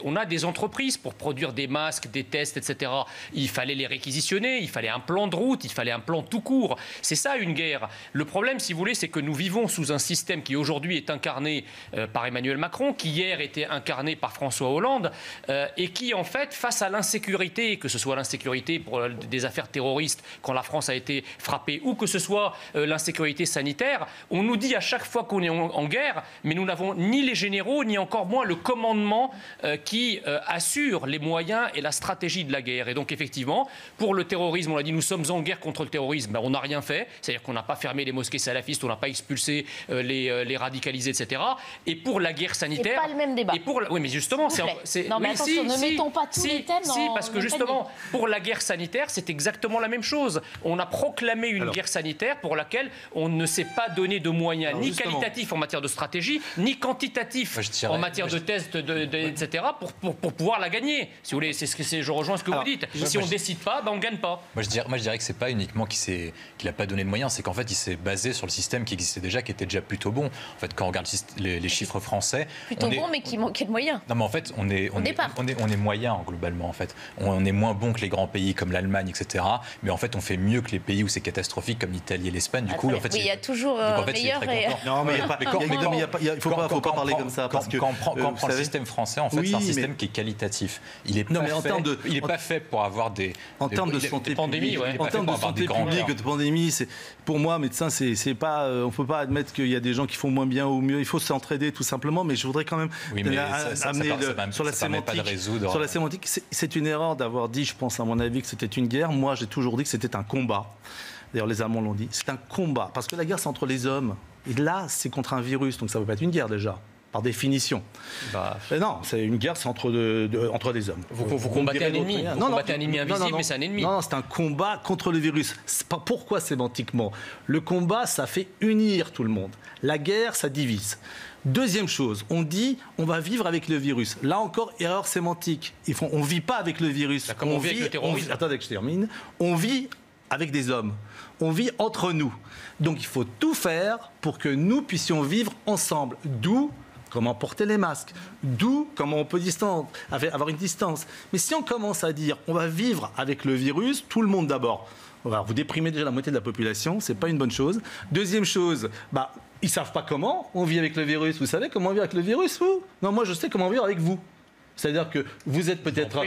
Speaker 6: On a des entreprises pour produire des masques, des tests, etc. Il fallait les réquisitionner, il fallait un plan de route, il fallait un plan tout court. C'est ça, une guerre. Le problème, si vous voulez, c'est que nous vivons sous un système qui, aujourd'hui, est incarné par Emmanuel Macron, qui hier était incarné par François Hollande, et qui, en fait, face à l'insécurité, que ce soit l'insécurité pour des affaires terroristes quand la France a été frappée, ou que ce soit l'insécurité sanitaire, on nous dit à chaque fois qu'on est en guerre, mais nous n'avons ni les généraux, ni encore moins le commandement qui assure les moyens et la stratégie de la guerre. Et donc, effectivement, pour le terrorisme, on l'a dit, nous sommes en guerre contre le terrorisme, ben, on n'a rien fait, c'est-à-dire qu'on n'a pas fermé les mosquées salafistes, on n'a pas expulsé les radicalisés, etc. Et pour la guerre sanitaire...
Speaker 1: C'est pas le même débat.
Speaker 6: Oui, mais justement,
Speaker 1: non, mais attention, ne mettons pas tous les thèmes dans...
Speaker 6: Si, parce que justement, pour la guerre sanitaire, c'est exactement la même chose. On a proclamé une guerre sanitaire pour laquelle on ne s'est pas donné de moyens ni qualitatifs en matière de stratégie, ni quantitatifs en matière de tests, etc., pour pouvoir la gagner. Si vous voulez, je rejoins ce que vous dites. Si on ne décide pas, ben on ne gagne pas.
Speaker 7: Moi, je dirais que ce n'est pas uniquement qu'il n'a pas donné de moyens, c'est qu'en fait, il s'est basé sur le système qui existait déjà, qui était déjà plutôt bon. En fait, quand on regarde les chiffres français...
Speaker 1: Plutôt bon, mais qui manquait de moyens.
Speaker 7: Non, mais en fait, on est moyen, globalement, en fait. On est moins bon que les grands pays comme l'Allemagne, etc. Mais en fait, on fait mieux que les pays où c'est catastrophique, comme l'Italie et l'Espagne. Du coup, en fait,
Speaker 1: il y a toujours meilleur et...
Speaker 17: Non, mais il ne faut pas parler comme ça.
Speaker 7: Quand on prend le système français, en fait, c'est un système qui est qualitatif. Il n'est pas fait pour avoir des...
Speaker 17: En termes de santé
Speaker 6: publique,
Speaker 17: en termes de santé publique, de pandémie, pour moi, médecin, c'est pas... On ne peut pas admettre qu'il y a des gens qui font moins bien ou mieux. Il faut s'entraider, tout simplement. Mais je voudrais quand même amener sur la sémantique. C'est une erreur d'avoir dit, je pense à mon avis, que c'était une guerre. Moi, j'ai toujours dit que c'était un combat. D'ailleurs, les Allemands l'ont dit. C'est un combat. Parce que la guerre, c'est entre les hommes. Et là, c'est contre un virus. Donc ça ne peut pas être une guerre, déjà. Par définition. Non, c'est une guerre, c'est entre des hommes.
Speaker 6: Vous combattez un ennemi. Vous combattez un ennemi invisible, mais c'est un ennemi.
Speaker 17: Non, c'est un combat contre le virus. Pourquoi sémantiquement ? Le combat, ça fait unir tout le monde. La guerre, ça divise. Deuxième chose, on dit on va vivre avec le virus. Là encore, erreur sémantique. On ne vit pas avec le virus.
Speaker 6: On vit avec le terrorisme.
Speaker 17: Attendez que je termine. On vit avec des hommes. On vit entre nous. Donc il faut tout faire pour que nous puissions vivre ensemble. D'où comment porter les masques, d'où comment on peut avoir une distance. Mais si on commence à dire on va vivre avec le virus, tout le monde d'abord, vous déprimez déjà la moitié de la population, c'est pas une bonne chose. Deuxième chose, ils savent pas comment on vit avec le virus. Vous savez comment on vit avec le virus, vous ? Non, moi je sais comment vivre avec vous. C'est-à-dire que vous êtes peut-être,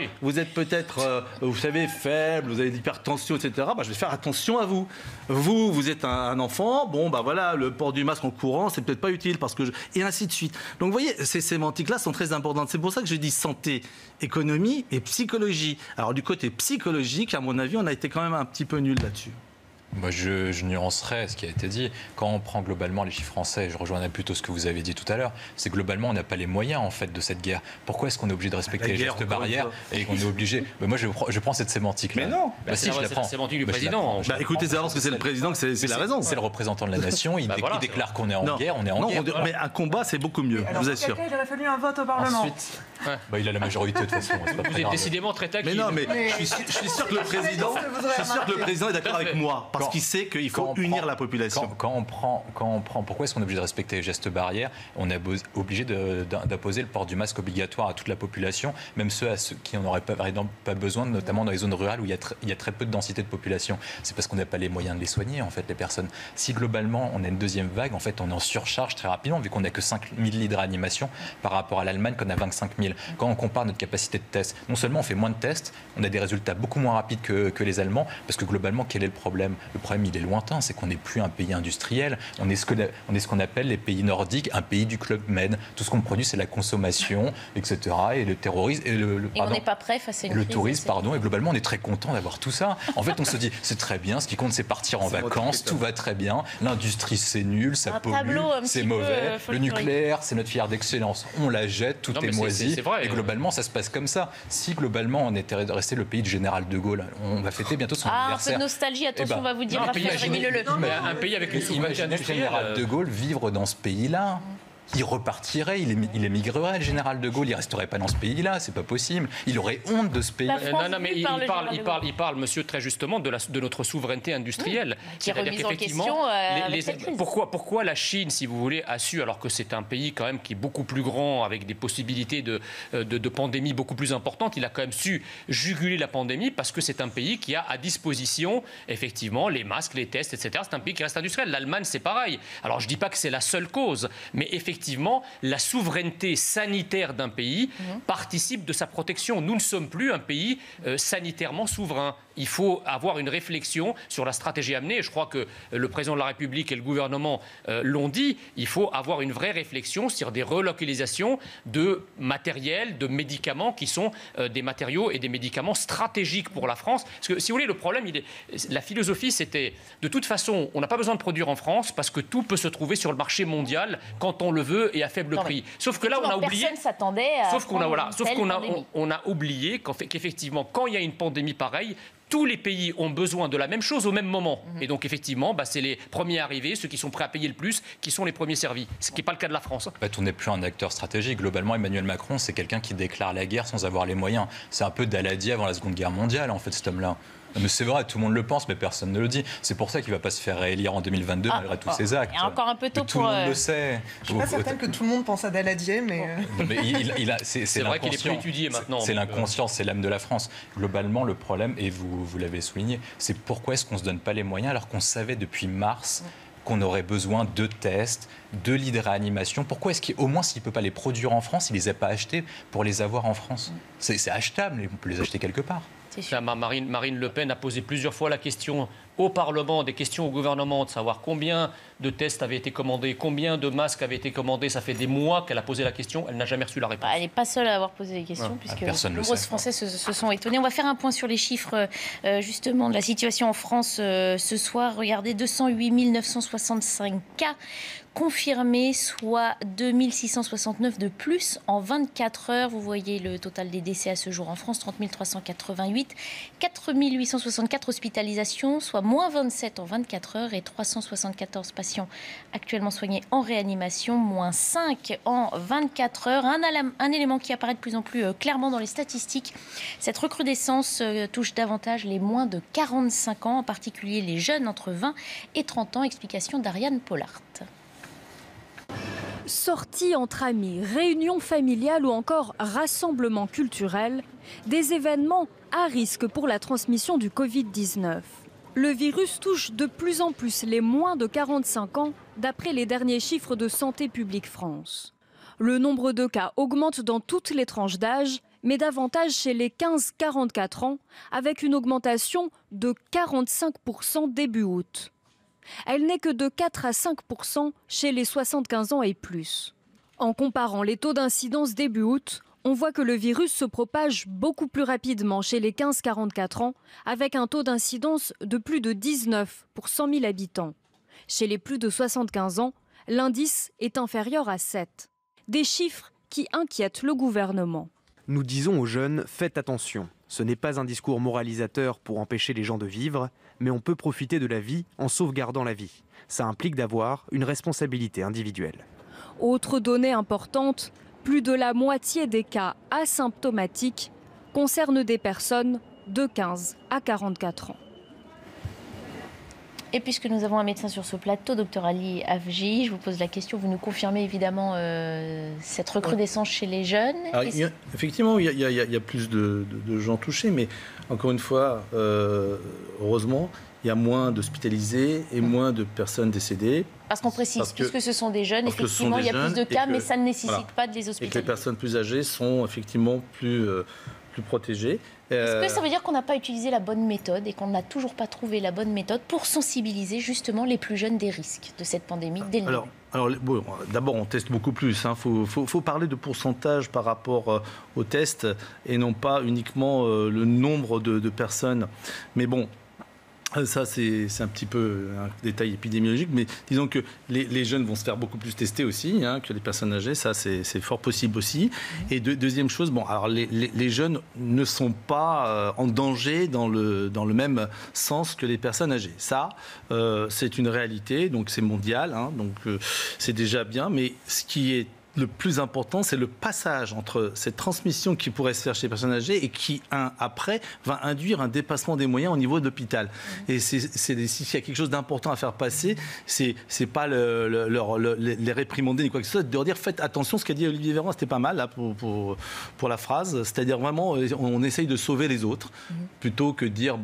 Speaker 17: vous savez, faible, vous avez de l'hypertension, etc. Je vais faire attention à vous. Vous êtes un enfant, voilà, le port du masque en courant, c'est peut-être pas utile et ainsi de suite. Donc vous voyez, ces sémantiques-là sont très importantes. C'est pour ça que je dis santé, économie et psychologie. Alors du côté psychologique, à mon avis, on a été quand même un petit peu nul là-dessus.
Speaker 7: Moi, je nuancerais ce qui a été dit. Quand on prend globalement les chiffres français, je rejoindrai plutôt ce que vous avez dit tout à l'heure, c'est globalement, on n'a pas les moyens en fait de cette guerre. Pourquoi est-ce qu'on est obligé de respecter les gestes barrières et qu'on est obligé moi, je prends cette sémantique-là.
Speaker 17: Mais non.
Speaker 6: Si, je la prends. C'est la sémantique du président.
Speaker 17: Écoutez, d'abord que c'est le président, c'est la raison.
Speaker 7: C'est le représentant de la nation. Il déclare qu'on est en guerre. On est en guerre.
Speaker 17: Mais un combat, c'est beaucoup mieux. Je vous assure.
Speaker 5: Il aurait fallu un vote au Parlement.
Speaker 7: Ensuite, il a la majorité de toute façon.
Speaker 6: Vous êtes décidément très taquin.
Speaker 17: Mais non, mais je suis sûr que le président est d'accord avec moi parce qu'il sait qu'il faut unir la population.
Speaker 7: Quand on prend, pourquoi est-ce qu'on est obligé de respecter les gestes barrières ? On est obligé d'imposer le port du masque obligatoire à toute la population, même ceux qui n'en auraient pas besoin, notamment dans les zones rurales où il y a très peu de densité de population. C'est parce qu'on n'a pas les moyens de les soigner, en fait, les personnes. Si globalement on a une deuxième vague, en fait, on est en surcharge très rapidement, vu qu'on n'a que 5 000 lits de réanimation par rapport à l'Allemagne qu'on a 25 000. Quand on compare notre capacité de test, non seulement on fait moins de tests, on a des résultats beaucoup moins rapides que les Allemands, parce que globalement, quel est le problème ? Le problème, il est lointain, c'est qu'on n'est plus un pays industriel, on est ce qu'on appelle les pays nordiques, un pays du Club Med. Tout ce qu'on produit, c'est la consommation, etc. Et le terrorisme... Et
Speaker 1: on n'est pas prêt face à une
Speaker 7: crise.
Speaker 1: Le
Speaker 7: tourisme, et globalement, on est très content d'avoir tout ça. En fait, on se dit, c'est très bien, ce qui compte, c'est partir en vacances, tout va très bien, l'industrie, c'est nul, ça pollue, c'est mauvais, le nucléaire, c'est notre filière d'excellence, on la jette, tout est moisi. Et globalement, ça se passe comme ça. Si globalement, on était resté le pays du général de Gaulle, on va fêter bientôt son anniversaire.
Speaker 1: Un peu de nostalgie, attention, on va vous dire Raphaël Rémy-Leleu.
Speaker 7: Un pays avec une souveraineté industrielle. Le général de Gaulle vivre dans ce pays-là. Il repartirait, il émigrerait, le général de Gaulle, il ne resterait pas dans ce pays-là, c'est pas possible. Il aurait honte de ce pays.
Speaker 6: Non, mais il parle, monsieur, très justement, de notre souveraineté industrielle.
Speaker 1: Qui est remise en question avec cette crise.
Speaker 6: Pourquoi la Chine, si vous voulez, a su, alors que c'est un pays quand même qui est beaucoup plus grand, avec des possibilités de pandémie beaucoup plus importantes, il a quand même su juguler la pandémie parce que c'est un pays qui a à disposition, effectivement, les masques, les tests, etc. C'est un pays qui reste industriel. L'Allemagne, c'est pareil. Alors, je ne dis pas que c'est la seule cause, mais effectivement, la souveraineté sanitaire d'un pays participe de sa protection. Nous ne sommes plus un pays sanitairement souverain. Il faut avoir une réflexion sur la stratégie à mener. Je crois que le président de la République et le gouvernement l'ont dit. Il faut avoir une vraie réflexion sur des relocalisations de matériel, de médicaments qui sont des matériaux et des médicaments stratégiques pour la France. Parce que, si vous voulez, le problème, la philosophie, c'était de toute façon, on n'a pas besoin de produire en France parce que tout peut se trouver sur le marché mondial quand on le veut et à faible prix. Sauf que là, on a oublié.
Speaker 1: Personne s'attendait à.
Speaker 6: Sauf qu'on a oublié qu'effectivement, quand il y a une pandémie pareille, tous les pays ont besoin de la même chose au même moment. Et donc, effectivement, c'est les premiers arrivés, ceux qui sont prêts à payer le plus, qui sont les premiers servis. Ce qui n'est pas le cas de la France.
Speaker 7: On n'est plus un acteur stratégique. Globalement, Emmanuel Macron, c'est quelqu'un qui déclare la guerre sans avoir les moyens. C'est un peu Daladier avant la Seconde Guerre mondiale, en fait, cet homme-là. Mais c'est vrai, tout le monde le pense, mais personne ne le dit. C'est pour ça qu'il ne va pas se faire réélire en 2022 malgré tous ses actes.
Speaker 1: Il y a encore un peu tôt
Speaker 7: tout le monde le sait.
Speaker 5: Je ne suis pas certaine que tout le monde pense à Daladier, mais...
Speaker 6: c'est vrai qu'il est plus étudié maintenant.
Speaker 7: C'est l'inconscience, c'est l'âme de la France. Globalement, le problème, et vous l'avez souligné, c'est pourquoi est-ce qu'on ne se donne pas les moyens alors qu'on savait depuis mars qu'on aurait besoin de tests, de lits de réanimation. Pourquoi est-ce qu'au moins s'il ne peut pas les produire en France, il ne les a pas achetés pour les avoir en France? C'est achetable, on peut les acheter quelque part.
Speaker 6: Marine Le Pen a posé plusieurs fois la question au Parlement, des questions au gouvernement, de savoir combien de tests avaient été commandés, combien de masques avaient été commandés. Ça fait des mois qu'elle a posé la question, elle n'a jamais reçu la réponse.
Speaker 1: Elle n'est pas seule à avoir posé les questions, puisque de nombreux Français se sont étonnés. On va faire un point sur les chiffres, justement, de la situation en France ce soir. Regardez, 208 965 cas confirmés, soit 2669 de plus en 24 heures. Vous voyez le total des décès à ce jour en France, 30 388. 4 864 hospitalisations, soit moins 27 en 24 heures, et 374 patients actuellement soignés en réanimation, moins 5 en 24 heures. Un élément qui apparaît de plus en plus clairement dans les statistiques, cette recrudescence touche davantage les moins de 45 ans, en particulier les jeunes entre 20 et 30 ans. Explication d'Ariane Pollard.
Speaker 19: Sorties entre amis, réunions familiales ou encore rassemblements culturels, des événements à risque pour la transmission du Covid-19. Le virus touche de plus en plus les moins de 45 ans, d'après les derniers chiffres de Santé publique France. Le nombre de cas augmente dans toutes les tranches d'âge, mais davantage chez les 15-44 ans, avec une augmentation de 45% début août. Elle n'est que de 4 à 5% chez les 75 ans et plus. En comparant les taux d'incidence début août, on voit que le virus se propage beaucoup plus rapidement chez les 15-44 ans, avec un taux d'incidence de plus de 19 pour 100 000 habitants. Chez les plus de 75 ans, l'indice est inférieur à 7. Des chiffres qui inquiètent le gouvernement.
Speaker 3: Nous disons aux jeunes, faites attention. Ce n'est pas un discours moralisateur pour empêcher les gens de vivre, mais on peut profiter de la vie en sauvegardant la vie. Ça implique d'avoir une responsabilité individuelle.
Speaker 19: Autre donnée importante, plus de la moitié des cas asymptomatiques concernent des personnes de 15 à 44 ans.
Speaker 1: Et puisque nous avons un médecin sur ce plateau, Dr Ali Afji, je vous pose la question, vous nous confirmez évidemment cette recrudescence chez les jeunes.
Speaker 17: Alors, effectivement, il y a plus de gens touchés, mais encore une fois, heureusement, il y a moins d'hospitalisés et moins de personnes décédées.
Speaker 1: Parce qu'on précise, puisque ce sont des jeunes, effectivement, il y a plus de cas, mais ça ne nécessite pas de les hospitaliser.
Speaker 17: Et que les personnes plus âgées sont effectivement plus protégées.
Speaker 1: Est-ce que ça veut dire qu'on n'a pas utilisé la bonne méthode et qu'on n'a toujours pas trouvé la bonne méthode pour sensibiliser justement les plus jeunes des risques de cette pandémie dès le début ?
Speaker 17: Alors bon, d'abord, on teste beaucoup plus. Faut parler de pourcentage par rapport aux tests et non pas uniquement le nombre de personnes. Mais bon, Ça, c'est un petit peu un détail épidémiologique, mais disons que les jeunes vont se faire beaucoup plus tester aussi que les personnes âgées. Ça, c'est fort possible aussi. Et deuxième chose, alors les jeunes ne sont pas en danger dans le même sens que les personnes âgées. Ça, c'est une réalité, donc c'est mondial, donc c'est déjà bien. Mais ce qui est le plus important, c'est le passage entre cette transmission qui pourrait se faire chez les personnes âgées et qui, après, va induire un dépassement des moyens au niveau de l'hôpital. Et s'il y a quelque chose d'important à faire passer, c'est pas les réprimander ni quoi que ce soit, de leur dire faites attention. Ce qu'a dit Olivier Véran, c'était pas mal là, pour la phrase. C'est-à-dire vraiment, on essaye de sauver les autres plutôt que de dire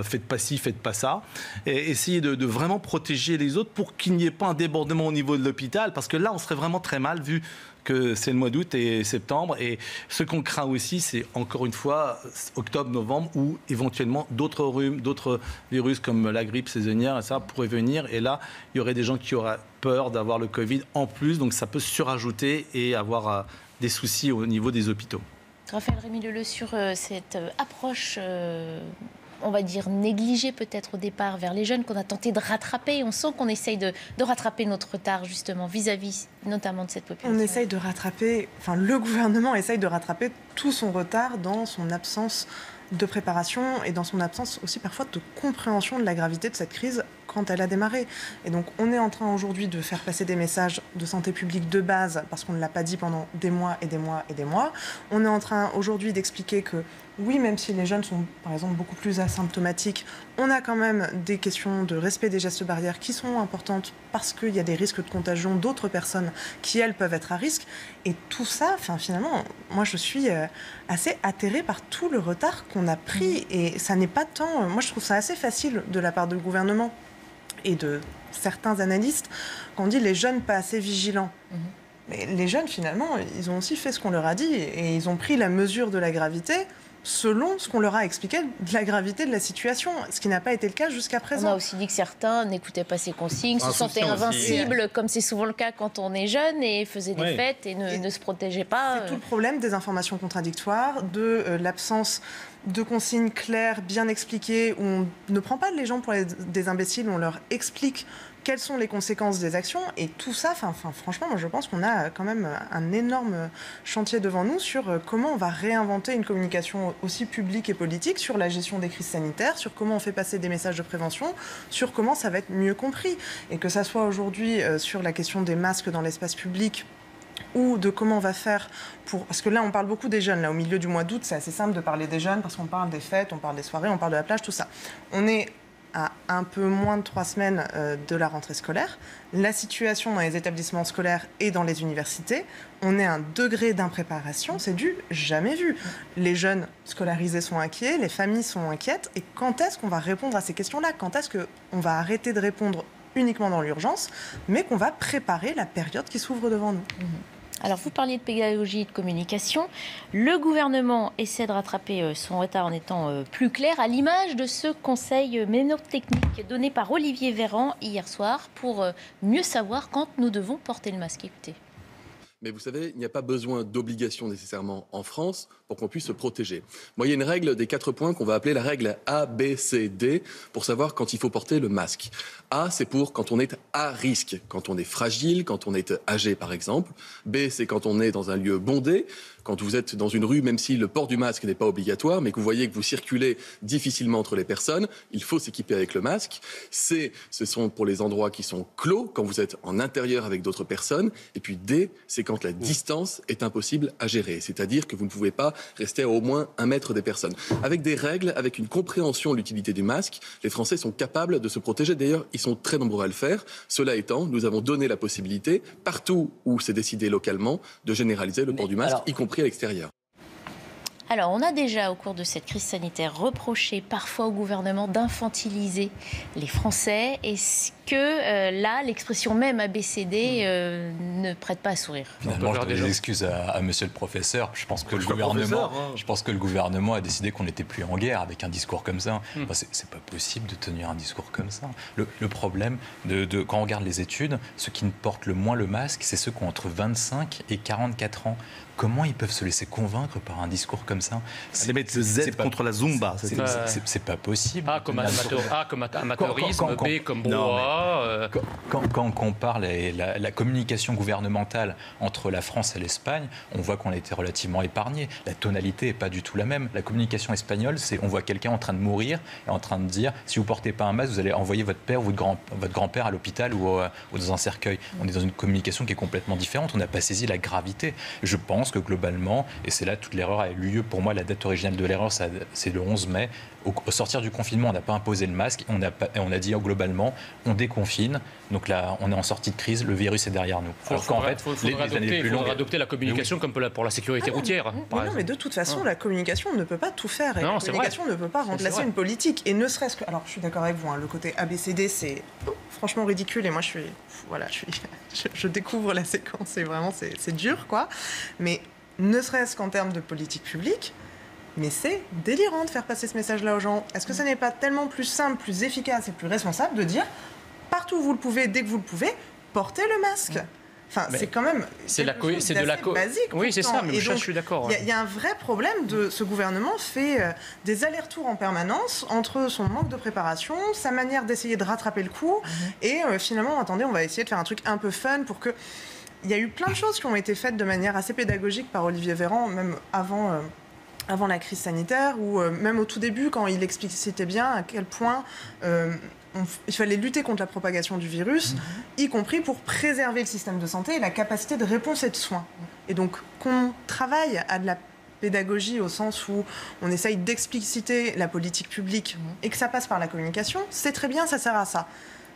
Speaker 17: faites pas ci, faites pas ça. Et essayer de vraiment protéger les autres pour qu'il n'y ait pas un débordement au niveau de l'hôpital, parce que là, on serait vraiment très mal vu que c'est le mois d'août et septembre. Et ce qu'on craint aussi, c'est encore une fois octobre, novembre, où éventuellement d'autres rhumes, d'autres virus comme la grippe saisonnière, ça pourrait venir. Et là, il y aurait des gens qui auraient peur d'avoir le Covid en plus. Donc ça peut se surajouter et avoir des soucis au niveau des hôpitaux.
Speaker 1: Raphaël Rémy-Leleu, sur cette approche on va dire négligée peut-être au départ vers les jeunes qu'on a tenté de rattraper. On sent qu'on essaye de rattraper notre retard justement vis-à-vis notamment de cette population.
Speaker 5: On essaye de rattraper, le gouvernement essaye de rattraper tout son retard dans son absence de préparation et dans son absence aussi parfois de compréhension de la gravité de cette crise quand elle a démarré. Et donc on est en train aujourd'hui de faire passer des messages de santé publique de base parce qu'on ne l'a pas dit pendant des mois et des mois et des mois. On est en train aujourd'hui d'expliquer que oui, même si les jeunes sont par exemple beaucoup plus asymptomatiques, on a quand même des questions de respect des gestes barrières qui sont importantes parce qu'il y a des risques de contagion d'autres personnes qui, elles, peuvent être à risque. Et tout ça, finalement, moi je suis assez atterrée par tout le retard qu'on a pris. Et ça n'est pas tant... Moi je trouve ça assez facile de la part du gouvernement et de certains analystes quand on dit les jeunes pas assez vigilants. Mais les jeunes, finalement, ils ont aussi fait ce qu'on leur a dit et ils ont pris la mesure de la gravité selon ce qu'on leur a expliqué de la gravité de la situation, ce qui n'a pas été le cas jusqu'à présent.
Speaker 1: On a aussi dit que certains n'écoutaient pas ces consignes, se sentaient invincibles, comme c'est souvent le cas quand on est jeune, et faisaient des fêtes et ne se protégeaient pas.
Speaker 5: C'est tout le problème des informations contradictoires, de l'absence de consignes claires, bien expliquées, où on ne prend pas les gens pour des imbéciles, on leur explique quelles sont les conséquences des actions. Et tout ça, franchement, moi je pense qu'on a quand même un énorme chantier devant nous sur comment on va réinventer une communication aussi publique et politique sur la gestion des crises sanitaires, sur comment on fait passer des messages de prévention, sur comment ça va être mieux compris. Et que ça soit aujourd'hui sur la question des masques dans l'espace public, ou de comment on va faire pour... Parce que là, on parle beaucoup des jeunes. Là, au milieu du mois d'août, c'est assez simple de parler des jeunes parce qu'on parle des fêtes, on parle des soirées, on parle de la plage, tout ça. On est à un peu moins de 3 semaines de la rentrée scolaire. La situation dans les établissements scolaires et dans les universités, on est à un degré d'impréparation, c'est du jamais vu. Les jeunes scolarisés sont inquiets, les familles sont inquiètes. Et quand est-ce qu'on va répondre à ces questions-là ? Quand est-ce qu'on va arrêter de répondre uniquement dans l'urgence, mais qu'on va préparer la période qui s'ouvre devant nous ?
Speaker 1: Alors, vous parliez de pédagogie et de communication. Le gouvernement essaie de rattraper son retard en étant plus clair, à l'image de ce conseil mémotechnique donné par Olivier Véran hier soir pour mieux savoir quand nous devons porter le masque. Écoutez.
Speaker 4: Mais vous savez, il n'y a pas besoin d'obligation nécessairement en France pour qu'on puisse se protéger. Moi, il y a une règle des 4 points qu'on va appeler la règle A, B, C, D pour savoir quand il faut porter le masque. A, c'est pour quand on est à risque, quand on est fragile, quand on est âgé par exemple. B, c'est quand on est dans un lieu bondé, quand vous êtes dans une rue, même si le port du masque n'est pas obligatoire, mais que vous voyez que vous circulez difficilement entre les personnes, il faut s'équiper avec le masque. C, ce sont pour les endroits qui sont clos, quand vous êtes en intérieur avec d'autres personnes. Et puis D, c'est quand la distance est impossible à gérer. C'est-à-dire que vous ne pouvez pas rester à au moins 1 mètre des personnes. Avec des règles, avec une compréhension de l'utilité du masque, les Français sont capables de se protéger. D'ailleurs, ils sont très nombreux à le faire. Cela étant, nous avons donné la possibilité, partout où c'est décidé localement, de généraliser le port du masque, y compris à l'extérieur.
Speaker 1: Alors, on a déjà, au cours de cette crise sanitaire, reproché parfois au gouvernement d'infantiliser les Français. Est-ce que là, l'expression même ABCD ne prête pas à sourire.
Speaker 7: Finalement, je donne des excuses à monsieur le professeur. Je pense que le gouvernement a décidé qu'on n'était plus en guerre avec un discours comme ça. Enfin, c'est pas possible de tenir un discours comme ça. Le problème, quand on regarde les études, ceux qui ne portent le moins le masque, c'est ceux qui ont entre 25 et 44 ans. Comment ils peuvent se laisser convaincre par un discours comme ça?
Speaker 17: Allez mettre le Z contre la Zumba.
Speaker 7: C'est pas possible.
Speaker 6: A comme amateurisme, B comme brouhaha.
Speaker 7: Quand on parle de la communication gouvernementale entre la France et l'Espagne, on voit qu'on a été relativement épargné. La tonalité n'est pas du tout la même. La communication espagnole, c'est on voit quelqu'un en train de mourir et en train de dire si vous portez pas un masque, vous allez envoyer votre père ou votre grand-père à l'hôpital ou dans un cercueil. On est dans une communication qui est complètement différente. On n'a pas saisi la gravité. Je pense que globalement, et c'est là toute l'erreur a eu lieu, pour moi la date originale de l'erreur c'est le 11 mai, au sortir du confinement on n'a pas imposé le masque, on a dit globalement on déconfine, donc là on est en sortie de crise, le virus est derrière nous.
Speaker 6: Il faudra adopter la communication comme pour la sécurité routière.
Speaker 5: Mais de toute façon la communication ne peut pas tout faire, et la communication ne peut pas remplacer une politique, et ne serait-ce que, alors je suis d'accord avec vous, le côté ABCD c'est franchement ridicule, et moi je découvre la séquence, et vraiment c'est dur quoi, mais ne serait-ce qu'en termes de politique publique, mais c'est délirant de faire passer ce message-là aux gens. Est-ce que ce n'est pas tellement plus simple, plus efficace et plus responsable de dire partout où vous le pouvez, dès que vous le pouvez, portez le masque? Enfin, c'est quand même basique.
Speaker 6: Oui, c'est ça, mais je suis d'accord.
Speaker 5: Il y a un vrai problème de ce gouvernement fait des allers-retours en permanence entre son manque de préparation, sa manière d'essayer de rattraper le coup, et finalement, attendez, on va essayer de faire un truc un peu fun pour que... Il y a eu plein de choses qui ont été faites de manière assez pédagogique par Olivier Véran, même avant la crise sanitaire, ou même au tout début, quand il explicitait bien à quel point il fallait lutter contre la propagation du virus, y compris pour préserver le système de santé et la capacité de réponse et de soins. Et donc, qu'on travaille à de la pédagogie au sens où on essaye d'expliciter la politique publique et que ça passe par la communication, c'est très bien, ça sert à ça.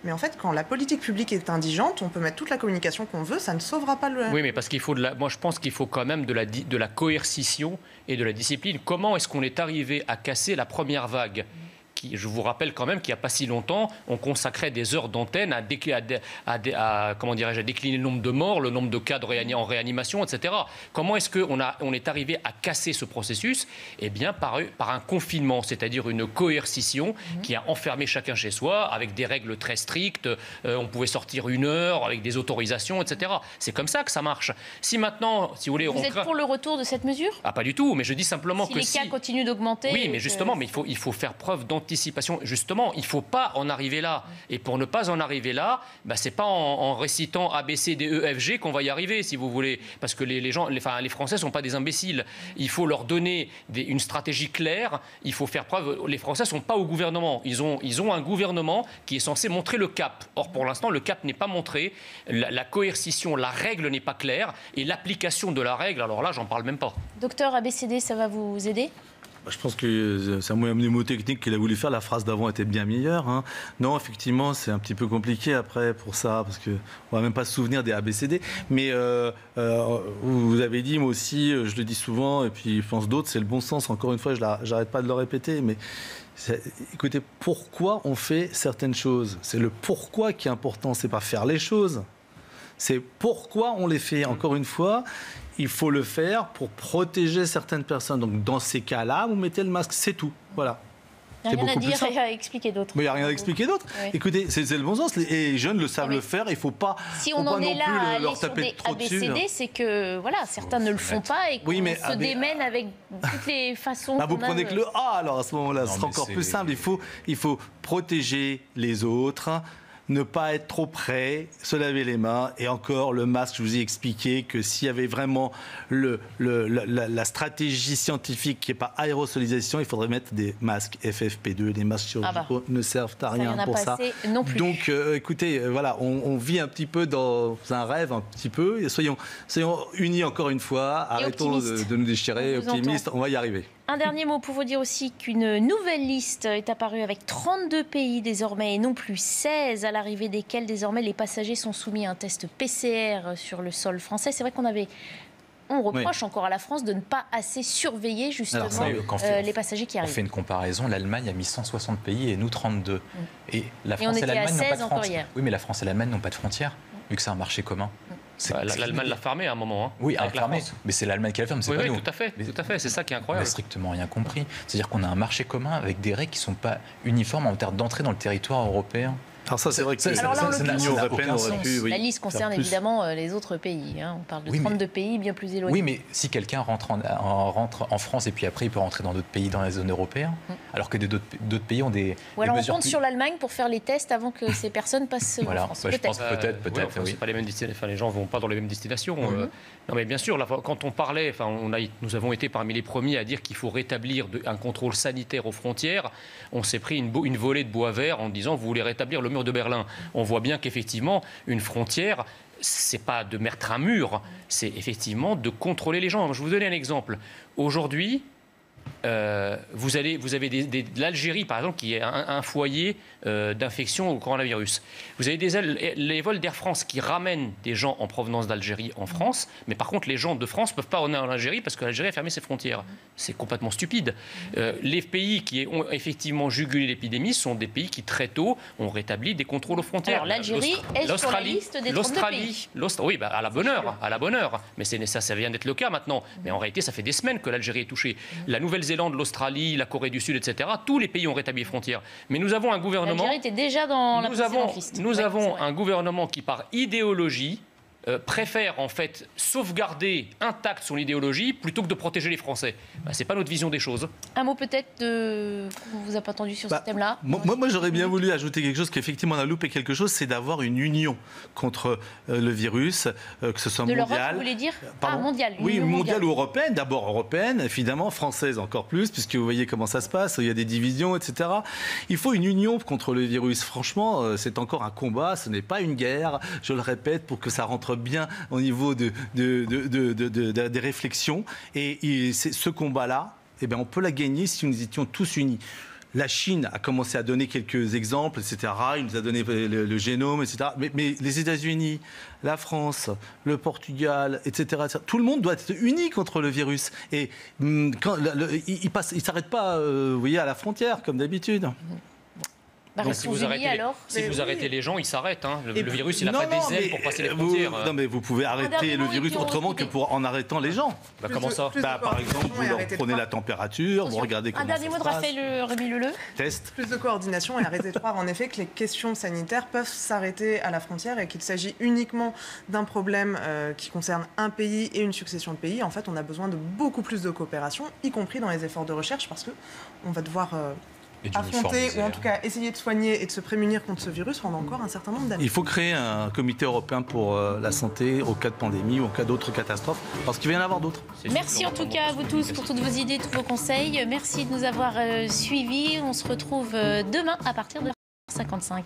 Speaker 5: Mais en fait, quand la politique publique est indigente, on peut mettre toute la communication qu'on veut, ça ne sauvera pas le...
Speaker 6: Oui, mais parce qu'il faut moi, je pense qu'il faut quand même de la coercition et de la discipline. Comment est-ce qu'on est arrivé à casser la première vague ? Je vous rappelle quand même qu'il n'y a pas si longtemps, on consacrait des heures d'antenne à décliner le nombre de morts, le nombre de cas en réanimation, etc. Comment est-ce qu'on est arrivé à casser ce processus ? Eh bien, par un confinement, c'est-à-dire une coercition qui a enfermé chacun chez soi, avec des règles très strictes. On pouvait sortir 1 heure, avec des autorisations, etc. C'est comme ça que ça marche. Si maintenant, si vous voulez...
Speaker 1: Vous êtes pour le retour de cette mesure ?
Speaker 6: Ah, pas du tout, mais je dis simplement que
Speaker 1: si... les cas continuent d'augmenter...
Speaker 6: Oui, mais justement, il faut faire preuve d'anticipation. Justement, il ne faut pas en arriver là. Et pour ne pas en arriver là, ce n'est pas en récitant A, B, C, D, E, F, G qu'on va y arriver, si vous voulez. Parce que les Français ne sont pas des imbéciles. Il faut leur donner une stratégie claire. Il faut faire preuve. Les Français ne sont pas au gouvernement. Ils ont un gouvernement qui est censé montrer le cap. Or, pour l'instant, le cap n'est pas montré. La coercition, la règle n'est pas claire. Et l'application de la règle, alors là, j'en parle même pas.
Speaker 1: Docteur ABCD, ça va vous aider ?
Speaker 17: Je pense que c'est un moyen mnémotechnique qu'il a voulu faire. La phrase d'avant était bien meilleure. Non, effectivement, c'est un petit peu compliqué après pour ça, parce qu'on ne va même pas se souvenir des ABCD. Mais vous avez dit, moi aussi, je le dis souvent, et puis je pense d'autres, c'est le bon sens. Encore une fois, je n'arrête pas de le répéter, mais écoutez, pourquoi on fait certaines choses ? C'est le pourquoi qui est important, c'est pas faire les choses. C'est pourquoi on les fait. Encore une fois, il faut le faire pour protéger certaines personnes. Donc, dans ces cas-là, vous mettez le masque, c'est tout. Voilà.
Speaker 1: Il n'y a rien à dire et à expliquer d'autre.
Speaker 17: Mais il n'y a rien à expliquer d'autre. Oui. Écoutez, c'est le bon sens. Les jeunes le savent le faire. Il ne faut pas,
Speaker 1: si on en est là à aller sur des ABCD, c'est que certains ne le font pas et qu'on se démène avec toutes les façons.
Speaker 17: Vous prenez que le A, alors à ce moment-là, ce sera encore plus simple. Il faut protéger les autres. Ne pas être trop près, se laver les mains. Et encore, le masque, je vous ai expliqué que s'il y avait vraiment la stratégie scientifique qui n'est pas aérosolisation, il faudrait mettre des masques FFP2. Les masques chirurgicaux ne servent à rien pour ça.
Speaker 1: Non plus.
Speaker 17: Donc, écoutez, voilà, on vit un petit peu dans un rêve, un petit peu. Et soyons unis encore une fois. Arrêtons de nous déchirer. Optimistes, on va y arriver.
Speaker 1: Un dernier mot pour vous dire aussi qu'une nouvelle liste est apparue avec 32 pays désormais et non plus 16, à l'arrivée desquels désormais les passagers sont soumis à un test PCR sur le sol français. C'est vrai qu'on avait on reproche encore à la France de ne pas assez surveiller justement les passagers qui arrivent.
Speaker 7: On fait une comparaison, l'Allemagne a mis 160 pays et nous 32. Et la France et l'Allemagne n'ont pas de frontières. Oui, mais la France et l'Allemagne n'ont pas de frontières, vu que c'est un marché commun.
Speaker 6: L'Allemagne l'a fermé à un moment. Hein,
Speaker 7: oui, elle l'a fermé, mais c'est l'Allemagne qui la ferme, c'est pas nous.
Speaker 6: Tout à fait, c'est ça qui est incroyable.
Speaker 7: On n'a strictement rien compris. C'est-à-dire qu'on a un marché commun avec des règles qui ne sont pas uniformes en termes d'entrée dans le territoire européen.
Speaker 17: Alors ça, c'est vrai que
Speaker 1: l'Union européenne aurait pu... La liste concerne évidemment les autres pays. Hein. On parle de 32 pays bien plus éloignés.
Speaker 7: Oui, mais si quelqu'un rentre en France et puis après il peut rentrer dans d'autres pays dans la zone européenne, alors que d'autres pays ont des
Speaker 1: Ou alors on compte sur l'Allemagne pour faire les tests avant que ces personnes passent en France.
Speaker 7: Je pense peut-être.
Speaker 6: C'est pas les mêmes destinations. Les gens ne vont pas dans les mêmes destinations. Non, mais bien sûr, là, quand on parlait, nous avons été parmi les premiers à dire qu'il faut rétablir un contrôle sanitaire aux frontières. On s'est pris une volée de bois vert en disant vous voulez rétablir le mur de Berlin. On voit bien qu'effectivement, une frontière, c'est pas de mettre un mur, c'est effectivement de contrôler les gens. Je vais vous donner un exemple. Aujourd'hui, vous avez de l'Algérie, par exemple, qui est un foyer d'infection au coronavirus. Vous avez les vols d'Air France qui ramènent des gens en provenance d'Algérie en France, mais par contre, les gens de France ne peuvent pas revenir en Algérie parce que l'Algérie a fermé ses frontières. C'est complètement stupide. Les pays qui ont effectivement jugulé l'épidémie sont des pays qui, très tôt, ont rétabli des contrôles aux frontières.
Speaker 1: Alors, l'Algérie est sur la liste des 32 pays.
Speaker 6: Oui, à la bonne heure. Mais ça vient d'être le cas maintenant. Mais en réalité, ça fait des semaines que l'Algérie est touchée. La Nouvelle-Zélande, l'Australie, la Corée du Sud, etc. Tous les pays ont rétabli les frontières. Mais nous avons un gouvernement...
Speaker 1: L'Algérie était déjà dans la précédente liste.
Speaker 6: Nous avons un gouvernement qui, par idéologie, préfère en fait sauvegarder intacte son idéologie plutôt que de protéger les Français. C'est pas notre vision des choses.
Speaker 1: Un mot peut-être qu'on vous a pas entendu sur ce thème-là.
Speaker 17: Moi j'aurais bien voulu ajouter quelque chose qu'effectivement on a loupé quelque chose, c'est d'avoir une union contre le virus, que ce soit
Speaker 1: de
Speaker 17: mondial.
Speaker 1: L'Europe, vous voulez dire mondiale.
Speaker 17: Oui, mondiale ou européenne. D'abord européenne, évidemment, française encore plus, puisque vous voyez comment ça se passe. Il y a des divisions, etc. Il faut une union contre le virus. Franchement, c'est encore un combat. Ce n'est pas une guerre. Je le répète pour que ça rentre bien au niveau des réflexions. Et ce combat-là, on peut la gagner si nous étions tous unis. La Chine a commencé à donner quelques exemples, etc. Il nous a donné le génome, etc. Mais les États-Unis, la France, le Portugal, etc., tout le monde doit être uni contre le virus. Et quand il ne s'arrête pas vous voyez, à la frontière, comme d'habitude.
Speaker 6: Donc, si vous arrêtez les gens, ils s'arrêtent. Hein. Le virus, il n'a pas des ailes pour passer les frontières.
Speaker 17: Non, mais vous pouvez arrêter le virus autrement que en arrêtant les gens.
Speaker 6: Comment ça
Speaker 17: Par exemple, vous leur prenez la température, vous regardez comment ça se passe.
Speaker 1: Un dernier mot de Raphaël Rémy-Leleu.
Speaker 17: Test.
Speaker 5: Plus de coordination et arrêter de croire en effet que les questions sanitaires peuvent s'arrêter à la frontière et qu'il s'agit uniquement d'un problème qui concerne un pays et une succession de pays. En fait, on a besoin de beaucoup plus de coopération, y compris dans les efforts de recherche, parce qu'on va devoir... affronter ou en tout cas essayer de soigner et de se prémunir contre ce virus pendant encore un certain nombre d'années.
Speaker 17: Il faut créer un comité européen pour la santé au cas de pandémie ou au cas d'autres catastrophes, parce qu'il va y en avoir d'autres.
Speaker 1: Merci en tout cas à vous tous pour toutes vos idées, tous vos conseils. Merci de nous avoir suivis. On se retrouve demain à partir de 55.